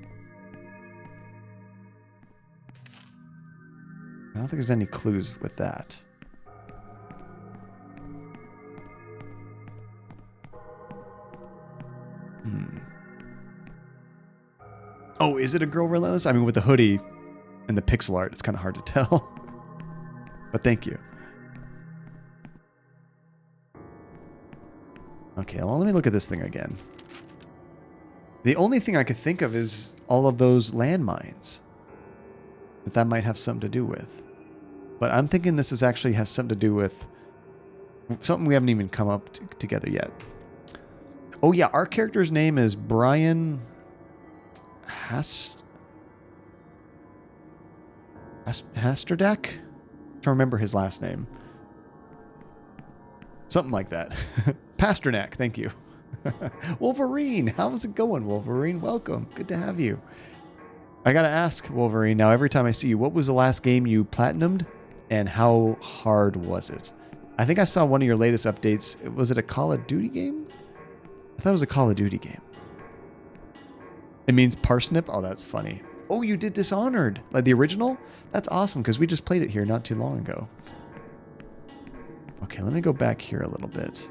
Speaker 1: I don't think there's any clues with that. Oh, is it a girl relentless? I mean, with the hoodie and the pixel art, it's kind of hard to tell. But thank you. Okay, well, let me look at this thing again. The only thing I could think of is all of those landmines. That might have something to do with. But I'm thinking this actually has something to do with something we haven't even come up together yet. Oh yeah, our character's name is Brian Pasternack? To remember his last name. Something like that. Pasternack, thank you. Wolverine, how's it going, Wolverine? Welcome. Good to have you. I gotta ask, Wolverine, now every time I see you, what was the last game you platinumed? And how hard was it? I think I saw one of your latest updates. Was it a Call of Duty game? I thought it was a Call of Duty game. It means parsnip? Oh, that's funny. Oh, you did Dishonored. Like the original? That's awesome, because we just played it here not too long ago. Okay, let me go back here a little bit.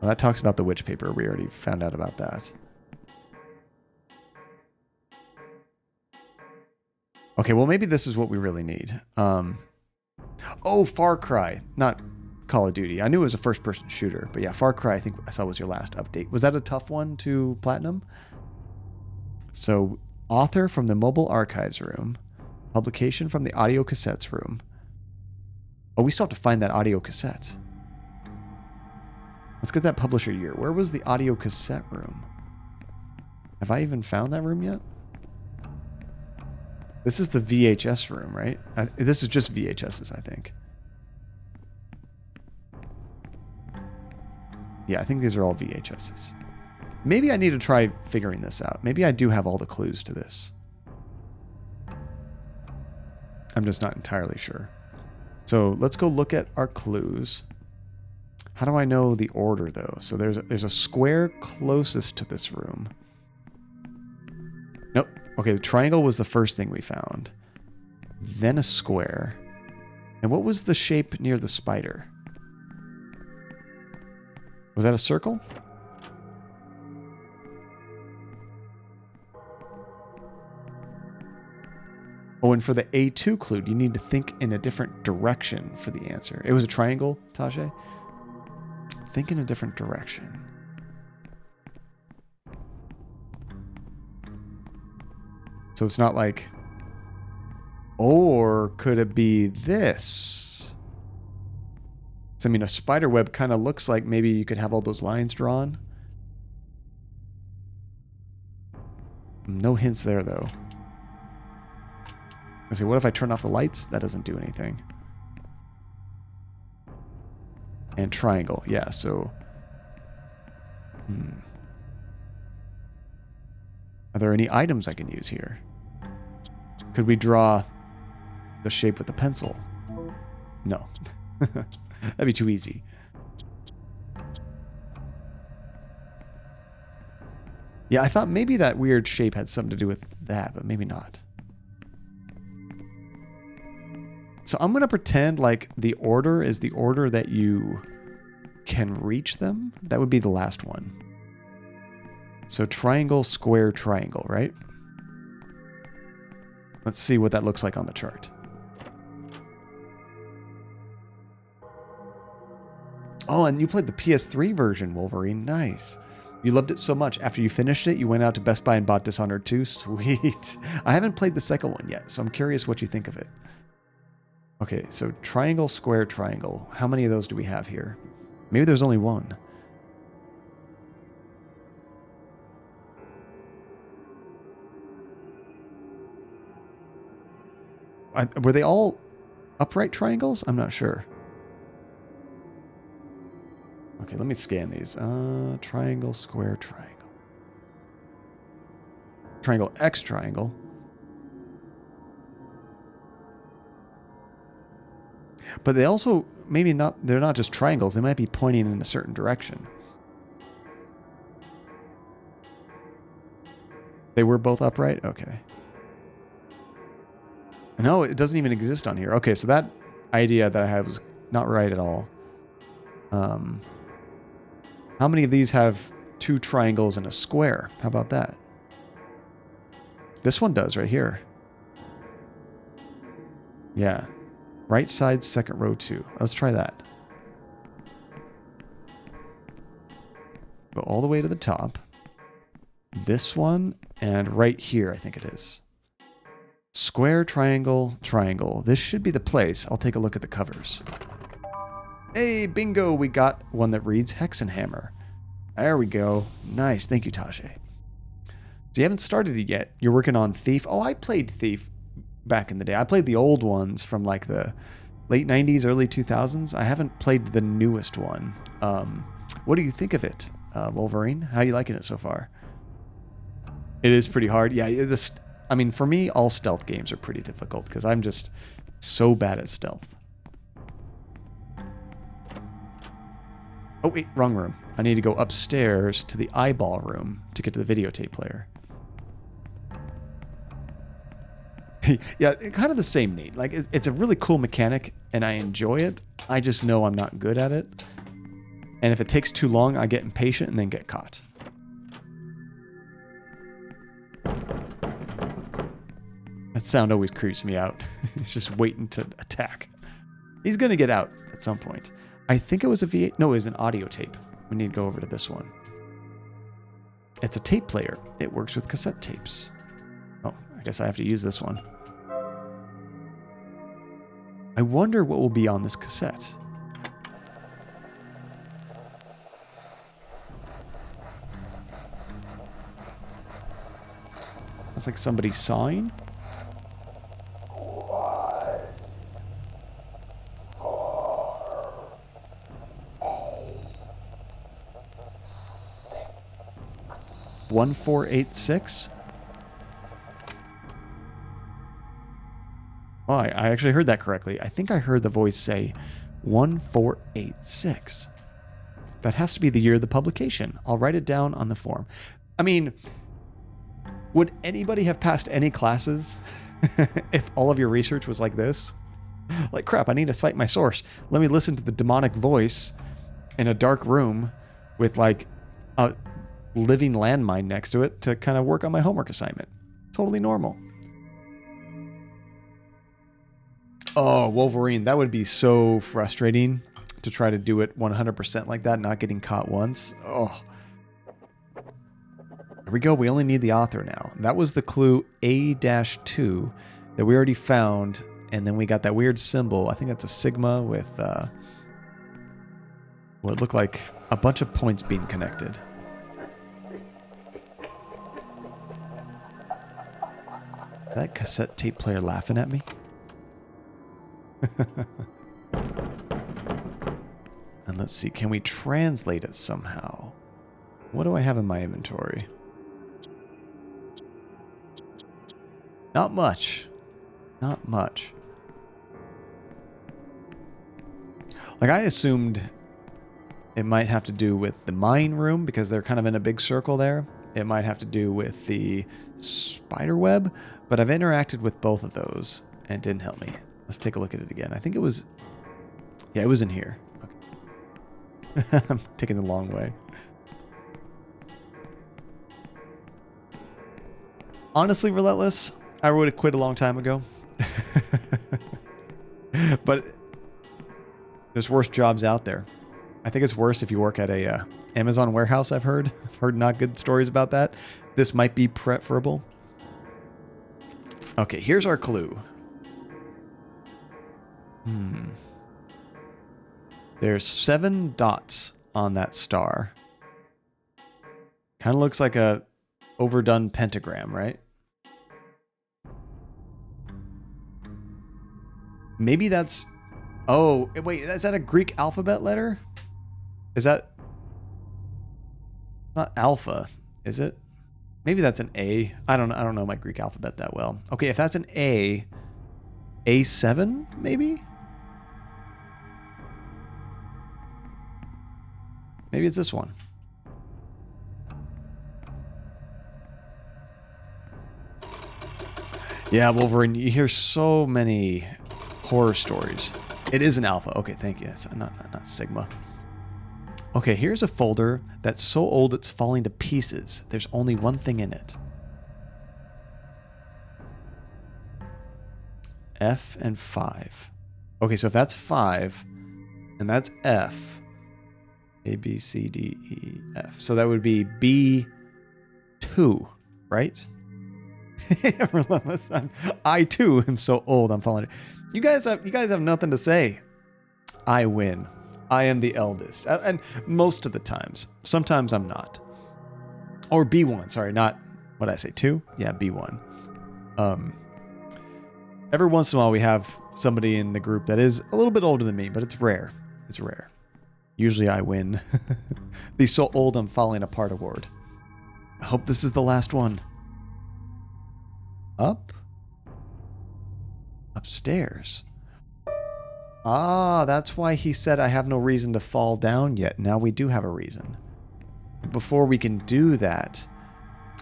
Speaker 1: Well, that talks about the witch paper. We already found out about that. Okay, well, maybe this is what we really need. Oh, Far Cry. Not Call of Duty. I knew it was a first-person shooter. But yeah, Far Cry, I think I saw was your last update. Was that a tough one to platinum? So, author from the mobile archives room. Publication from the audio cassettes room. Oh, we still have to find that audio cassette. Let's get that publisher year. Where was the audio cassette room? Have I even found that room yet? This is the VHS room, right? This is just VHSs, I think. Yeah, I think these are all VHSs. Maybe I need to try figuring this out. Maybe I do have all the clues to this. I'm just not entirely sure. So let's go look at our clues. How do I know the order, though? So there's a square closest to this room. Nope. Okay, the triangle was the first thing we found. Then a square. And what was the shape near the spider? Was that a circle? Oh, and for the A2 clue, you need to think in a different direction for the answer. It was a triangle, Tajay? Think in a different direction. So it's not like, or could it be this? So, I mean, a spider web kind of looks like maybe you could have all those lines drawn. No hints there, though. I say, what if I turn off the lights? That doesn't do anything. And triangle, yeah, so... Are there any items I can use here? Could we draw the shape with the pencil? No. That'd be too easy. Yeah, I thought maybe that weird shape had something to do with that, but maybe not. So I'm going to pretend like the order is the order that you can reach them. That would be the last one. So triangle, square, triangle, right? Let's see what that looks like on the chart. Oh, and you played the PS3 version, Wolverine. Nice. You loved it so much. After you finished it, you went out to Best Buy and bought Dishonored 2. Sweet. I haven't played the second one yet, so I'm curious what you think of it. Okay, so triangle, square, triangle. How many of those do we have here? Maybe there's only one. Were they all upright triangles? I'm not sure. Okay, let me scan these. Triangle, square, triangle. Triangle, X triangle. But they also, maybe not, they're not just triangles. They might be pointing in a certain direction. They were both upright? Okay. No, it doesn't even exist on here. Okay, so that idea that I had was not right at all. How many of these have two triangles and a square? How about that? This one does right here. Yeah. Right side, second row, 2. Let's try that. Go all the way to the top. This one, and right here, I think it is. Square, triangle, triangle. This should be the place. I'll take a look at the covers. Hey, bingo! We got one that reads Hexenhammer. There we go. Nice. Thank you, Tajay. So you haven't started it yet. You're working on Thief. Oh, I played Thief back in the day. I played the old ones from like the late 90s, early 2000s. I haven't played the newest one. What do you think of it, Wolverine? How are you liking it so far? It is pretty hard. Yeah, I mean, for me, all stealth games are pretty difficult because I'm just so bad at stealth. Oh, wait, wrong room. I need to go upstairs to the eyeball room to get to the videotape player. Yeah, kind of the same need. Like, it's a really cool mechanic, and I enjoy it. I just know I'm not good at it. And if it takes too long, I get impatient and then get caught. That sound always creeps me out. He's just waiting to attack. He's going to get out at some point. I think it was a V8. No, it was an audio tape. We need to go over to this one. It's a tape player. It works with cassette tapes. Oh, I guess I have to use this one. I wonder what will be on this cassette. That's like somebody sawing. 1486? Oh, I actually heard that correctly. I think I heard the voice say 1486. That has to be the year of the publication. I'll write it down on the form. I mean, would anybody have passed any classes if all of your research was like this? Like, crap, I need to cite my source. Let me listen to the demonic voice in a dark room with, like, a living landmine next to it to kind of work on my homework assignment. Totally normal. Oh, Wolverine. That would be so frustrating to try to do it 100% like that, not getting caught once. Oh. Here we go. We only need the author now. That was the clue A-2 that we already found. And then we got that weird symbol. I think that's a sigma with what looked like a bunch of points being connected. Is that cassette tape player laughing at me? And let's see, can we translate it somehow? What do I have in my inventory? Not much. Not much. Like, I assumed it might have to do with the mine room because they're kind of in a big circle there. It might have to do with the spider web, but I've interacted with both of those and it didn't help me. Let's take a look at it again. I think it was... Yeah, it was in here. Okay. I'm taking the long way. Honestly, Relentless, I would have quit a long time ago. But there's worse jobs out there. I think it's worse if you work at a Amazon warehouse, I've heard. I've heard not good stories about that. This might be preferable. Okay, here's our clue. There's 7 dots on that star. Kind of looks like a overdone pentagram, right? Maybe that's... Oh, wait, is that a Greek alphabet letter? Is that... Not alpha, is it? Maybe that's an A. I don't know my Greek alphabet that well. Okay, if that's an A, A7, maybe? Maybe it's this one. Yeah, Wolverine, you hear so many horror stories. It is an alpha. Okay, thank you. It's not Sigma. Okay, here's a folder that's so old it's falling to pieces. There's only one thing in it. F and 5. Okay, so if that's 5, and that's F, A, B, C, D, E, F. So that would be B2, right? I too am so old. I'm falling. You guys have nothing to say. I win. I am the eldest, and most of the times. Sometimes I'm not. Or B1. Sorry, not what did I say. 2. Yeah, B1. Every once in a while we have somebody in the group that is a little bit older than me, but it's rare. It's rare. Usually I win. The so old I'm falling apart award. I hope this is the last one. Up? Upstairs. Ah, that's why he said I have no reason to fall down yet. Now we do have a reason. Before we can do that,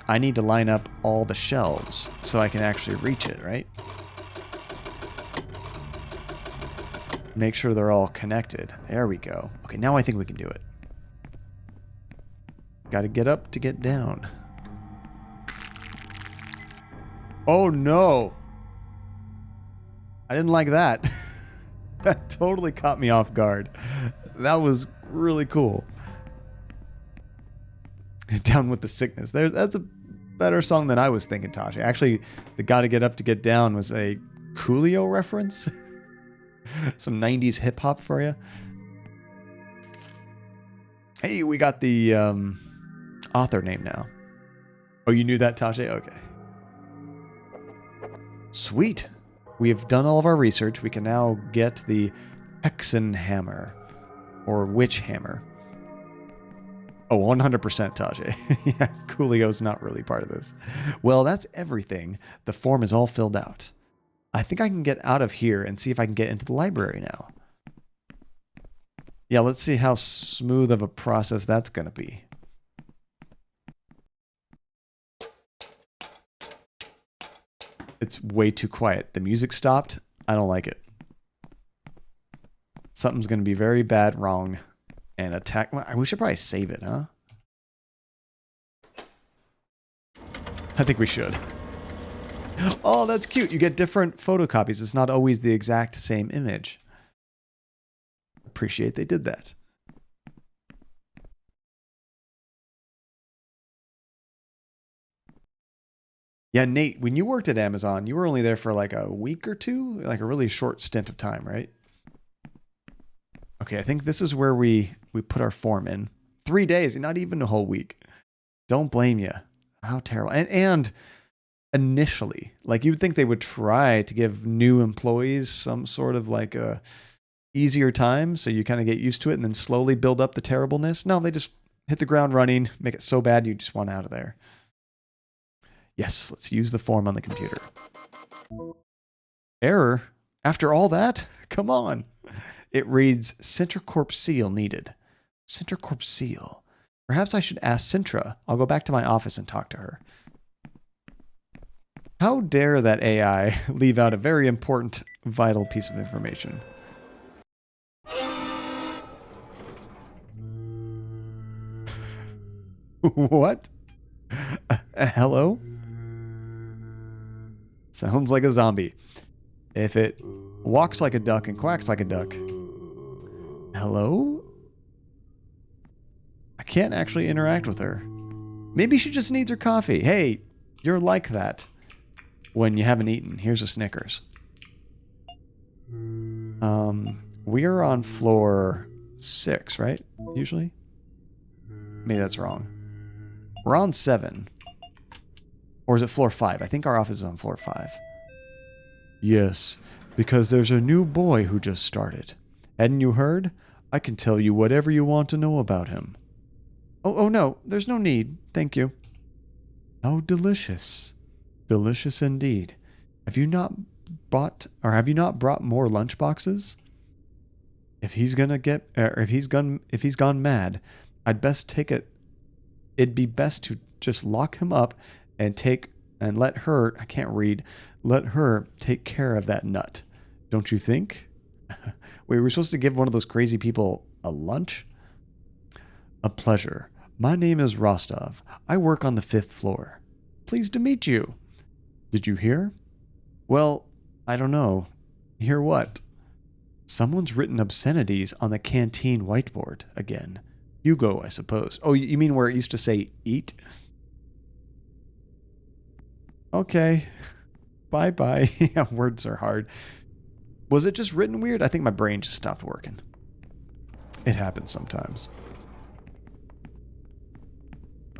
Speaker 1: I need to line up all the shelves so I can actually reach it, right? Make sure they're all connected. There we go. Okay, now I think we can do it. Got to get up to get down. Oh no! I didn't like that. That totally caught me off guard. That was really cool. Down with the sickness. That's a better song than I was thinking, Tasha. Actually, the Gotta Get Up to Get Down was a Coolio reference. Some 90s hip hop for you. Hey, we got the author name now. Oh, you knew that, Tasha? Okay. Sweet. We've done all of our research. We can now get the Hexen Hammer, or Witch Hammer. Oh, 100% Tajay. Yeah, Coolio's not really part of this. Well, that's everything. The form is all filled out. I think I can get out of here and see if I can get into the library now. Yeah, let's see how smooth of a process that's going to be. It's way too quiet. The music stopped. I don't like it. Something's going to be very bad wrong. And attack. We should probably save it, huh? I think we should. Oh, that's cute. You get different photocopies. It's not always the exact same image. Appreciate they did that. Yeah, Nate, when you worked at Amazon, you were only there for like a week or two, like a really short stint of time, right? Okay, I think this is where we put our form in. 3 days, not even a whole week. Don't blame you. How terrible. And initially, like you would think they would try to give new employees some sort of like a easier time so you kind of get used to it and then slowly build up the terribleness. No, they just hit the ground running, make it so bad you just want out of there. Yes, let's use the form on the computer. Error? After all that? Come on. It reads, Sintracorp seal needed. Sintracorp seal. Perhaps I should ask Sintra. I'll go back to my office and talk to her. How dare that AI leave out a very important, vital piece of information? What? Hello? Sounds like a zombie. If it walks like a duck and quacks like a duck. Hello? I can't actually interact with her. Maybe she just needs her coffee. Hey, you're like that when you haven't eaten. Here's a Snickers. We are on floor 6, right? Usually? Maybe that's wrong. We're on 7. Or is it floor 5? I think our office is on floor 5. Yes, because there's a new boy who just started. Hadn't you heard? I can tell you whatever you want to know about him. Oh no, there's no need. Thank you. How delicious. Delicious indeed. Have you not brought more lunch boxes? If he's gone mad, I'd best take it. It'd be best to just lock him up and let her take care of that nut. Don't you think? Wait, we're supposed to give one of those crazy people a lunch? A pleasure. My name is Rostov. I work on the 5th floor. Pleased to meet you. Did you hear? Well, I don't know. Hear what? Someone's written obscenities on the canteen whiteboard again. Hugo, I suppose. Oh, you mean where it used to say eat? Okay. Bye-bye. Yeah, words are hard. Was it just written weird? I think my brain just stopped working. It happens sometimes.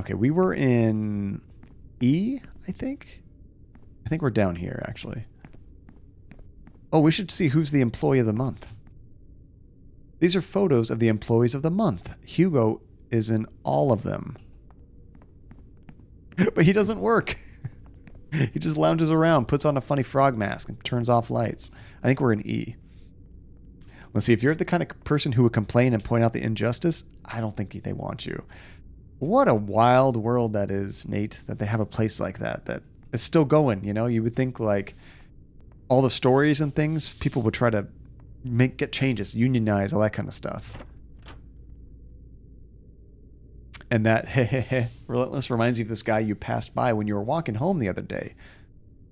Speaker 1: Okay, we were in E, I think? I think we're down here, actually. Oh, we should see who's the employee of the month. These are photos of the employees of the month. Hugo is in all of them. But he doesn't work. He just lounges around, puts on a funny frog mask, and turns off lights. I think we're in E. Let's see, if you're the kind of person who would complain and point out the injustice, I don't think they want you. What a wild world that is, Nate, that they have a place like that it's still going, you know? You would think, like, all the stories and things, people would try to get changes, unionize, all that kind of stuff. And that relentless reminds you of this guy you passed by when you were walking home the other day.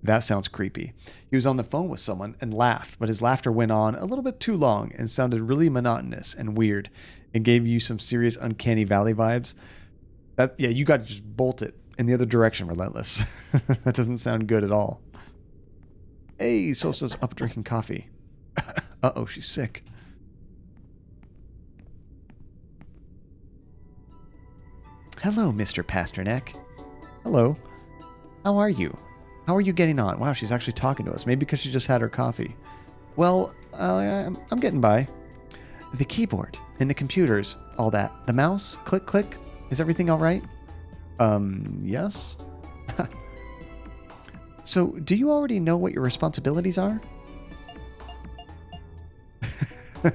Speaker 1: That sounds creepy. He was on the phone with someone and laughed, but his laughter went on a little bit too long and sounded really monotonous and weird and gave you some serious uncanny valley vibes. Yeah, you got to just bolt it in the other direction, relentless. That doesn't sound good at all. Hey, Sosa's up drinking coffee. Uh-oh, she's sick. Hello, Mr. Pasternack. Hello. How are you? How are you getting on? Wow, she's actually talking to us. Maybe because she just had her coffee. Well, I'm getting by. The keyboard and the computers, all that. The mouse, click, click. Is everything all right? Yes? So, do you already know what your responsibilities are?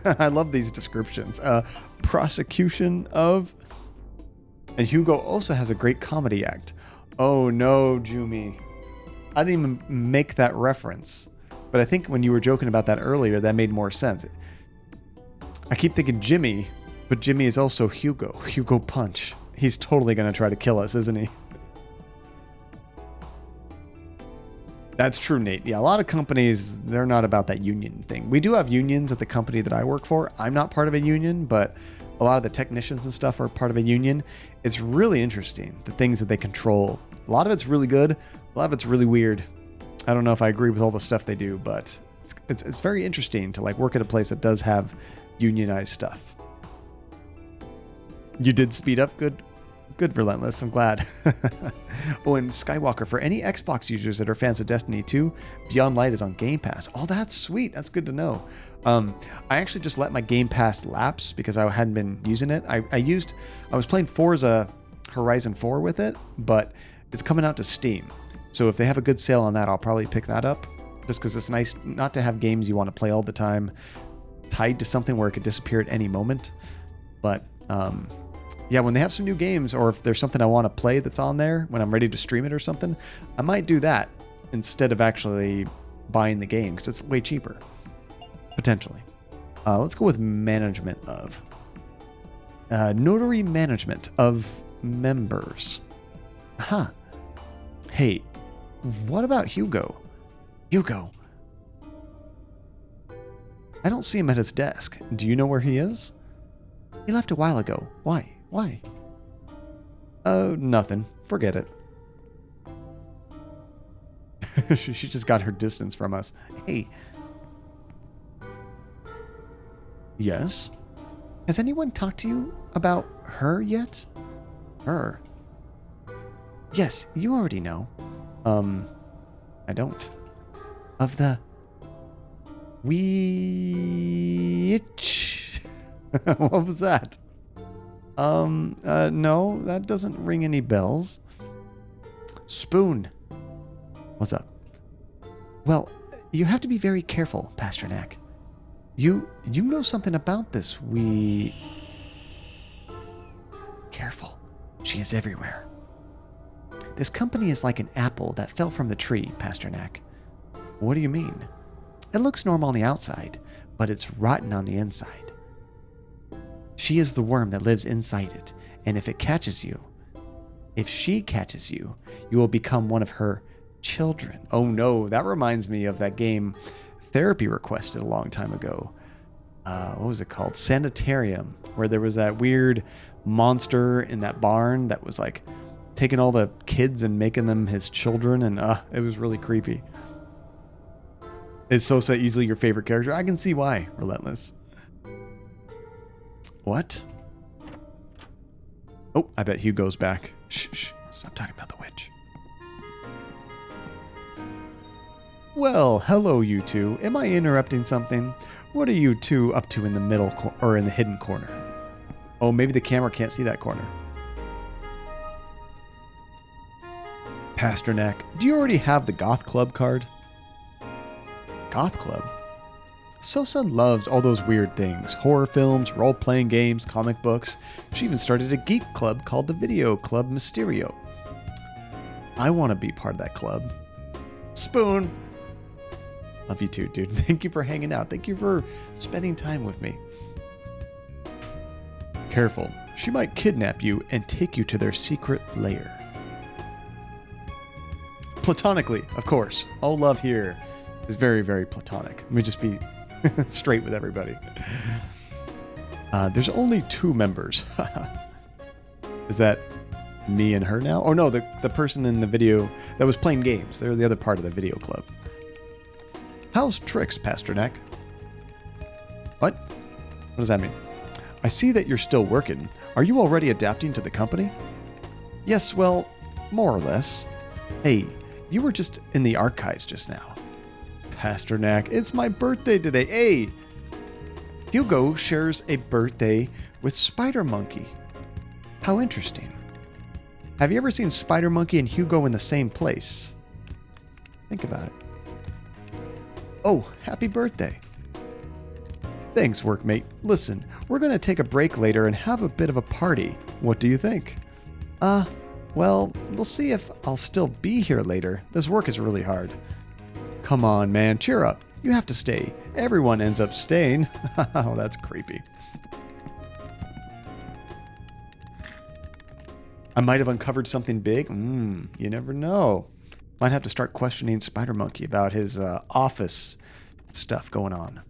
Speaker 1: I love these descriptions. Prosecution of... And Hugo also has a great comedy act. Oh no, Jumi. I didn't even make that reference. But I think when you were joking about that earlier, that made more sense. I keep thinking Jimmy, but Jimmy is also Hugo. Hugo Punch. He's totally going to try to kill us, isn't he? That's true, Nate. Yeah, a lot of companies, they're not about that union thing. We do have unions at the company that I work for. I'm not part of a union, but a lot of the technicians and stuff are part of a union. It's really interesting, the things that they control. A lot of it's really good. A lot of it's really weird. I don't know if I agree with all the stuff they do, but it's very interesting to like work at a place that does have unionized stuff. You did speed up. Good, Relentless. I'm glad. Oh, and Skywalker, for any Xbox users that are fans of Destiny 2, Beyond Light is on Game Pass. Oh, that's sweet. That's good to know. I actually just let my Game Pass lapse because I hadn't been using it. I was playing Forza Horizon 4 with it, but it's coming out to Steam. So if they have a good sale on that, I'll probably pick that up. Just because it's nice not to have games you want to play all the time tied to something where it could disappear at any moment. But yeah, when they have some new games, or if there's something I want to play that's on there when I'm ready to stream it or something, I might do that instead of actually buying the game because it's way cheaper, potentially. Let's go with management of. Notary management of members. Huh. Hey, what about Hugo? Hugo. I don't see him at his desk. Do you know where he is? He left a while ago. Why? Why? Nothing. Forget it. She just got her distance from us. Hey. Yes? Has anyone talked to you about her yet? Her? Yes, you already know. I don't. Of the... Witch? What was that? No, that doesn't ring any bells. Spoon. What's up? Well, you have to be very careful, Pasternack. You know something about this. Careful. She is everywhere. This company is like an apple that fell from the tree, Pasternack. What do you mean? It looks normal on the outside, but it's rotten on the inside. She is the worm that lives inside it, and if she catches you, you will become one of her children. Oh no, that reminds me of that game Therapy requested a long time ago. What was it called? Sanitarium, where there was that weird monster in that barn that was like taking all the kids and making them his children, and it was really creepy. Is Sosa easily your favorite character? I can see why, Relentless. What? Oh, I bet Hugo's back. Shh, stop talking about the witch. Well, hello you two. Am I interrupting something? What are you two up to in the middle or in the hidden corner? Oh, maybe the camera can't see that corner. Pasternack, do you already have the Goth Club card? Goth Club? Sosa loves all those weird things. Horror films, role-playing games, comic books. She even started a geek club called the Video Club Mysterio. I want to be part of that club. Spoon! Love you too, dude. Thank you for hanging out. Thank you for spending time with me. Careful. She might kidnap you and take you to their secret lair. Platonically, of course. All love here is very, very platonic. Let me just be straight with everybody. There's only 2 members. Is that me and her now? Oh no, the person in the video that was playing games. They're the other part of the video club. How's tricks, Pasternack? What? What does that mean? I see that you're still working. Are you already adapting to the company? Yes, well, more or less. Hey, you were just in the archives just now. Pasternack, it's my birthday today. Hey! Hugo shares a birthday with Spider Monkey. How interesting. Have you ever seen Spider Monkey and Hugo in the same place? Think about it. Oh, happy birthday. Thanks, workmate. Listen, we're going to take a break later and have a bit of a party. What do you think? Well, we'll see if I'll still be here later. This work is really hard. Come on, man, cheer up. You have to stay. Everyone ends up staying. Oh, that's creepy. I might have uncovered something big. You never know. Might have to start questioning Spider Monkey about his office stuff going on.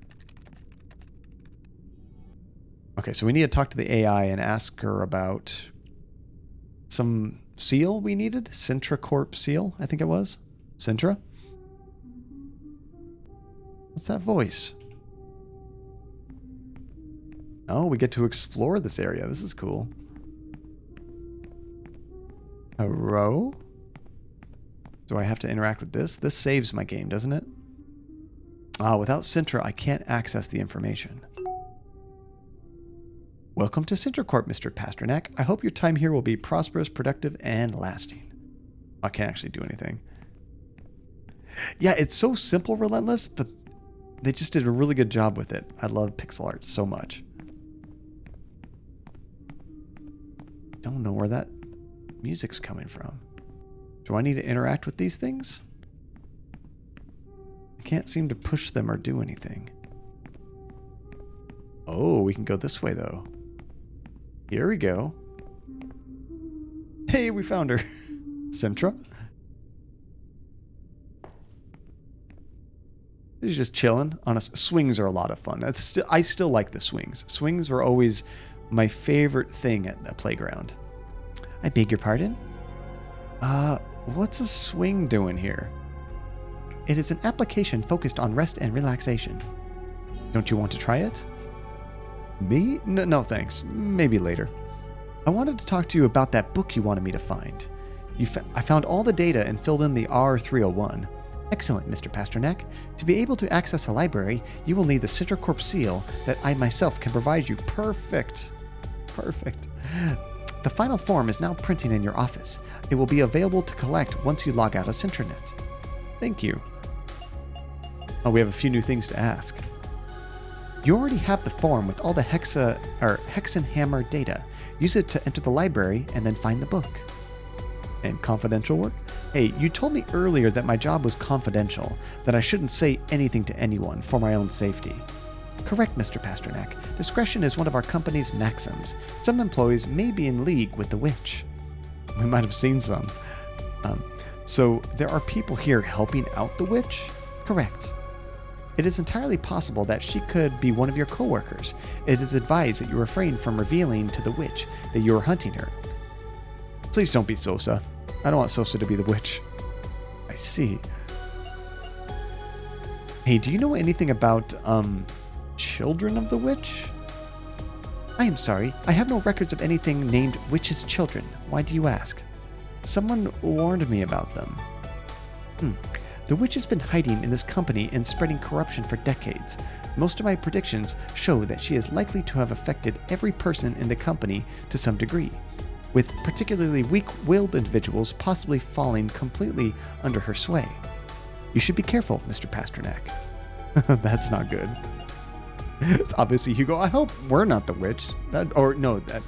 Speaker 1: Okay, so we need to talk to the AI and ask her about some seal we needed. Sintracorp seal, I think it was. Sintra? What's that voice? Oh, we get to explore this area. This is cool. A row? Do I have to interact with this? This saves my game, doesn't it? Without Sintra, I can't access the information. Welcome to Sintracorp, Mr. Pasternack. I hope your time here will be prosperous, productive, and lasting. I can't actually do anything. Yeah, it's so simple, Relentless, but they just did a really good job with it. I love pixel art so much. Don't know where that music's coming from. Do I need to interact with these things? I can't seem to push them or do anything. Oh, we can go this way, though. Here we go. Hey, we found her. Sintra. She's just chilling. Swings are a lot of fun. I still like the swings. Swings are always my favorite thing at the playground. I beg your pardon? What's a swing doing here? It is an application focused on rest and relaxation. Don't you want to try it? Me? No, thanks. Maybe later. I wanted to talk to you about that book you wanted me to find. I found all the data and filled in the R301. Excellent, Mr. Pasternack. To be able to access a library, you will need the Sintracorp seal that I myself can provide you. Perfect. Perfect. The final form is now printing in your office. It will be available to collect once you log out of Sintranet. Thank you. Oh, we have a few new things to ask. You already have the form with all the Hexenhammer data. Use it to enter the library and then find the book. And confidential work? Hey, you told me earlier that my job was confidential, that I shouldn't say anything to anyone for my own safety. Correct, Mr. Pasternack. Discretion is one of our company's maxims. Some employees may be in league with the witch. We might have seen some. So there are people here helping out the witch? Correct. It is entirely possible that she could be one of your coworkers. It is advised that you refrain from revealing to the witch that you are hunting her. Please don't be Sosa. I don't want Sosa to be the witch. I see. Hey, do you know anything about, children of the witch? I am sorry. I have no records of anything named Witch's Children. Why do you ask? Someone warned me about them. The witch has been hiding in this company and spreading corruption for decades. Most of my predictions show that she is likely to have affected every person in the company to some degree, with particularly weak-willed individuals possibly falling completely under her sway. You should be careful, Mr. Pasternack. That's not good. It's obviously Hugo. I hope we're not the witch. That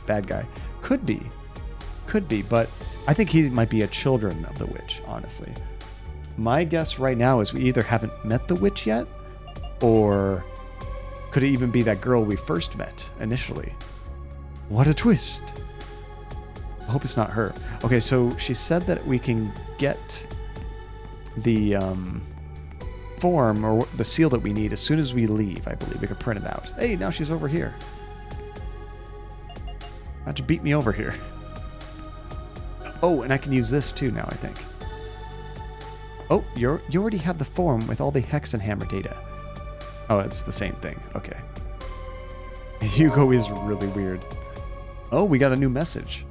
Speaker 1: bad guy. Could be, but I think he might be a children of the witch, honestly. My guess right now is we either haven't met the witch yet, or could it even be that girl we first met initially? What a twist. I hope it's not her. Okay, so she said that we can get the form or the seal that we need as soon as we leave, I believe. We can print it out. Hey, now she's over here. How'd you beat me over here? Oh, and I can use this too now, I think. Oh, you already have the form with all the Hexenhammer data. Oh, it's the same thing. Okay. Hugo is really weird. Oh, we got a new message.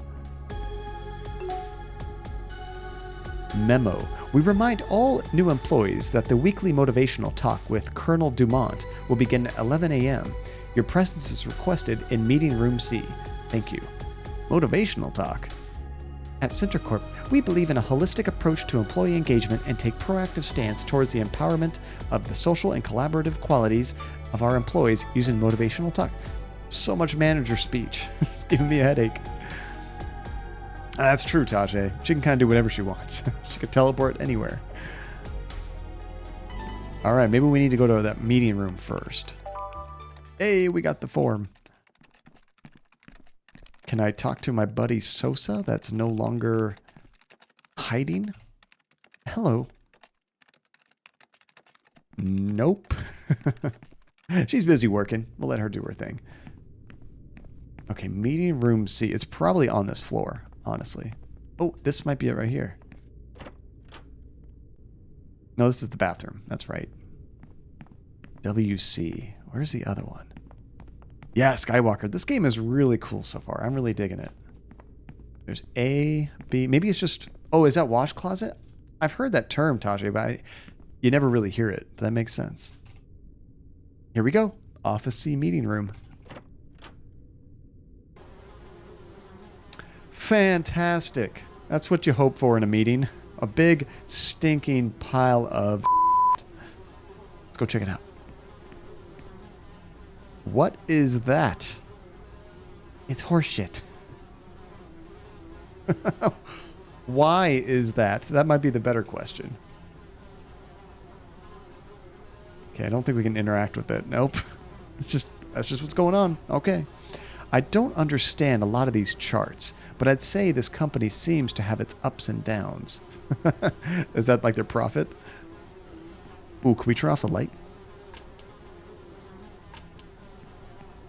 Speaker 1: Memo. We remind all new employees that the weekly motivational talk with Colonel Dumont will begin at 11 a.m. Your presence is requested in meeting room C. Thank you. Motivational talk. At Sintracorp, we believe in a holistic approach to employee engagement and take proactive stance towards the empowerment of the social and collaborative qualities of our employees using motivational talk. So much manager speech. It's giving me a headache. That's true, Tajay. She can kind of do whatever she wants. She could teleport anywhere. All right, maybe we need to go to that meeting room first. Hey, we got the form. Can I talk to my buddy Sosa that's no longer hiding? Hello. Nope. She's busy working. We'll let her do her thing. Okay, meeting room C. It's probably on this floor, honestly. Oh, this might be it right here. No, this is the bathroom. That's right. WC. Where's the other one? Yeah, Skywalker. This game is really cool so far. I'm really digging it. There's A, B. Maybe it's just... Oh, is that wash closet? I've heard that term, Tajay, but you never really hear it. But that makes sense. Here we go. Office C meeting room. Fantastic. That's what you hope for in a meeting. A big, stinking pile of... Let's go check it out. What is that? It's horseshit. Why is that? That might be the better question. Okay, I don't think we can interact with it. Nope. That's just what's going on. Okay. I don't understand a lot of these charts, but I'd say this company seems to have its ups and downs. Is that like their profit? Ooh, can we turn off the light?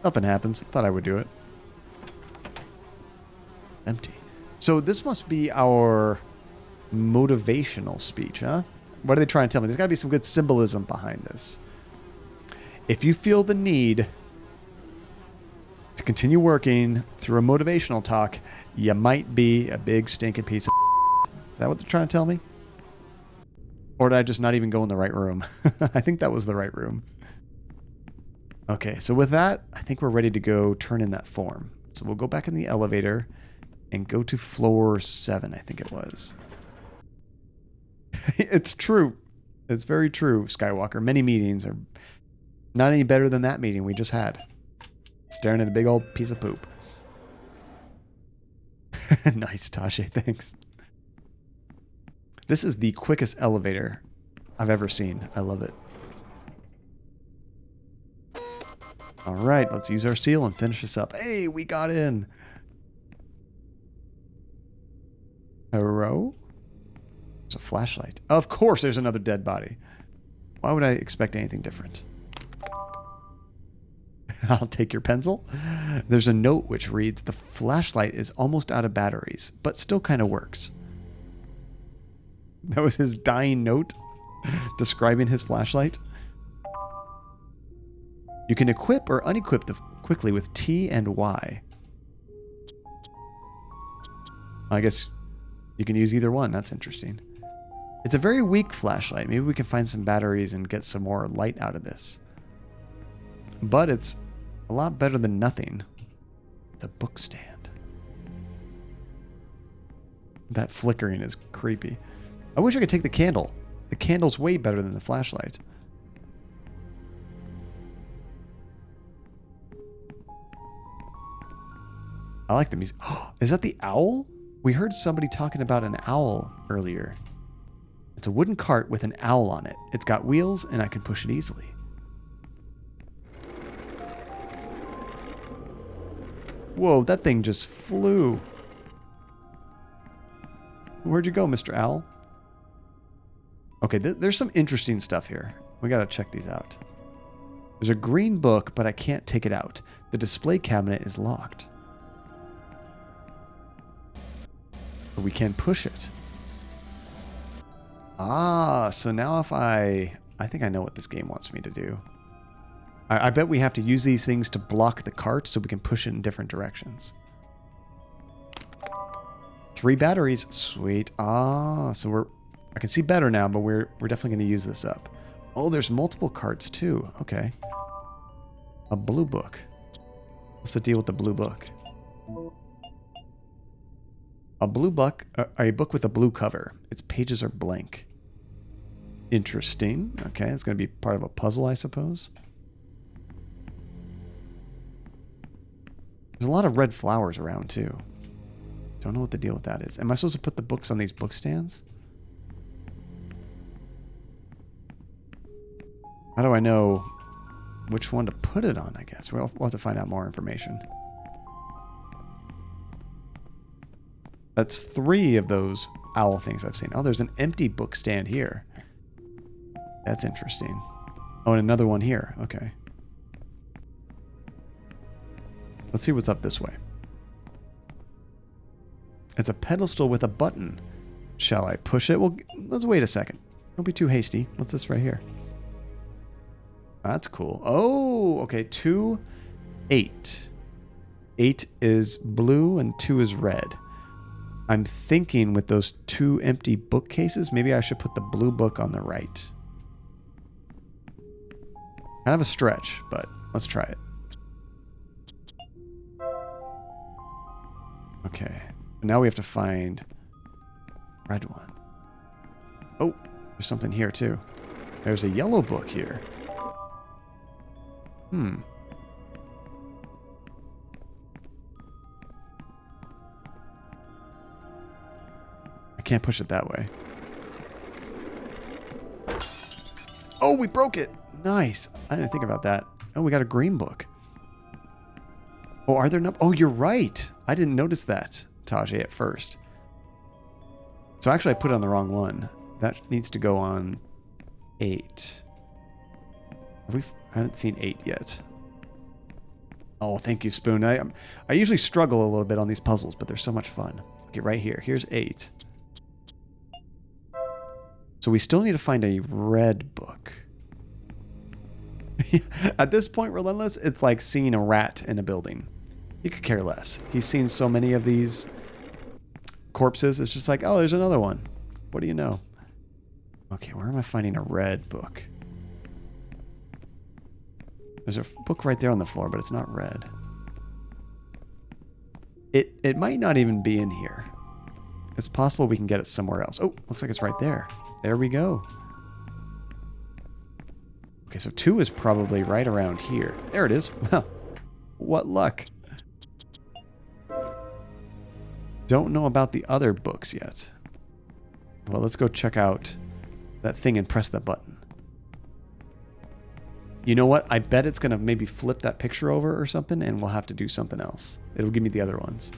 Speaker 1: Nothing happens. Thought I would do it. Empty. So this must be our motivational speech, huh? What are they trying to tell me? There's got to be some good symbolism behind this. If you feel the need to continue working through a motivational talk, you might be a big stinking piece of... Is that what they're trying to tell me? Or did I just not even go in the right room? I think that was the right room. Okay, so with that, I think we're ready to go turn in that form. So we'll go back in the elevator and go to floor 7, I think it was. It's true. It's very true, Skywalker. Many meetings are not any better than that meeting we just had. Staring at a big old piece of poop. Nice, Tasha. Thanks. This is the quickest elevator I've ever seen. I love it. All right, let's use our seal and finish this up. Hey, we got in. Hello? There's a flashlight. Of course there's another dead body. Why would I expect anything different? I'll take your pencil. There's a note which reads, the flashlight is almost out of batteries, but still kind of works. That was his dying note describing his flashlight. You can equip or unequip them quickly with T and Y. I guess you can use either one. That's interesting. It's a very weak flashlight. Maybe we can find some batteries and get some more light out of this. But it's a lot better than nothing. It's a book stand. That flickering is creepy. I wish I could take the candle. The candle's way better than the flashlight. I like the music. Is that the owl? We heard somebody talking about an owl earlier. It's a wooden cart with an owl on it. It's got wheels and I can push it easily. Whoa, that thing just flew. Where'd you go, Mr. Owl? Okay, there's some interesting stuff here. We gotta check these out. There's a green book, but I can't take it out. The display cabinet is locked. But we can push it. Ah, so now if I think I know what this game wants me to do. I bet we have to use these things to block the cart so we can push it in different directions. 3 batteries. Sweet. Ah, so I can see better now, but we're definitely going to use this up. Oh, there's multiple carts too. Okay. A blue book. What's the deal with the blue book? A a book with a blue cover. Its pages are blank. Interesting. Okay, it's going to be part of a puzzle, I suppose. There's a lot of red flowers around, too. Don't know what the deal with that is. Am I supposed to put the books on these book stands? How do I know which one to put it on, I guess? We'll have to find out more information. That's 3 of those owl things I've seen. Oh, there's an empty book stand here. That's interesting. Oh, and another one here. Okay. Let's see what's up this way. It's a pedestal with a button. Shall I push it? Well, let's wait a second. Don't be too hasty. What's this right here? That's cool. Oh, okay. 2, 8. 8 is blue and 2 is red. I'm thinking with those 2 empty bookcases, maybe I should put the blue book on the right. Kind of a stretch, but let's try it. Okay. Now we have to find red one. Oh, there's something here too. There's a yellow book here. I can't push it that way. Oh, we broke it. Nice. I didn't think about that. Oh, we got a green book. Oh, are there no... Oh, you're right. I didn't notice that, Tajay, at first. So actually, I put it on the wrong one. That needs to go on 8. I haven't seen 8 yet. Oh, thank you, Spoon. I usually struggle a little bit on these puzzles, but they're so much fun. Okay, right here. Here's 8. So we still need to find a red book. At this point, Relentless, it's like seeing a rat in a building. He could care less. He's seen so many of these corpses. It's just like, oh, there's another one. What do you know? Okay, where am I finding a red book? There's a book right there on the floor, but it's not red. It might not even be in here. It's possible we can get it somewhere else. Oh, looks like it's right there. There we go. Okay, so 2 is probably right around here. There it is. Well, what luck. Don't know about the other books yet. Well, let's go check out that thing and press that button. You know what? I bet it's going to maybe flip that picture over or something, and we'll have to do something else. It'll give me the other ones.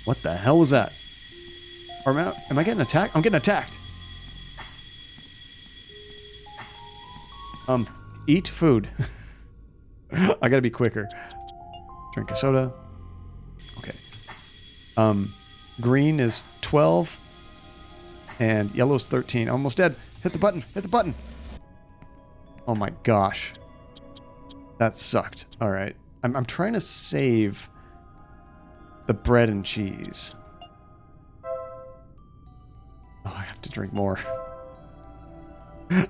Speaker 1: What the hell was that? Or am I getting attacked? I'm getting attacked. Eat food. I gotta be quicker. Drink a soda. Okay. Green is 12. And yellow's 13. Almost dead. Hit the button. Hit the button. Oh my gosh. That sucked. Alright. I'm trying to save the bread and cheese. Oh, I have to drink more.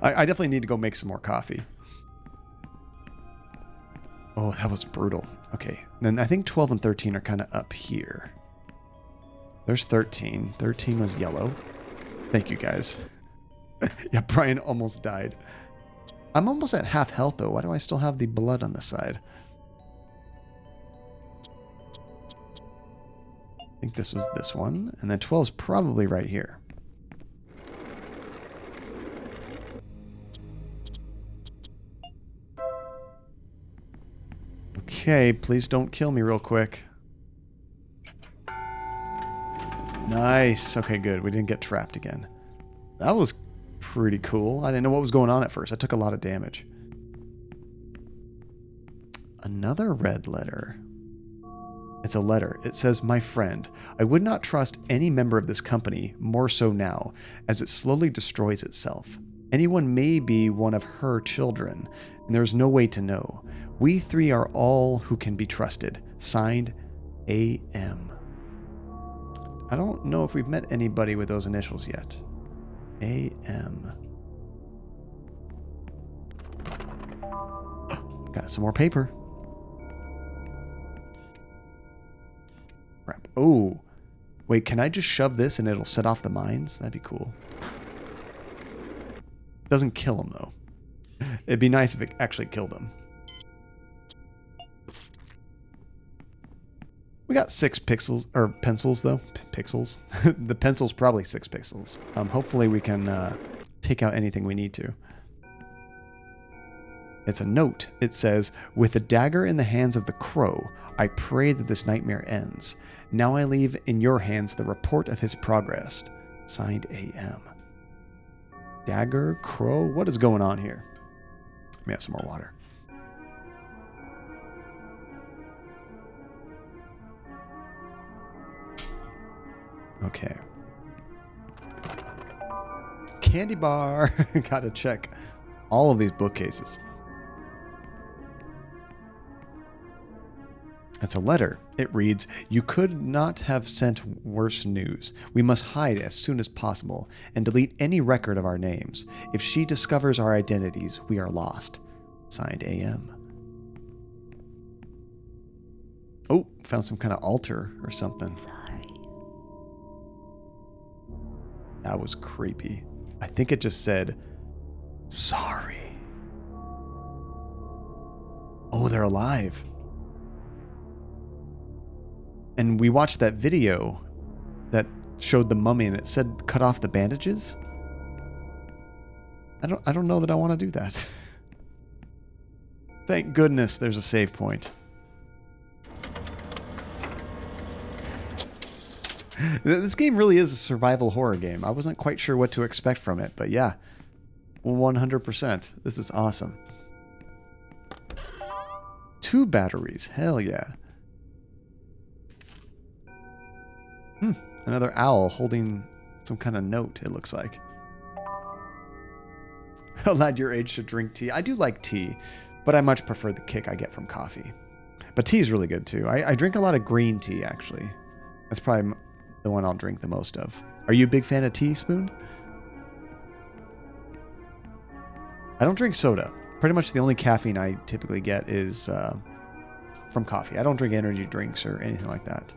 Speaker 1: I definitely need to go make some more coffee. Oh, that was brutal. Okay. Then I think 12 and 13 are kind of up here. There's 13. 13 was yellow. Thank you, guys. Yeah, Brian almost died. I'm almost at half health, though. Why do I still have the blood on the side? I think this was this one. And then 12 is probably right here. Okay, please don't kill me real quick. Nice. Okay, good. We didn't get trapped again. That was pretty cool. I didn't know what was going on at first. I took a lot of damage. Another red letter. It's a letter. It says, "My friend, I would not trust any member of this company, more so now, as it slowly destroys itself. Anyone may be one of her children, and there is no way to know. We 3 are all who can be trusted. Signed, A.M." I don't know if we've met anybody with those initials yet. A.M. Got some more paper. Crap. Oh. Wait, can I just shove this and it'll set off the mines? That'd be cool. Doesn't kill them, though. It'd be nice if it actually killed them. We got 6 pixels, or pencils, though. Pixels. The pencil's probably 6 pixels. Hopefully we can take out anything we need to. It's a note. It says, "With a dagger in the hands of the crow, I pray that this nightmare ends. Now I leave in your hands the report of his progress. Signed AM." Dagger, crow, what is going on here? Let me have some more water. Okay. Candy bar. Gotta check all of these bookcases. It's a letter. It reads, "You could not have sent worse news. We must hide as soon as possible and delete any record of our names. If she discovers our identities, we are lost. Signed AM." Oh, found some kind of altar or something. Sorry. That was creepy. I think it just said, "Sorry." Oh, they're alive. And we watched that video that showed the mummy and it said cut off the bandages. I don't know that I want to do that. Thank goodness there's a save point. This game really is a survival horror game. I wasn't quite sure what to expect from it, but yeah. 100%. This is awesome. 2 batteries. Hell yeah. Another owl holding some kind of note, it looks like. Allowed your age to drink tea. I do like tea, but I much prefer the kick I get from coffee. But tea is really good too. I drink a lot of green tea, actually. That's probably the one I'll drink the most of. Are you a big fan of tea, Spoon? I don't drink soda. Pretty much the only caffeine I typically get is from coffee. I don't drink energy drinks or anything like that.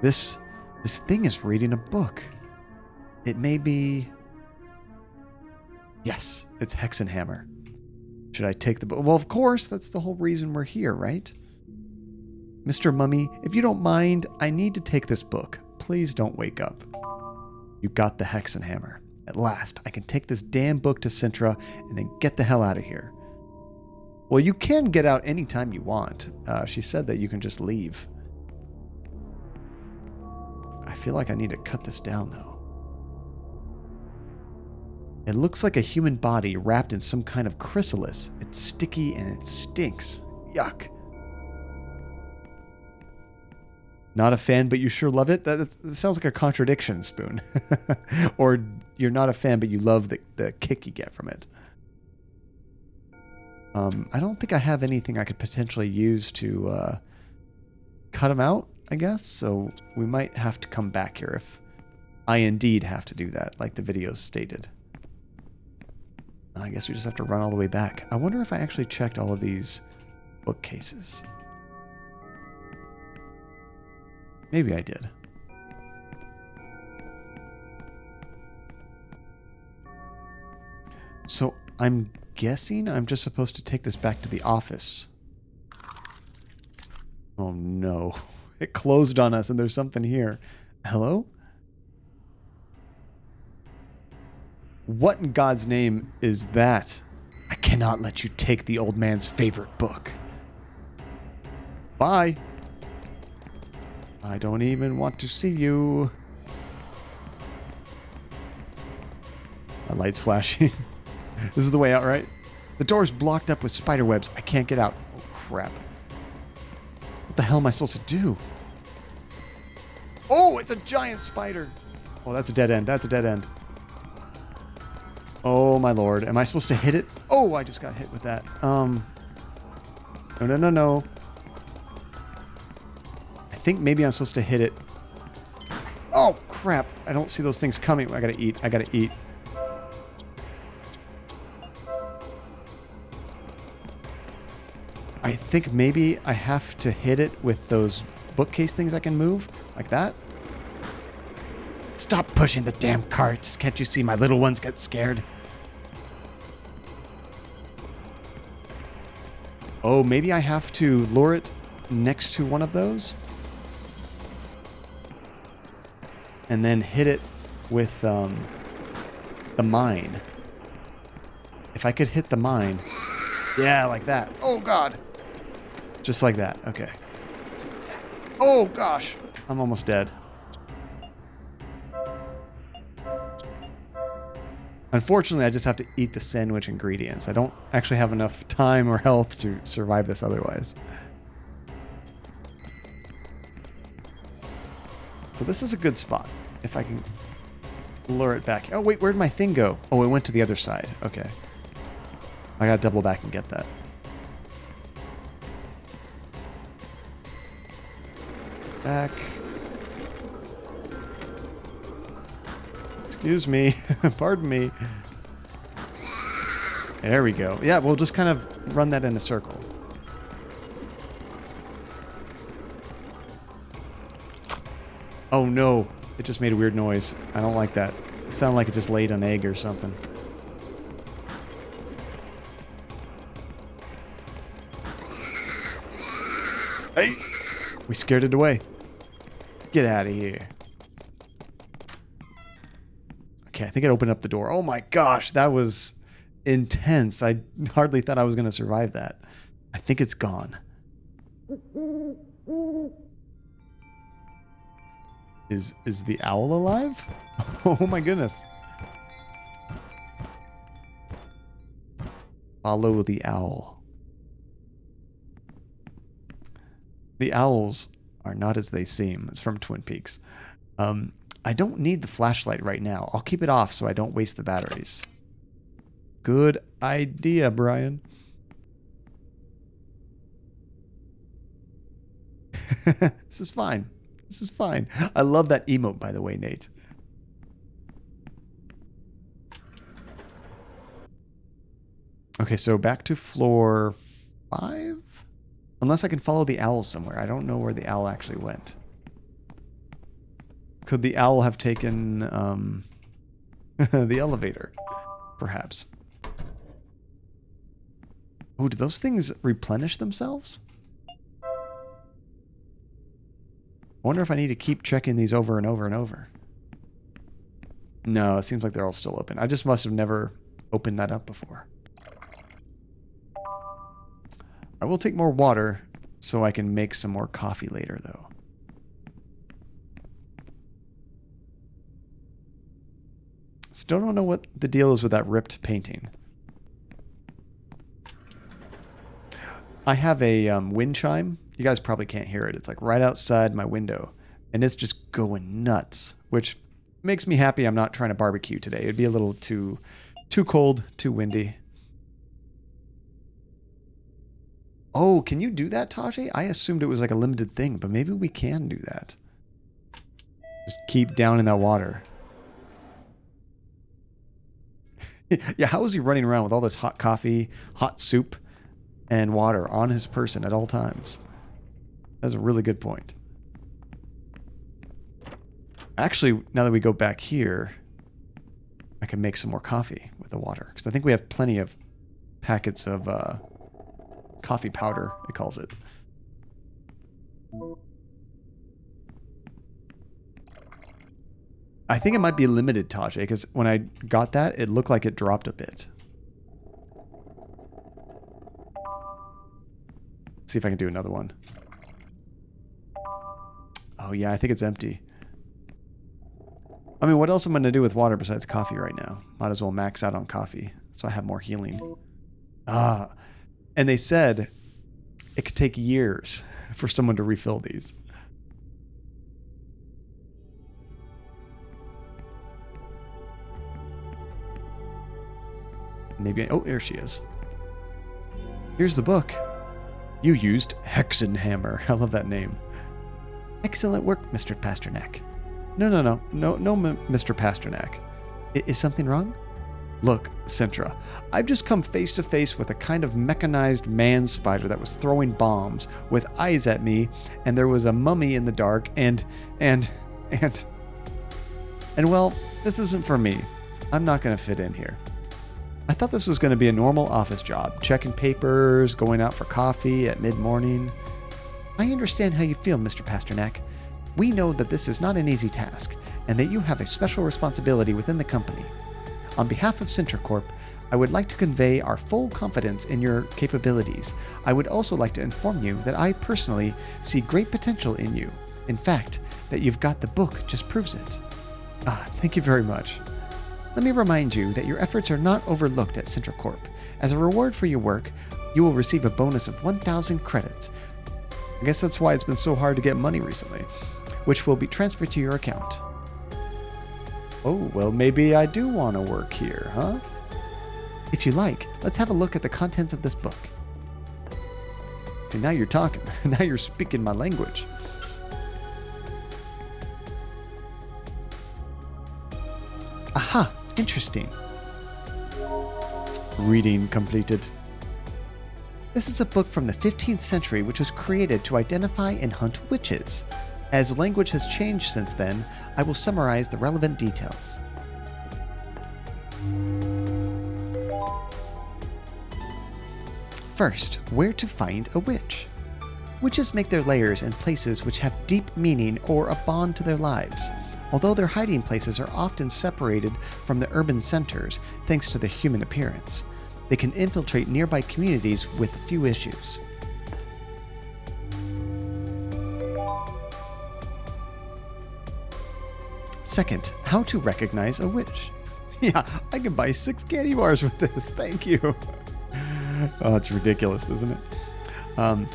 Speaker 1: This thing is reading a book. It may be... Yes, it's Hexenhammer. Should I take the book? Well, of course, that's the whole reason we're here, right? Mr. Mummy, if you don't mind, I need to take this book. Please don't wake up. You got the Hexenhammer. At last, I can take this damn book to Sintra and then get the hell out of here. Well, you can get out anytime you want. She said that you can just leave. I feel like I need to cut this down, though. It looks like a human body wrapped in some kind of chrysalis. It's sticky and it stinks. Yuck. Not a fan, but you sure love it? That sounds like a contradiction, Spoon. Or you're not a fan, but you love the kick you get from it. I don't think I have anything I could potentially use to cut him out, I guess. So we might have to come back here if I indeed have to do that, like the video stated. I guess we just have to run all the way back. I wonder if I actually checked all of these bookcases. Maybe I did. So I'm guessing I'm just supposed to take this back to the office. Oh no. It closed on us and there's something here. Hello? What in God's name is that? I cannot let you take the old man's favorite book. Bye. I don't even want to see you. My light's flashing. This is the way out, right? The door's blocked up with spider webs. I can't get out. Oh, crap. What the hell am I supposed to do? Oh, it's a giant spider. Oh, that's a dead end. That's a dead end. Oh, my lord. Am I supposed to hit it? Oh, I just got hit with that. No, no, no, no. I think maybe I'm supposed to hit it. Oh, crap. I don't see those things coming. I gotta eat. I gotta eat. I think think maybe I have to hit it with those bookcase things I can move, like that. Stop pushing the damn carts. Can't you see my little ones get scared? Oh, maybe I have to lure it next to one of those. And then hit it with the mine. If I could hit the mine. Yeah, like that. Oh, God. Just like that. Okay. Oh, gosh. I'm almost dead. Unfortunately, I just have to eat the sandwich ingredients. I don't actually have enough time or health to survive this otherwise. So this is a good spot. If I can lure it back. Oh, wait, where'd my thing go? Oh, it went to the other side. Okay. I gotta double back and get that. Back. Excuse me. Pardon me. There we go. Yeah, we'll just kind of run that in a circle. Oh no. It just made a weird noise. I don't like that. It sounded like it just laid an egg or something. Hey! We scared it away. Get out of here. Okay, I think it opened up the door. Oh my gosh, that was intense. I hardly thought I was going to survive that. I think it's gone. Is the owl alive? Oh my goodness. Follow the owl. The owls are not as they seem. It's from Twin Peaks. I don't need the flashlight right now. I'll keep it off so I don't waste the batteries. Good idea, Brian. This is fine. This is fine. I love that emote, by the way, Nate. Okay, so back to floor 5? Unless I can follow the owl somewhere. I don't know where the owl actually went. Could the owl have taken the elevator? Perhaps. Oh, do those things replenish themselves? I wonder if I need to keep checking these over and over and over. No, it seems like they're all still open. I just must have never opened that up before. I will take more water so I can make some more coffee later, though. Still don't know what the deal is with that ripped painting. I have a wind chime. You guys probably can't hear it. It's like right outside my window. And it's just going nuts. Which makes me happy I'm not trying to barbecue today. It'd be a little too cold, too windy. Oh, can you do that, Tajay? I assumed it was like a limited thing, but maybe we can do that. Just keep down in that water. Yeah, how is he running around with all this hot coffee, hot soup, and water on his person at all times? That's a really good point. Actually, now that we go back here, I can make some more coffee with the water. Because I think we have plenty of packets of coffee powder, it calls it. I think it might be limited, Tajay, because when I got that, it looked like it dropped a bit. Let's see if I can do another one. Oh yeah, I think it's empty. I mean, what else am I going to do with water besides coffee right now? Might as well max out on coffee so I have more healing. Ah, and they said it could take years for someone to refill these. Maybe, oh, there she is. Here's the book. You used Hexenhammer. I love that name. Excellent work, Mr. Pasternack. No, Mr. Pasternack. Is something wrong? Look, Sintra, I've just come face to face with a kind of mechanized man spider that was throwing bombs with eyes at me, and there was a mummy in the dark, and well, this isn't for me. I'm not going to fit in here. I thought this was going to be a normal office job, checking papers, going out for coffee at mid-morning. I understand how you feel, Mr. Pasternack. We know that this is not an easy task, and that you have a special responsibility within the company. On behalf of Sintracorp, I would like to convey our full confidence in your capabilities. I would also like to inform you that I personally see great potential in you. In fact, that you've got the book just proves it. Thank you very much. Let me remind you that your efforts are not overlooked at Sintracorp. As a reward for your work, you will receive a bonus of 1,000 credits. I guess that's why it's been so hard to get money recently, which will be transferred to your account. Oh, well, maybe I do want to work here, huh? If you like, let's have a look at the contents of this book. See, now you're talking. Now you're speaking my language. Aha, interesting. Reading completed. This is a book from the 15th century which was created to identify and hunt witches. As language has changed since then, I will summarize the relevant details. First, where to find a witch. Witches make their lairs in places which have deep meaning or a bond to their lives. Although their hiding places are often separated from the urban centers thanks to their human appearance, they can infiltrate nearby communities with few issues. Second, how to recognize a witch. Yeah, I can buy 6 candy bars with this. Thank you. Oh, it's ridiculous, isn't it?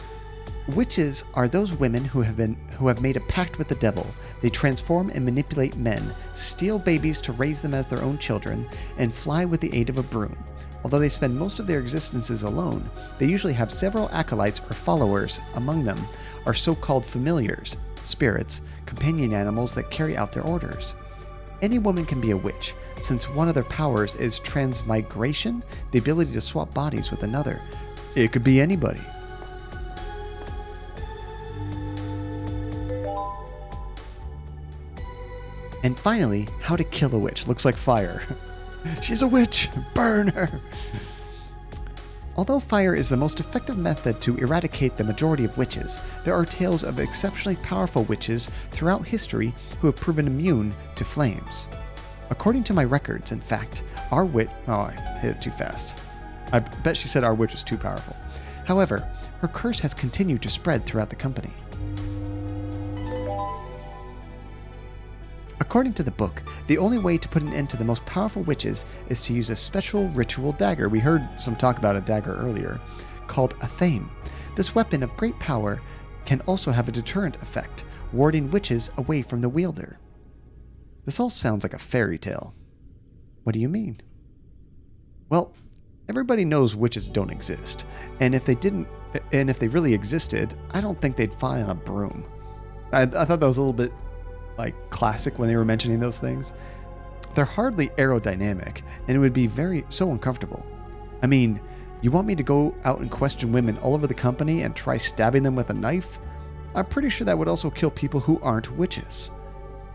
Speaker 1: Witches are those women who have made a pact with the devil. They transform and manipulate men, steal babies to raise them as their own children, and fly with the aid of a broom. Although they spend most of their existences alone, they usually have several acolytes or followers. Among them are so-called familiars, spirits, companion animals that carry out their orders. Any woman can be a witch, since one of their powers is transmigration, the ability to swap bodies with another. It could be anybody. And finally, how to kill a witch. Looks like fire. She's a witch! Burn her! Although fire is the most effective method to eradicate the majority of witches, there are tales of exceptionally powerful witches throughout history who have proven immune to flames. According to my records, in fact, our witch... Oh, I hit it too fast. I bet she said our witch was too powerful. However, her curse has continued to spread throughout the company. According to the book, the only way to put an end to the most powerful witches is to use a special ritual dagger. We heard some talk about a dagger earlier, called a thame. This weapon of great power can also have a deterrent effect, warding witches away from the wielder. This all sounds like a fairy tale. What do you mean? Well, everybody knows witches don't exist, and if they really existed, I don't think they'd fly on a broom. I thought that was a little bit classic when they were mentioning those things. They're hardly aerodynamic, and it would be so uncomfortable. I mean, you want me to go out and question women all over the company and try stabbing them with a knife? I'm pretty sure that would also kill people who aren't witches.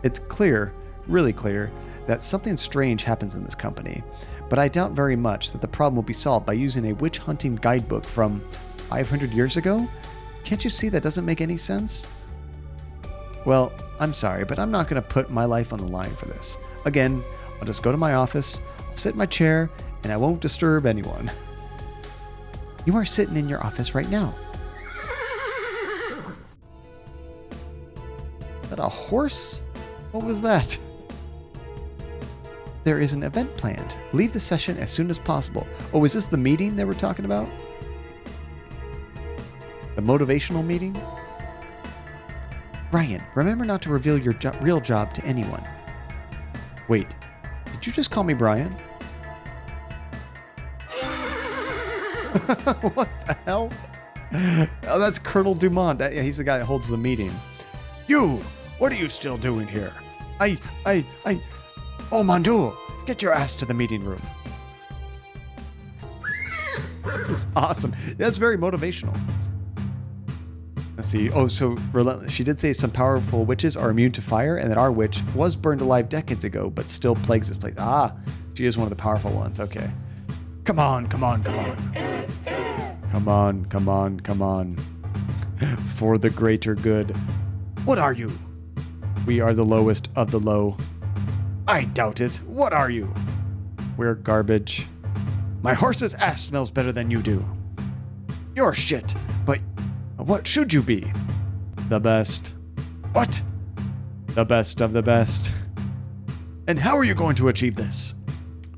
Speaker 1: It's clear, really clear, that something strange happens in this company, but I doubt very much that the problem will be solved by using a witch hunting guidebook from 500 years ago. Can't you see that doesn't make any sense? Well, I'm sorry, but I'm not going to put my life on the line for this. Again, I'll just go to my office, I'll sit in my chair, and I won't disturb anyone. You are sitting in your office right now. Is that a horse? What was that? There is an event planned. Leave the session as soon as possible. Oh, is this the meeting they were talking about? The motivational meeting? Brian, remember not to reveal your real job to anyone. Wait, did you just call me Brian? What the hell? Oh, that's Colonel Dumont. He's the guy that holds the meeting. You! What are you still doing here? Oh, mon Dieu! Get your ass to the meeting room. This is awesome. That's very motivational. Let's see. Oh, so relentless. She did say some powerful witches are immune to fire, and that our witch was burned alive decades ago, but still plagues this place. Ah, she is one of the powerful ones. Okay. Come on, come on, come on. Come on, come on, come on. For the greater good. What are you? We are the lowest of the low. I doubt it. What are you? We're garbage. My horse's ass smells better than you do. You're shit, but what should you be? The best. What? The best of the best. And how are you going to achieve this?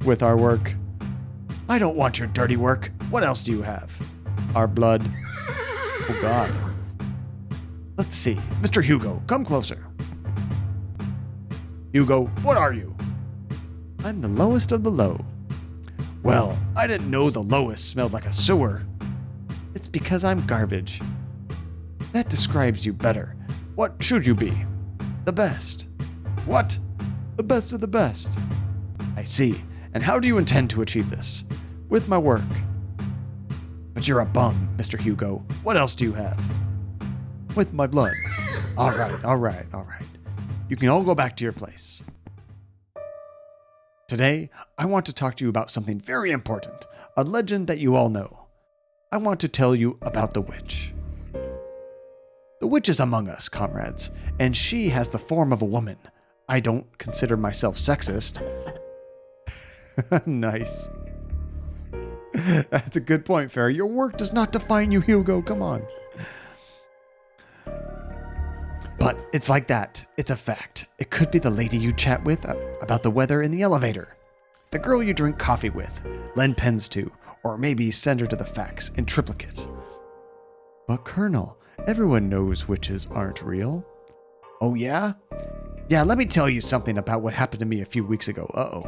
Speaker 1: With our work. I don't want your dirty work. What else do you have? Our blood. Oh, God. Let's see. Mr. Hugo, come closer. Hugo, what are you? I'm the lowest of the low. Well, I didn't know the lowest smelled like a sewer. It's because I'm garbage. That describes you better. What should you be? The best. What? The best of the best. I see. And how do you intend to achieve this? With my work. But you're a bum, Mr. Hugo. What else do you have? With my blood. All right, all right, all right. You can all go back to your place. Today, I want to talk to you about something very important, a legend that you all know. I want to tell you about the witch. The witch is among us, comrades, and she has the form of a woman. I don't consider myself sexist. Nice. That's a good point, Farrah. Your work does not define you, Hugo. Come on. But it's like that. It's a fact. It could be the lady you chat with about the weather in the elevator. The girl you drink coffee with, lend pens to, or maybe send her to the fax in triplicate. But Colonel, everyone knows witches aren't real. Oh yeah? Yeah, let me tell you something about what happened to me a few weeks ago. Uh-oh.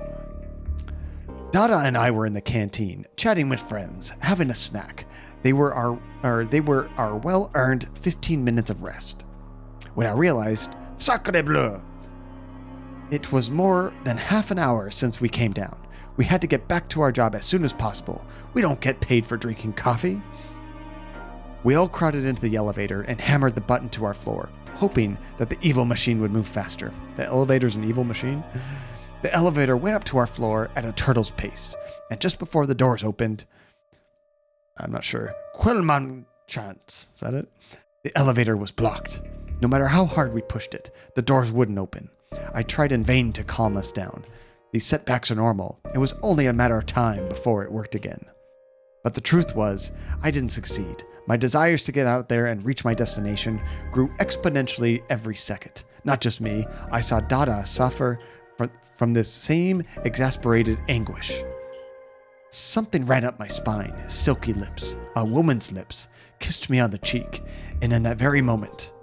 Speaker 1: Dada and I were in the canteen, chatting with friends, having a snack. They were our well-earned 15 minutes of rest. When I realized, sacre bleu! It was more than half an hour since we came down. We had to get back to our job as soon as possible. We don't get paid for drinking coffee. We all crowded into the elevator and hammered the button to our floor, hoping that the evil machine would move faster. The elevator's an evil machine? The elevator went up to our floor at a turtle's pace, and just before the doors opened, I'm not sure, Quillman chance, is that it? The elevator was blocked. No matter how hard we pushed it, the doors wouldn't open. I tried in vain to calm us down. These setbacks are normal. It was only a matter of time before it worked again. But the truth was, I didn't succeed. My desires to get out there and reach my destination grew exponentially every second. Not just me, I saw Dada suffer from this same exasperated anguish. Something ran up my spine. Silky lips, a woman's lips, kissed me on the cheek, and in that very moment,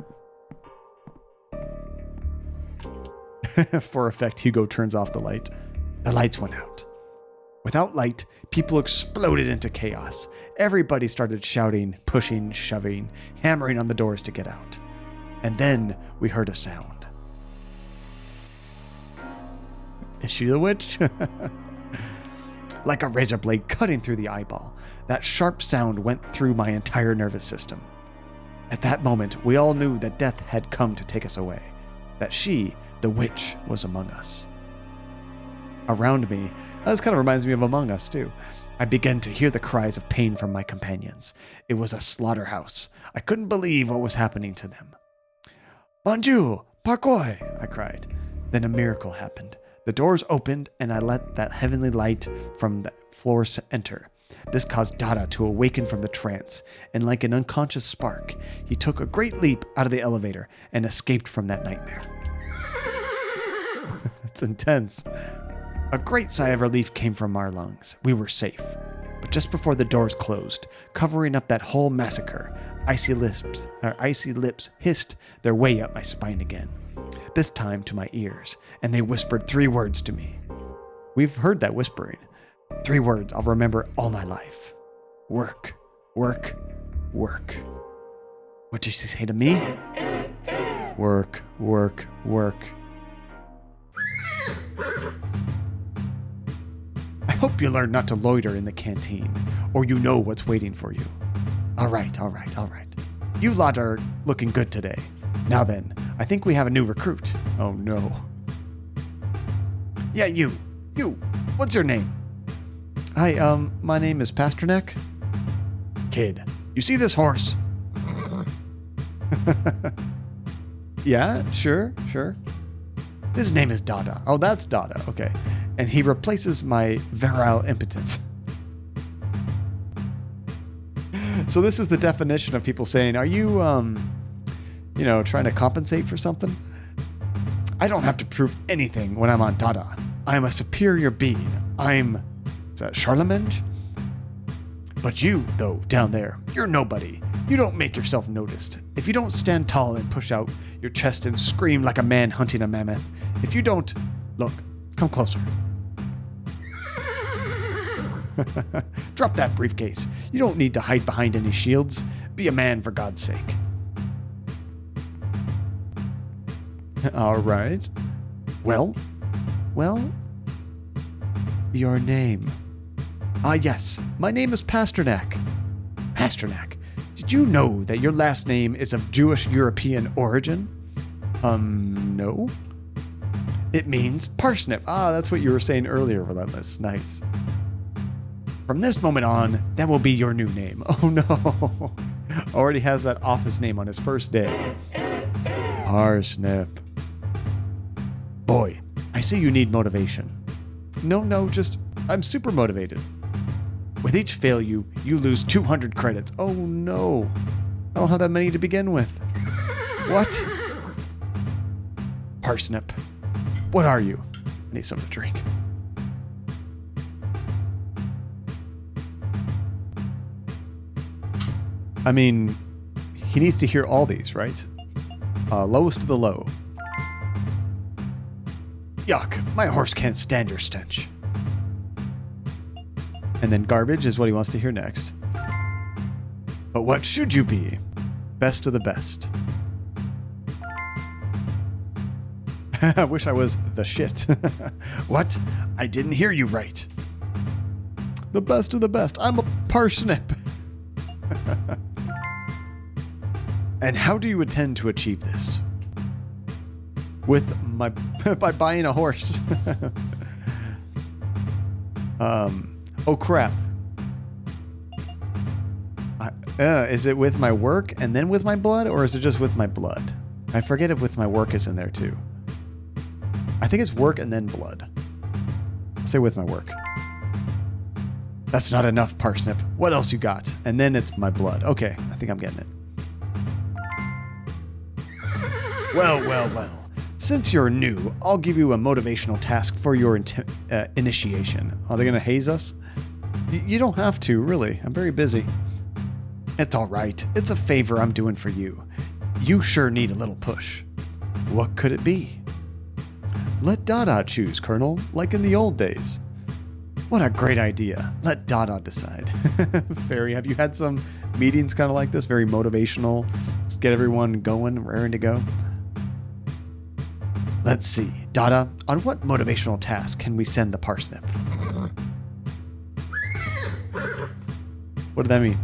Speaker 1: for effect, Hugo turns off the light. The lights went out. Without light, people exploded into chaos. Everybody started shouting, pushing, shoving, hammering on the doors to get out. And then we heard a sound. Is she the witch? Like a razor blade cutting through the eyeball. That sharp sound went through my entire nervous system. At that moment, we all knew that death had come to take us away. That she, the witch, was among us. Around me, this kind of reminds me of Among Us, too. I began to hear the cries of pain from my companions. It was a slaughterhouse. I couldn't believe what was happening to them. Bonjour, parkour, I cried. Then a miracle happened. The doors opened, and I let that heavenly light from the floor enter. This caused Dada to awaken from the trance, and like an unconscious spark, he took a great leap out of the elevator and escaped from that nightmare. It's intense. A great sigh of relief came from our lungs. We were safe. But just before the doors closed, covering up that whole massacre, icy lips hissed their way up my spine again. This time to my ears, and they whispered 3 words to me. We've heard that whispering. 3 words I'll remember all my life. Work, work, work. What did she say to me? Work, work, work. I hope you learn not to loiter in the canteen, or you know what's waiting for you. All right. You lot are looking good today. Now then, I think we have a new recruit. Oh no. Yeah, you. What's your name? Hi, my name is Pasternack. Kid, you see this horse? Yeah, sure. His name is Dada. Oh, that's Dada. Okay. And he replaces my virile impotence. So this is the definition of people saying, are you, trying to compensate for something? I don't have to prove anything when I'm on Dada. I'm a superior being. Is that Charlemagne? But you, though, down there, you're nobody. You don't make yourself noticed. If you don't stand tall and push out your chest and scream like a man hunting a mammoth, if you don't... Look, come closer. Drop that briefcase. You don't need to hide behind any shields. Be a man, for God's sake. All right. Well, your name. Yes. My name is Pasternack. Pasternack. Did you know that your last name is of Jewish European origin? No. It means parsnip. That's what you were saying earlier, Relentless. Nice. From this moment on, that will be your new name. Oh no. Already has that office name on his first day. Parsnip. Boy, I see you need motivation. No, just, I'm super motivated. With each fail you lose 200 credits. Oh no. I don't have that many to begin with. What? Parsnip. What are you? I need something to drink. I mean, he needs to hear all these, right? Lowest of the low. Yuck, my horse can't stand your stench. And then garbage is what he wants to hear next. But what should you be? Best of the best. I wish I was the shit. What? I didn't hear you right. The best of the best. I'm a parsnip. And how do you intend to achieve this? By buying a horse. Oh crap. Is it with my work and then with my blood, or is it just with my blood? I forget if with my work is in there too. I think it's work and then blood. I'll say with my work. That's not enough, Parsnip. What else you got? And then it's my blood. Okay, I think I'm getting it. Well. Since you're new, I'll give you a motivational task for your initiation. Are they going to haze us? You don't have to, really. I'm very busy. It's all right. It's a favor I'm doing for you. You sure need a little push. What could it be? Let Dada choose, Colonel, like in the old days. What a great idea. Let Dada decide. Fairy, have you had some meetings kind of like this? Very motivational. Just get everyone going, raring to go. Let's see. Dada, on what motivational task can we send the parsnip? What did that mean?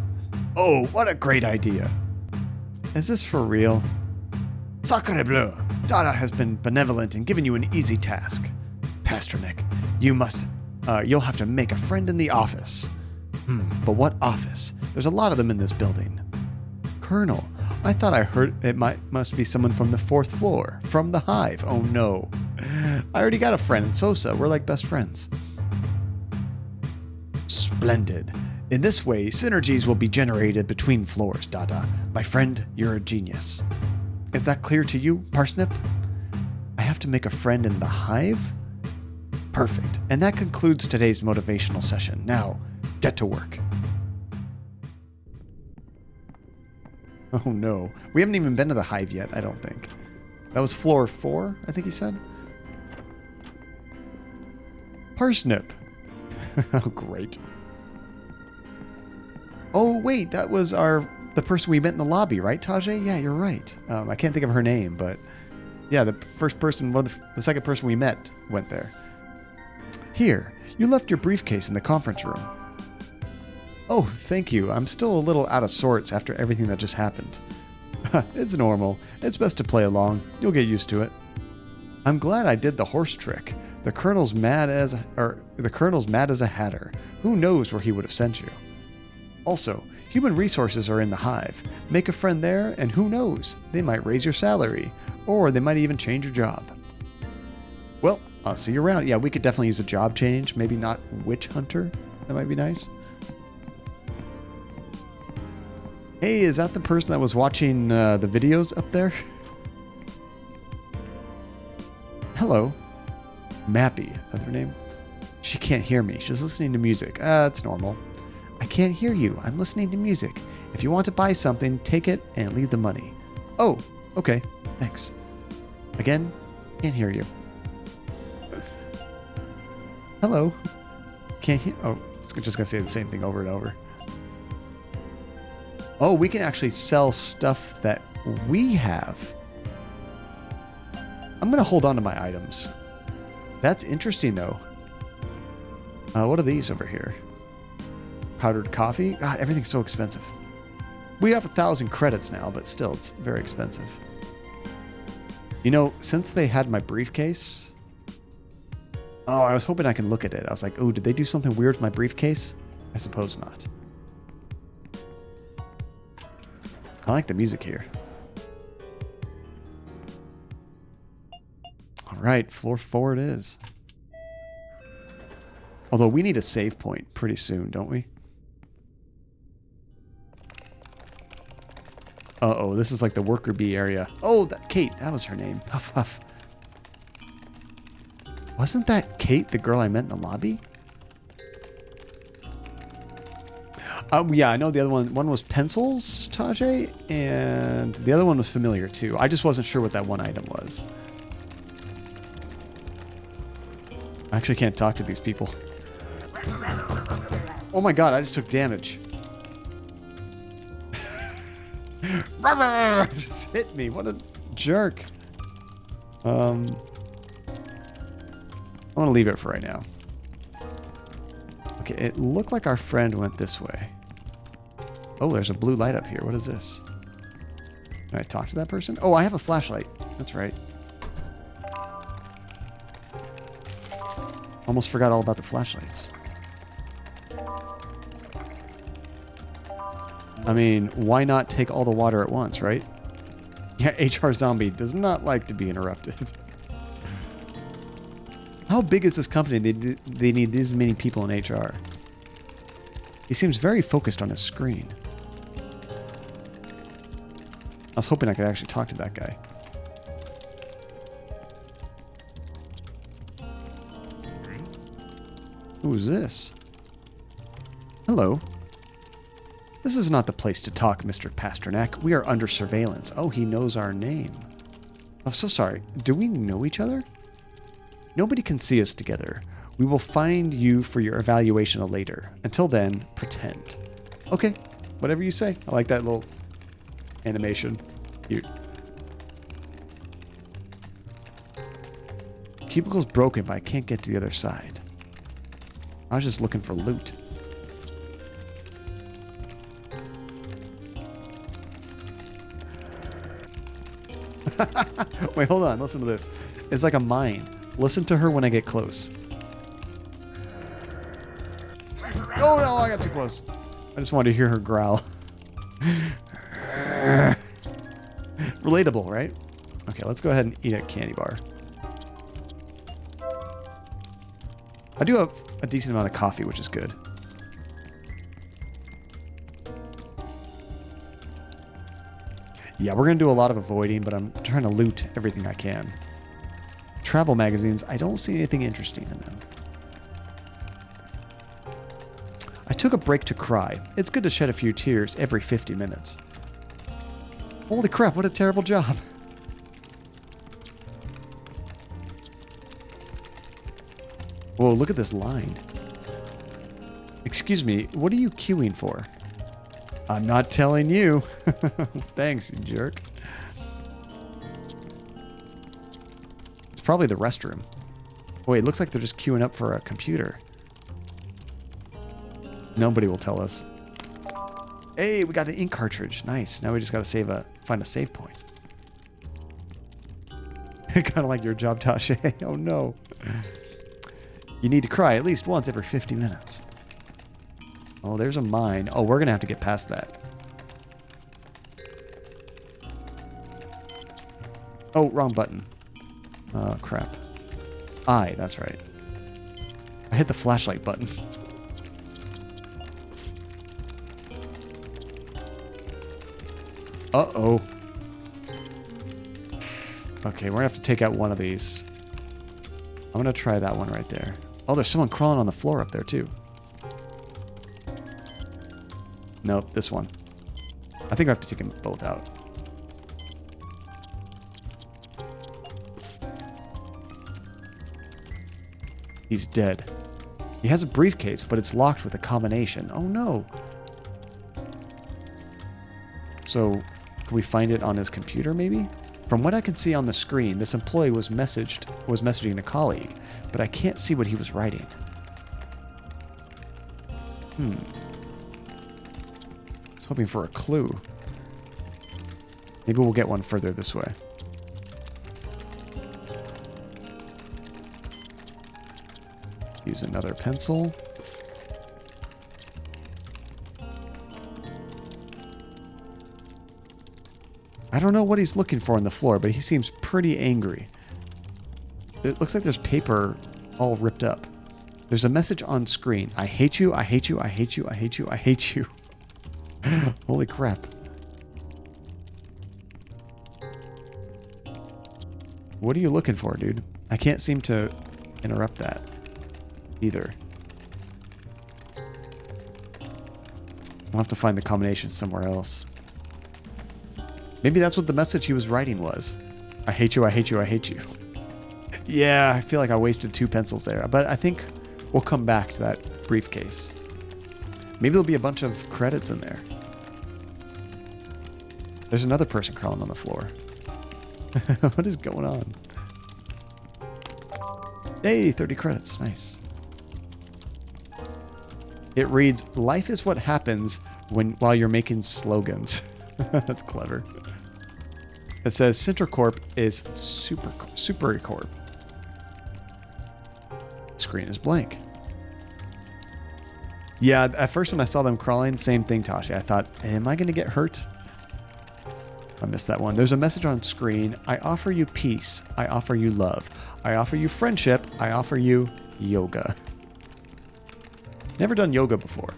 Speaker 1: Oh, what a great idea. Is this for real? Sacre bleu. Dada has been benevolent and given you an easy task. Pasternack, you'll have to make a friend in the office. But what office? There's a lot of them in this building. Colonel, I thought I heard it must be someone from the 4th floor, from the Hive. Oh no. I already got a friend in Sosa. We're like best friends. Splendid. In this way, synergies will be generated between floors, Dada. My friend, you're a genius. Is that clear to you, Parsnip? I have to make a friend in the Hive? Perfect. And that concludes today's motivational session. Now, get to work. Oh no. We haven't even been to the Hive yet, I don't think. That was floor 4, I think he said. Parsnip. Oh, great. Oh, wait, that was the person we met in the lobby, right, Tajay? Yeah, you're right. I can't think of her name, but yeah, the first person, the second person we met went there. Here, you left your briefcase in the conference room. Oh, thank you. I'm still a little out of sorts after everything that just happened. It's normal. It's best to play along. You'll get used to it. I'm glad I did the horse trick. The colonel's mad as a hatter. Who knows where he would have sent you? Also, human resources are in the hive. Make a friend there, and who knows? They might raise your salary, or they might even change your job. Well, I'll see you around. Yeah, we could definitely use a job change. Maybe not witch hunter. That might be nice. Hey, is that the person that was watching the videos up there? Hello. Mappy, is that her name? She can't hear me. She's listening to music. It's normal. I can't hear you. I'm listening to music. If you want to buy something, take it and leave the money. Oh, okay. Thanks. Again, can't hear you. Hello. Can't hear. Oh, it's just gonna say the same thing over and over. Oh, we can actually sell stuff that we have. I'm gonna hold on to my items. That's interesting, though. What are these over here? Powdered coffee? God, everything's so expensive. We have 1,000 credits now, but still, it's very expensive. You know, since they had my briefcase... Oh, I was hoping I can look at it. I was like, oh, did they do something weird with my briefcase? I suppose not. I like the music here. All right, floor 4 it is. Although we need a save point pretty soon, don't we? Uh-oh, this is like the worker bee area. Oh, that Kate, that was her name. Huff, huff. Wasn't that Kate, the girl I met in the lobby? Yeah, I know the other one. One was pencils, Tajay, and the other one was familiar too. I just wasn't sure what that one item was. I actually can't talk to these people. Oh my god, I just took damage. Just hit me. What a jerk. I want to leave it for right now. Okay, it looked like our friend went this way. Oh, there's a blue light up here. What is this? Can I talk to that person? Oh, I have a flashlight. That's right. Almost forgot all about the flashlights. I mean, why not take all the water at once, right? Yeah, HR Zombie does not like to be interrupted. How big is this company? They need this many people in HR. He seems very focused on his screen. I was hoping I could actually talk to that guy. Who's this? Hello. This is not the place to talk, Mr. Pasternack. We are under surveillance. Oh, he knows our name. I'm so sorry. Do we know each other? Nobody can see us together. We will find you for your evaluation later. Until then, pretend. Okay, whatever you say. I like that little animation. Cute. Cubicle's broken, but I can't get to the other side. I was just looking for loot. Wait, hold on. Listen to this. It's like a mine. Listen to her when I get close. Oh no, I got too close. I just wanted to hear her growl. Relatable, right? Okay, let's go ahead and eat a candy bar. I do have a decent amount of coffee, which is good. Yeah, we're going to do a lot of avoiding, but I'm trying to loot everything I can. Travel magazines, I don't see anything interesting in them. I took a break to cry. It's good to shed a few tears every 50 minutes. Holy crap, what a terrible job. Whoa, look at this line. Excuse me, what are you queuing for? I'm not telling you. Thanks, you jerk. It's probably the restroom. Wait, it looks like they're just queuing up for a computer. Nobody will tell us. Hey, we got an ink cartridge. Nice. Now we just got to find a save point. Kind of like your job, Tasha. Oh, no. You need to cry at least once every 50 minutes. Oh, there's a mine. Oh, we're going to have to get past that. Oh, wrong button. Oh, crap. That's right. I hit the flashlight button. Uh-oh. Okay, we're going to have to take out one of these. I'm going to try that one right there. Oh, there's someone crawling on the floor up there, too. Nope, this one. I think I have to take them both out. He's dead. He has a briefcase, but it's locked with a combination. Oh, no. So, can we find it on his computer, maybe? From what I can see on the screen, this employee was messaging a colleague, but I can't see what he was writing. I was hoping for a clue. Maybe we'll get one further this way. Use another pencil. I don't know what he's looking for on the floor, but he seems pretty angry. It looks like there's paper all ripped up. There's a message on screen. I hate you, I hate you, I hate you, I hate you, I hate you. Holy crap. What are you looking for, dude? I can't seem to interrupt that either. We'll have to find the combination somewhere else. Maybe that's what the message he was writing was. I hate you, I hate you, I hate you. Yeah, I feel like I wasted 2 pencils there. But I think we'll come back to that briefcase. Maybe there'll be a bunch of credits in there. There's another person crawling on the floor. What is going on? Hey, 30 credits. Nice. It reads, life is what happens while you're making slogans. That's clever. It says Sintracorp is Supercorp. Screen is blank. Yeah, at first when I saw them crawling, same thing, Tasha. I thought, am I going to get hurt? I missed that one. There's a message on screen. I offer you peace. I offer you love. I offer you friendship. I offer you yoga. Never done yoga before.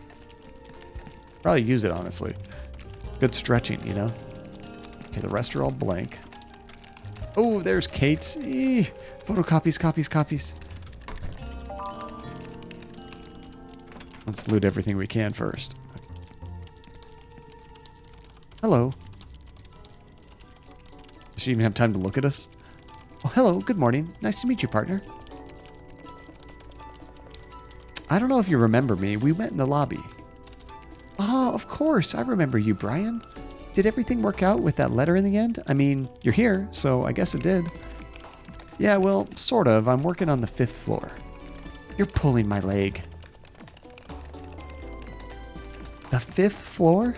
Speaker 1: Probably use it, honestly. Good stretching, you know? Okay, the rest are all blank. Oh, there's Kate. Photocopies, copies. Let's loot everything we can first. Hello. Does she even have time to look at us? Oh, hello. Good morning. Nice to meet you, partner. I don't know if you remember me. We met in the lobby. Oh, of course. I remember you, Brian. Did everything work out with that letter in the end? I mean, you're here, so I guess it did. Yeah, well, sort of. I'm working on the 5th floor. You're pulling my leg. The 5th floor?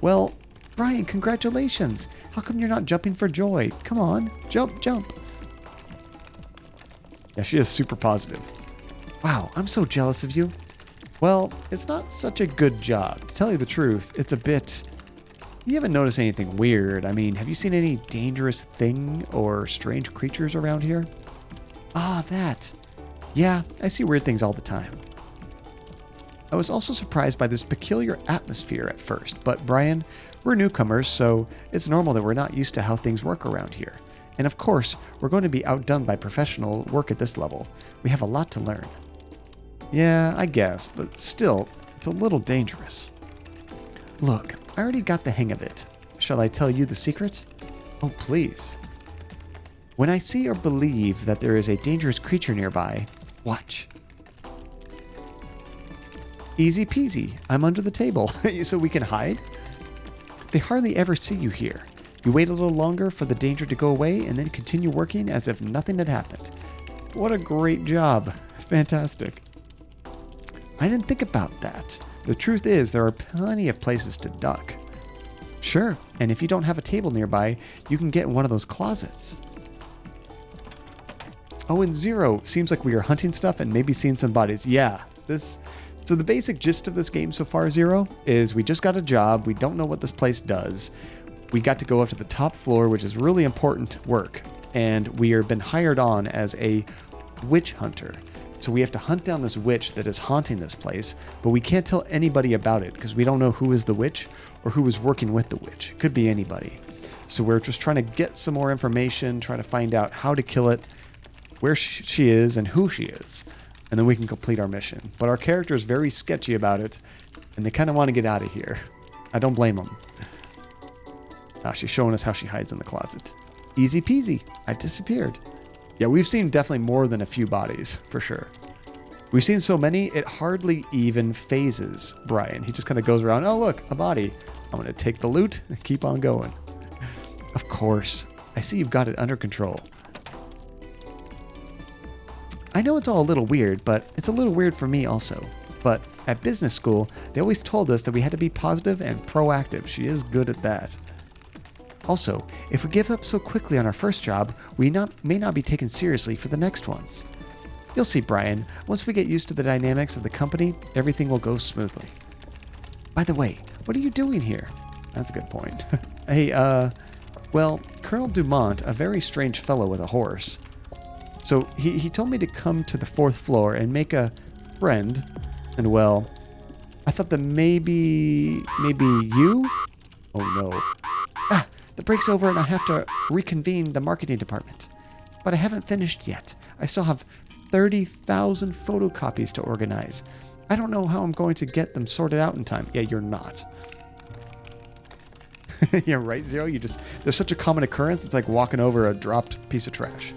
Speaker 1: Well, Brian, congratulations. How come you're not jumping for joy? Come on, jump. Yeah, she is super positive. Wow, I'm so jealous of you. Well, it's not such a good job. To tell you the truth, it's a bit... You haven't noticed anything weird. I mean, have you seen any dangerous thing or strange creatures around here? Ah, that. Yeah, I see weird things all the time. I was also surprised by this peculiar atmosphere at first, but Brian, we're newcomers, so it's normal that we're not used to how things work around here. And of course, we're going to be outdone by professional work at this level. We have a lot to learn. Yeah, I guess, but still, it's a little dangerous. Look, I already got the hang of it. Shall I tell you the secret? Oh, please. When I see or believe that there is a dangerous creature nearby, watch. Easy peasy. I'm under the table, so we can hide? They hardly ever see you here. You wait a little longer for the danger to go away and then continue working as if nothing had happened. What a great job. Fantastic. I didn't think about that. The truth is, there are plenty of places to duck. Sure, and if you don't have a table nearby, you can get in one of those closets. Oh, and Zero, seems like we are hunting stuff and maybe seeing some bodies. Yeah, so the basic gist of this game so far, Zero, is we just got a job. We don't know what this place does. We got to go up to the top floor, which is really important work. And we are been hired on as a witch hunter. So we have to hunt down this witch that is haunting this place, but we can't tell anybody about it because we don't know who is the witch or who is working with the witch. It could be anybody. So we're just trying to get some more information, trying to find out how to kill it, where she is, and who she is. And then we can complete our mission. But our character is very sketchy about it, and they kind of want to get out of here. I don't blame them. She's showing us how she hides in the closet. Easy peasy. I disappeared. Yeah, we've seen definitely more than a few bodies, for sure. We've seen so many, it hardly even phases Brian. He just kind of goes around, oh, look, a body. I'm going to take the loot and keep on going. Of course. I see you've got it under control. I know it's all a little weird, but it's a little weird for me also. But at business school, they always told us that we had to be positive and proactive. She is good at that. Also, if we give up so quickly on our first job, we may not be taken seriously for the next ones. You'll see, Brian, once we get used to the dynamics of the company, everything will go smoothly. By the way, what are you doing here? That's a good point. Hey, well, Colonel Dumont, a very strange fellow with a horse. So he told me to come to the 4th floor and make a friend, and well, I thought that maybe you? Oh no. The break's over and I have to reconvene the marketing department. But I haven't finished yet. I still have 30,000 photocopies to organize. I don't know how I'm going to get them sorted out in time. Yeah, you're not. Yeah, right, Zero? There's such a common occurrence, it's like walking over a dropped piece of trash.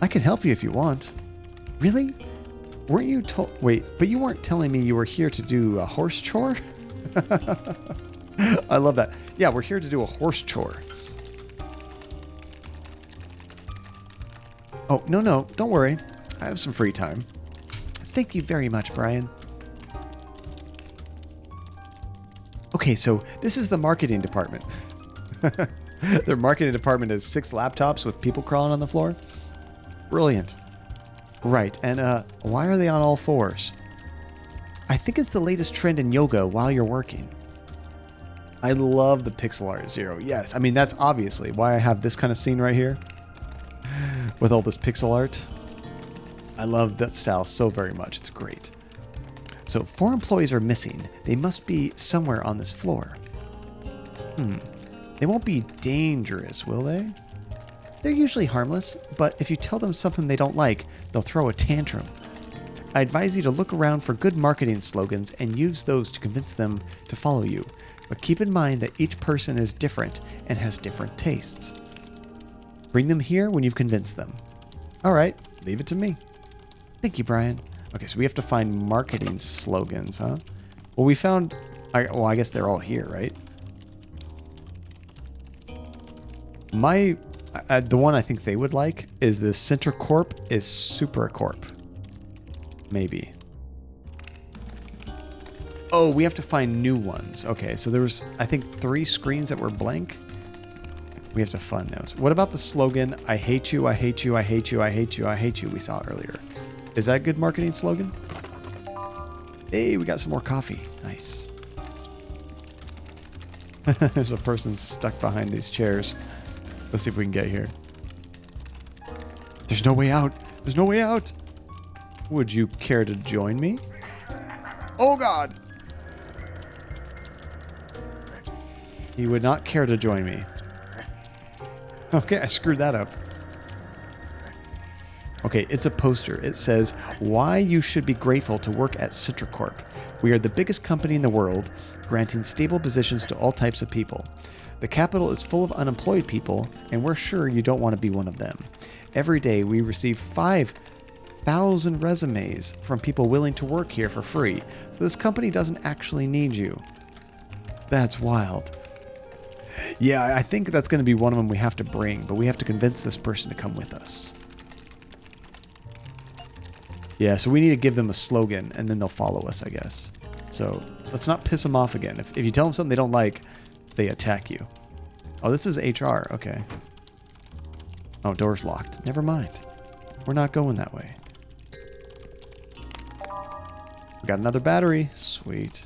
Speaker 1: I can help you if you want. Really? Weren't you told... Wait, but you weren't telling me you were here to do a horse chore? I love that. Yeah, we're here to do a horse chore. Oh, no, don't worry. I have some free time. Thank you very much, Brian. Okay, so this is the marketing department. Their marketing department is 6 laptops with people crawling on the floor. Brilliant. Right, and why are they on all fours? I think it's the latest trend in yoga while you're working. I love the pixel art, Zero. Yes, I mean, that's obviously why I have this kind of scene right here. With all this pixel art. I love that style so very much. It's great. So 4 employees are missing. They must be somewhere on this floor. They won't be dangerous, will they? They're usually harmless, but if you tell them something they don't like, they'll throw a tantrum. I advise you to look around for good marketing slogans and use those to convince them to follow you. But keep in mind that each person is different and has different tastes. Bring them here when you've convinced them. All right, leave it to me. Thank you, Brian. Okay, so we have to find marketing slogans, huh? Well, we found... I guess they're all here, right? The one I think they would like is the Sintracorp is Supercorp. Maybe. Oh, we have to find new ones. Okay, so there was, I think, 3 screens that were blank. We have to fund those. What about the slogan, I hate you, I hate you, I hate you, I hate you, I hate you, we saw earlier? Is that a good marketing slogan? Hey, we got some more coffee. Nice. There's a person stuck behind these chairs. Let's see if we can get here. There's no way out. There's no way out. Would you care to join me? Oh, God. He would not care to join me. Okay, I screwed that up. Okay, it's a poster. It says, why you should be grateful to work at Sintracorp. We are the biggest company in the world, granting stable positions to all types of people. The capital is full of unemployed people, and we're sure you don't want to be one of them. Every day we receive 5,000 resumes from people willing to work here for free, so this company doesn't actually need you. That's wild. Yeah, I think that's going to be one of them we have to bring, but we have to convince this person to come with us. Yeah, so we need to give them a slogan, and then they'll follow us, I guess. So let's not piss them off again. If you tell them something they don't like, they attack you. Oh, this is HR. Okay. Oh, door's locked. Never mind. We're not going that way. We got another battery. Sweet.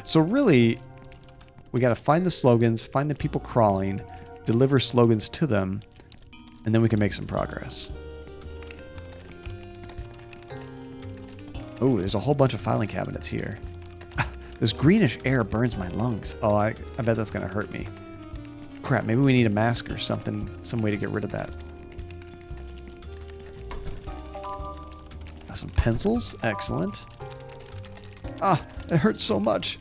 Speaker 1: So really, we got to find the slogans, find the people crawling, deliver slogans to them, and then we can make some progress. Oh, there's a whole bunch of filing cabinets here. This greenish air burns my lungs. Oh, I bet that's going to hurt me. Crap, maybe we need a mask or something, some way to get rid of that. Got some pencils. Excellent. Ah, it hurts so much.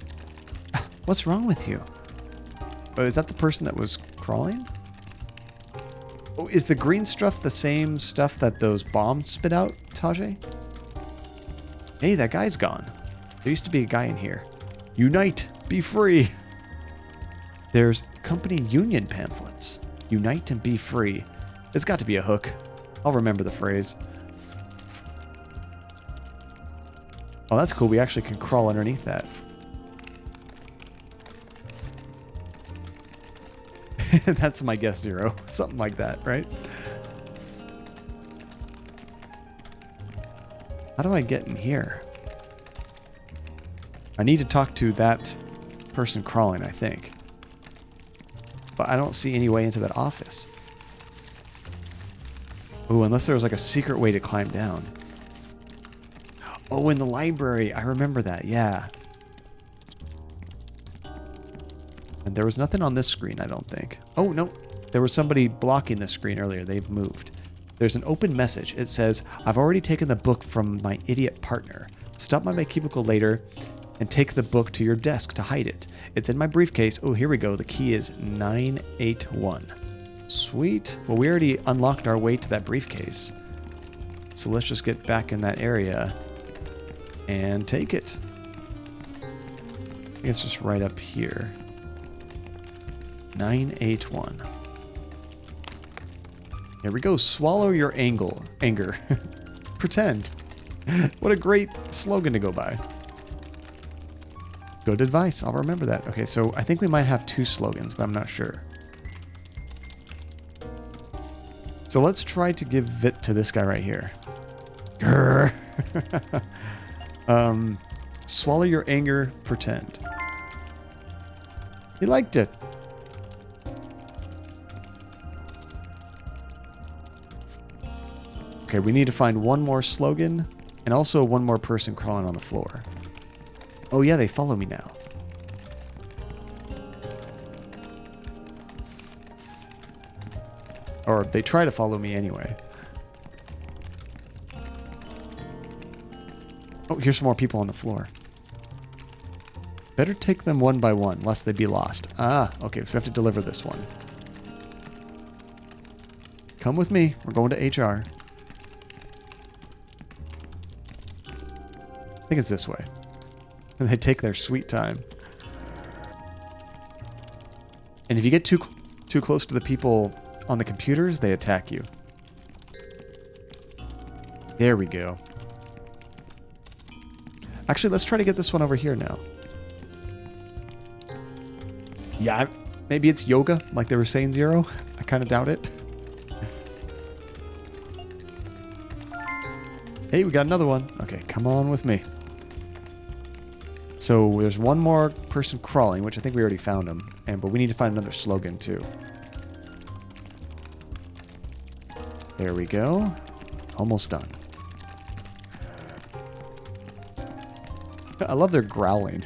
Speaker 1: What's wrong with you? Oh, is that the person that was crawling? Oh, is the green stuff the same stuff that those bombs spit out, Tajay? Hey, that guy's gone. There used to be a guy in here. Unite! Be free! There's company union pamphlets. Unite and be free. It's got to be a hook. I'll remember the phrase. Oh, that's cool. We actually can crawl underneath that. That's my guess, Zero. Something like that, right? How do I get in here? I need to talk to that person crawling, I think. But I don't see any way into that office. Ooh, unless there was like a secret way to climb down. Oh, in the library. I remember that, yeah. And there was nothing on this screen, I don't think. Oh, no. There was somebody blocking the screen earlier. They've moved. There's an open message. It says, I've already taken the book from my idiot partner. Stop by my cubicle later and take the book to your desk to hide it. It's in my briefcase. Oh, here we go. The key is 981. Sweet. Well, we already unlocked our way to that briefcase. So let's just get back in that area and take it. I think it's just right up here. 981. Here we go. Swallow your anger. Pretend. What a great slogan to go by. Good advice. I'll remember that. Okay, so I think we might have 2 slogans, but I'm not sure. So let's try to give it to this guy right here. Grrr. Swallow your anger. Pretend. He liked it. Okay, we need to find one more slogan and also one more person crawling on the floor. Oh yeah, they follow me now. Or they try to follow me anyway. Oh, here's some more people on the floor. Better take them one by one, lest they be lost. Ah, okay, so we have to deliver this one. Come with me. We're going to HR. I think it's this way. And they take their sweet time. And if you get too close to the people on the computers, they attack you. There we go. Actually, let's try to get this one over here now. Yeah, maybe it's yoga, like they were saying, Zero. I kind of doubt it. Hey, we got another one. Okay, come on with me. So there's one more person crawling, which I think we already found him. But we need to find another slogan too. There we go. Almost done. I love their growling.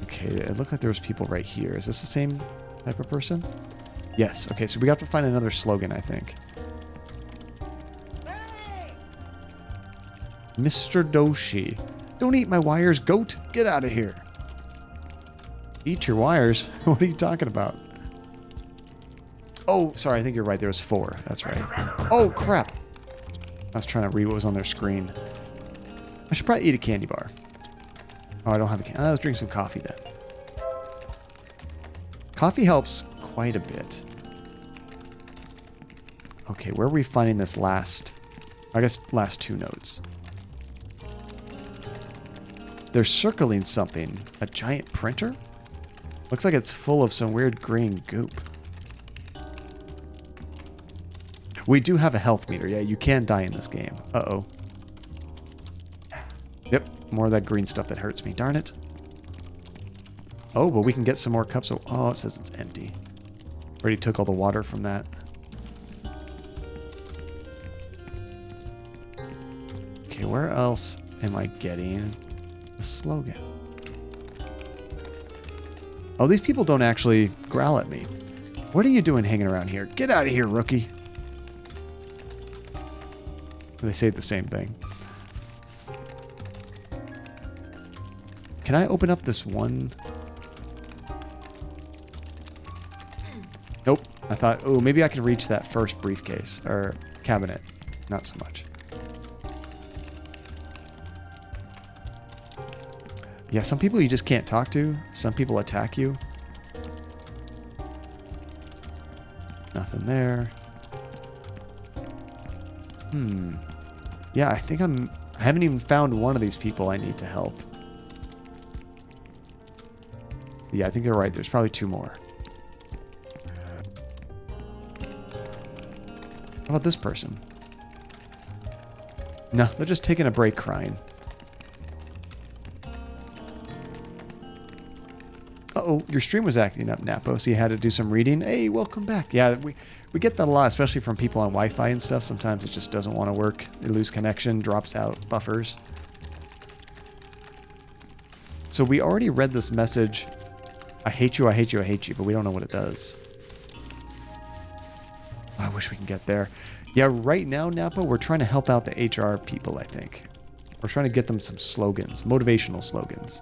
Speaker 1: Okay, it looked like there was people right here. Is this the same type of person? Yes. Okay, so we have to find another slogan, I think. Mr. Doshi. Don't eat my wires, goat. Get out of here. Eat your wires? What are you talking about? Oh, sorry. I think you're right. There was 4. That's right. Oh, crap. I was trying to read what was on their screen. I should probably eat a candy bar. Oh, I don't have a candy. Let's drink some coffee then. Coffee helps quite a bit. Okay, where are we finding this last... I guess last 2 notes. They're circling something. A giant printer? Looks like it's full of some weird green goop. We do have a health meter. Yeah, you can die in this game. Uh-oh. Yep, more of that green stuff that hurts me. Darn it. Oh, but we can get some more cups. Oh, it says it's empty. Already took all the water from that. Okay, where else am I getting the slogan? Oh, these people don't actually growl at me. What are you doing hanging around here? Get out of here, rookie. They say the same thing. Can I open up this one? Nope. I thought, oh, maybe I can reach that first briefcase or cabinet. Not so much. Yeah, some people you just can't talk to. Some people attack you. Nothing there. Yeah, I think I haven't even found one of these people I need to help. Yeah, I think they're right. There's probably 2 more. How about this person? No, they're just taking a break crying. Uh-oh, your stream was acting up, Napo, so you had to do some reading. Hey, welcome back. Yeah, we get that a lot, especially from people on Wi-Fi and stuff. Sometimes it just doesn't want to work. They lose connection, drops out, buffers. So we already read this message. I hate you, I hate you, I hate you, but we don't know what it does. I wish we can get there. Yeah, right now, Napa, we're trying to help out the HR people, I think. We're trying to get them some slogans, motivational slogans.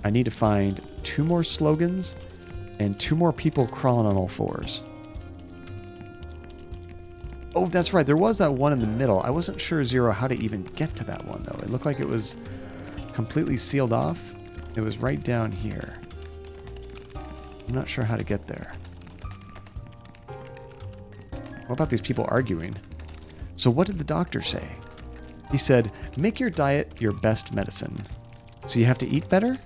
Speaker 1: I need to find 2 more slogans and 2 more people crawling on all 4s. Oh, that's right. There was that one in the middle. I wasn't sure, Zero, how to even get to that one, though. It looked like it was completely sealed off. It was right down here. I'm not sure how to get there. What about these people arguing? So what did the doctor say? He said, make your diet your best medicine. So you have to eat better?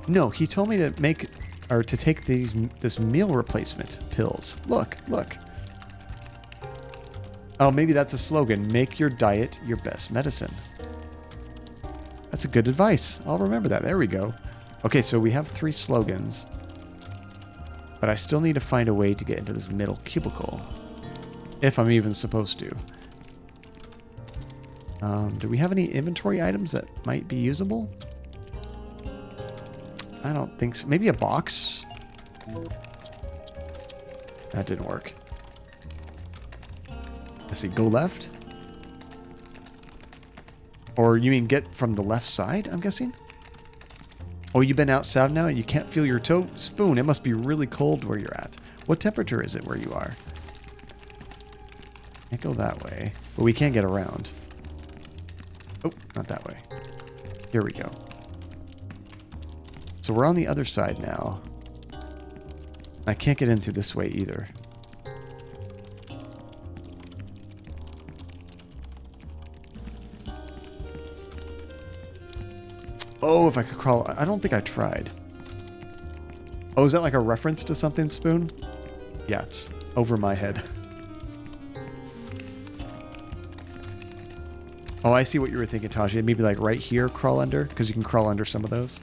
Speaker 1: No, he told me to take this meal replacement pills. Look. Oh, maybe that's a slogan. Make your diet your best medicine. That's a good advice. I'll remember that. There we go. Okay, so we have 3 slogans. But I still need to find a way to get into this middle cubicle. If I'm even supposed to. Do we have any inventory items that might be usable? I don't think so. Maybe a box? That didn't work. Let's see, go left? Or you mean get from the left side, I'm guessing? Oh, you've been outside now and you can't feel your toe? Spoon, it must be really cold where you're at. What temperature is it where you are? Can't go that way, but we can get around. Oh, not that way. Here we go. So we're on the other side now. I can't get in through this way either. Oh, if I could crawl. I don't think I tried. Oh, is that like a reference to something, Spoon? Yeah, it's over my head. Oh, I see what you were thinking, Taji. Maybe like right here, crawl under, because you can crawl under some of those.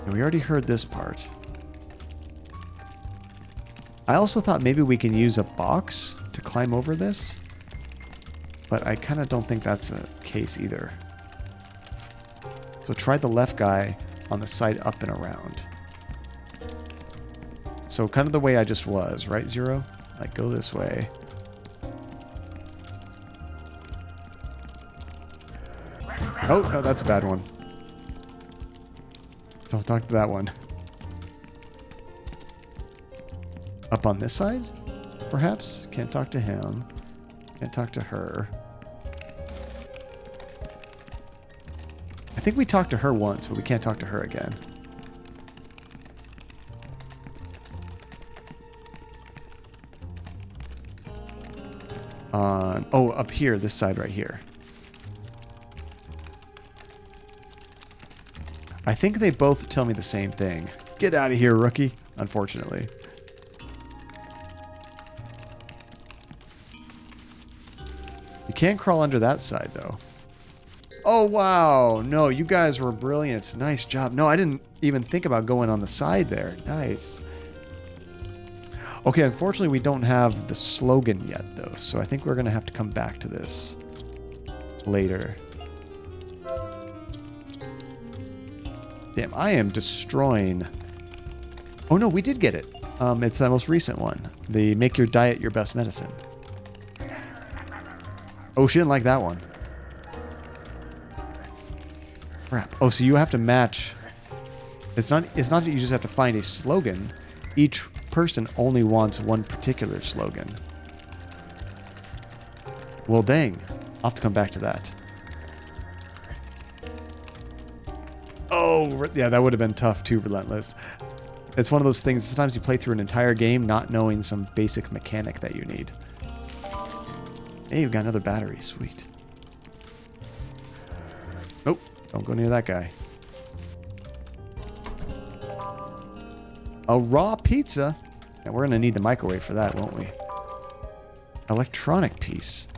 Speaker 1: And we already heard this part. I also thought maybe we can use a box to climb over this, but I kind of don't think that's the case either. So try the left guy on the side up and around. So kind of the way I just was, right, Zero? Like, go this way. Oh, no, that's a bad one. Don't talk to that one. Up on this side, perhaps? Can't talk to him. Can't talk to her. I think we talked to her once, but we can't talk to her again. on... Oh, up here, this side right here. I think they both tell me the same thing. Get out of here, rookie. Unfortunately. You can't crawl under that side, though. Oh, wow. No, you guys were brilliant. Nice job. No, I didn't even think about going on the side there. Nice. Okay, unfortunately, we don't have the slogan yet, though. So I think we're going to have to come back to this later. Damn, I am destroying... Oh, no, we did get it. It's the most recent one. The make your diet your best medicine. Oh, she didn't like that one. Crap. Oh, so you have to match... It's not that you just have to find a slogan. Each person only wants one particular slogan. Well, dang. I'll have to come back to that. Oh, yeah, that would have been tough too, Relentless. It's one of those things, sometimes you play through an entire game not knowing some basic mechanic that you need. Hey, we've got another battery. Sweet. Nope, don't go near that guy. A raw pizza? And we're going to need the microwave for that, won't we? Electronic piece.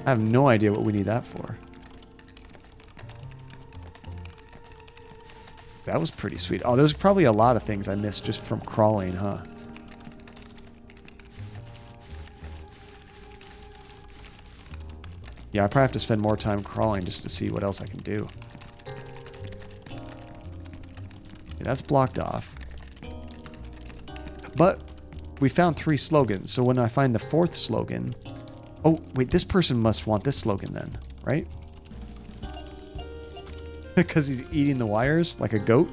Speaker 1: I have no idea what we need that for. That was pretty sweet. Oh, there's probably a lot of things I missed just from crawling, huh? Yeah, I probably have to spend more time crawling just to see what else I can do. Okay, that's blocked off. But we found 3 slogans, so when I find the 4th slogan... Oh, wait, this person must want this slogan then, right? Because he's eating the wires like a goat?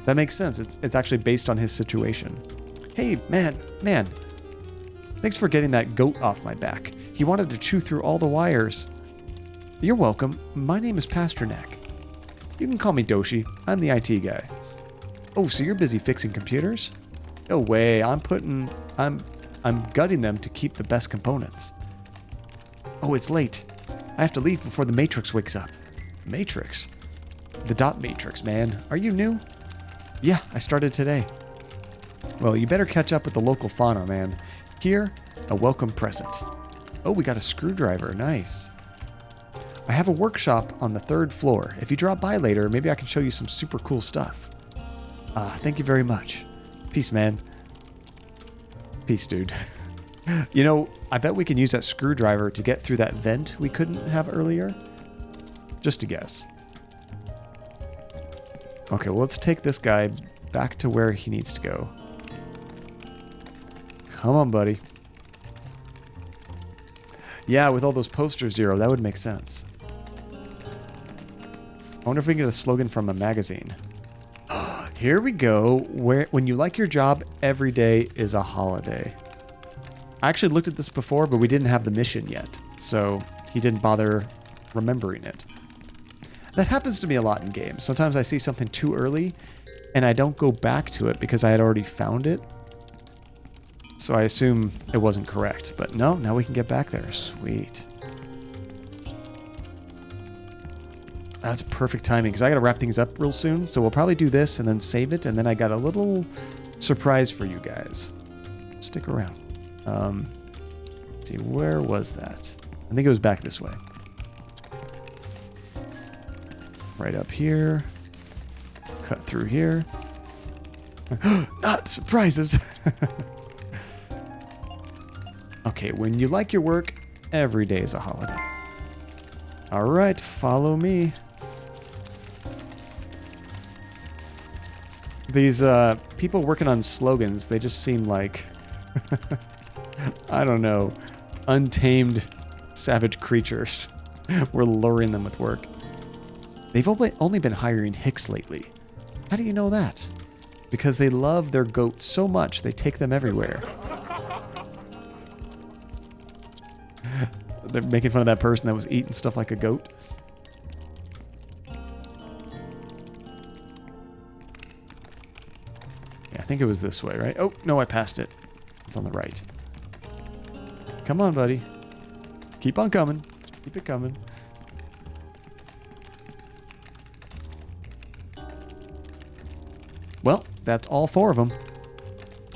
Speaker 1: That makes sense. It's actually based on his situation. Hey, man. Thanks for getting that goat off my back. He wanted to chew through all the wires. You're welcome. My name is Pasternack. You can call me Doshi. I'm the IT guy. Oh, so you're busy fixing computers? No way. I'm gutting them to keep the best components. Oh, it's late. I have to leave before the Matrix wakes up. Matrix? The dot matrix, man. Are you new? Yeah, I started today. Well, you better catch up with the local fauna, man. Here, a welcome present. Oh, we got a screwdriver. Nice. I have a workshop on the 3rd floor. If you drop by later, maybe I can show you some super cool stuff. Thank you very much. Peace, man. Peace, dude. You know, I bet we can use that screwdriver to get through that vent we couldn't have earlier. Just a guess. Okay, well, let's take this guy back to where he needs to go. Come on, buddy. Yeah, with all those posters, Zero, that would make sense. I wonder if we can get a slogan from a magazine. Here we go. When you like your job, every day is a holiday. I actually looked at this before, but we didn't have the mission yet, so he didn't bother remembering it. That happens to me a lot in games. Sometimes I see something too early, and I don't go back to it because I had already found it. So I assume it wasn't correct. But no, now we can get back there. Sweet. That's perfect timing, because I got to wrap things up real soon. So we'll probably do this and then save it, and then I got a little surprise for you guys. Stick around. Let's see, where was that? I think it was back this way. Right up here. Cut through here. Not surprises. Okay, when you like your work, every day is a holiday. All right, follow me. These people working on slogans, they just seem like, I don't know, untamed savage creatures. We're luring them with work. They've only been hiring hicks lately. How do you know that? Because they love their goats so much, they take them everywhere. They're making fun of that person that was eating stuff like a goat. Yeah, I think it was this way, right? Oh, no, I passed it. It's on the right. Come on, buddy. Keep on coming. Keep it coming. Well, that's all 4 of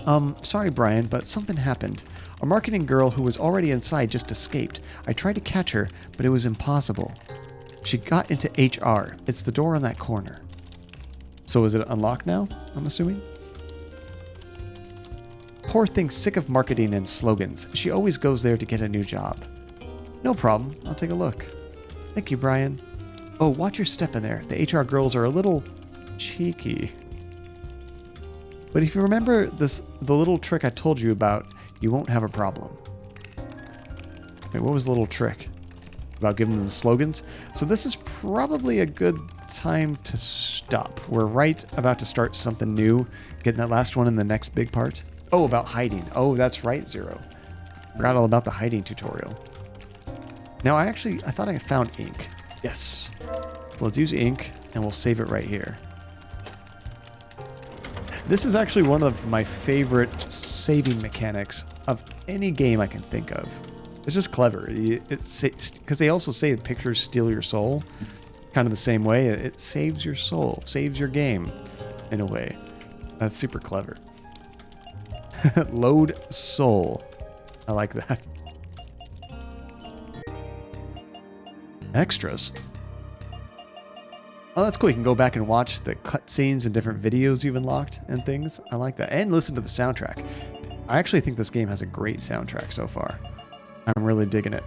Speaker 1: them. Sorry, Brian, but something happened. A marketing girl who was already inside just escaped. I tried to catch her, but it was impossible. She got into HR. It's the door on that corner. So is it unlocked now, I'm assuming? Poor thing's sick of marketing and slogans. She always goes there to get a new job. No problem. I'll take a look. Thank you, Brian. Oh, watch your step in there. The HR girls are a little cheeky. But if you remember the little trick I told you about, you won't have a problem. Wait, what was the little trick? About giving them slogans? So this is probably a good time to stop. We're right about to start something new. Getting that last one in the next big part. Oh, about hiding. Oh, that's right, Zero. Forgot all about the hiding tutorial. Now, I thought I found ink. Yes. So let's use ink, and we'll save it right here. This is actually one of my favorite saving mechanics of any game I can think of. It's just clever. Because they also say that pictures steal your soul. Kind of the same way. It saves your soul. Saves your game, in a way. That's super clever. Load soul. I like that. Extras. Oh, that's cool. You can go back and watch the cutscenes and different videos you've unlocked and things. I like that. And listen to the soundtrack. I actually think this game has a great soundtrack so far. I'm really digging it.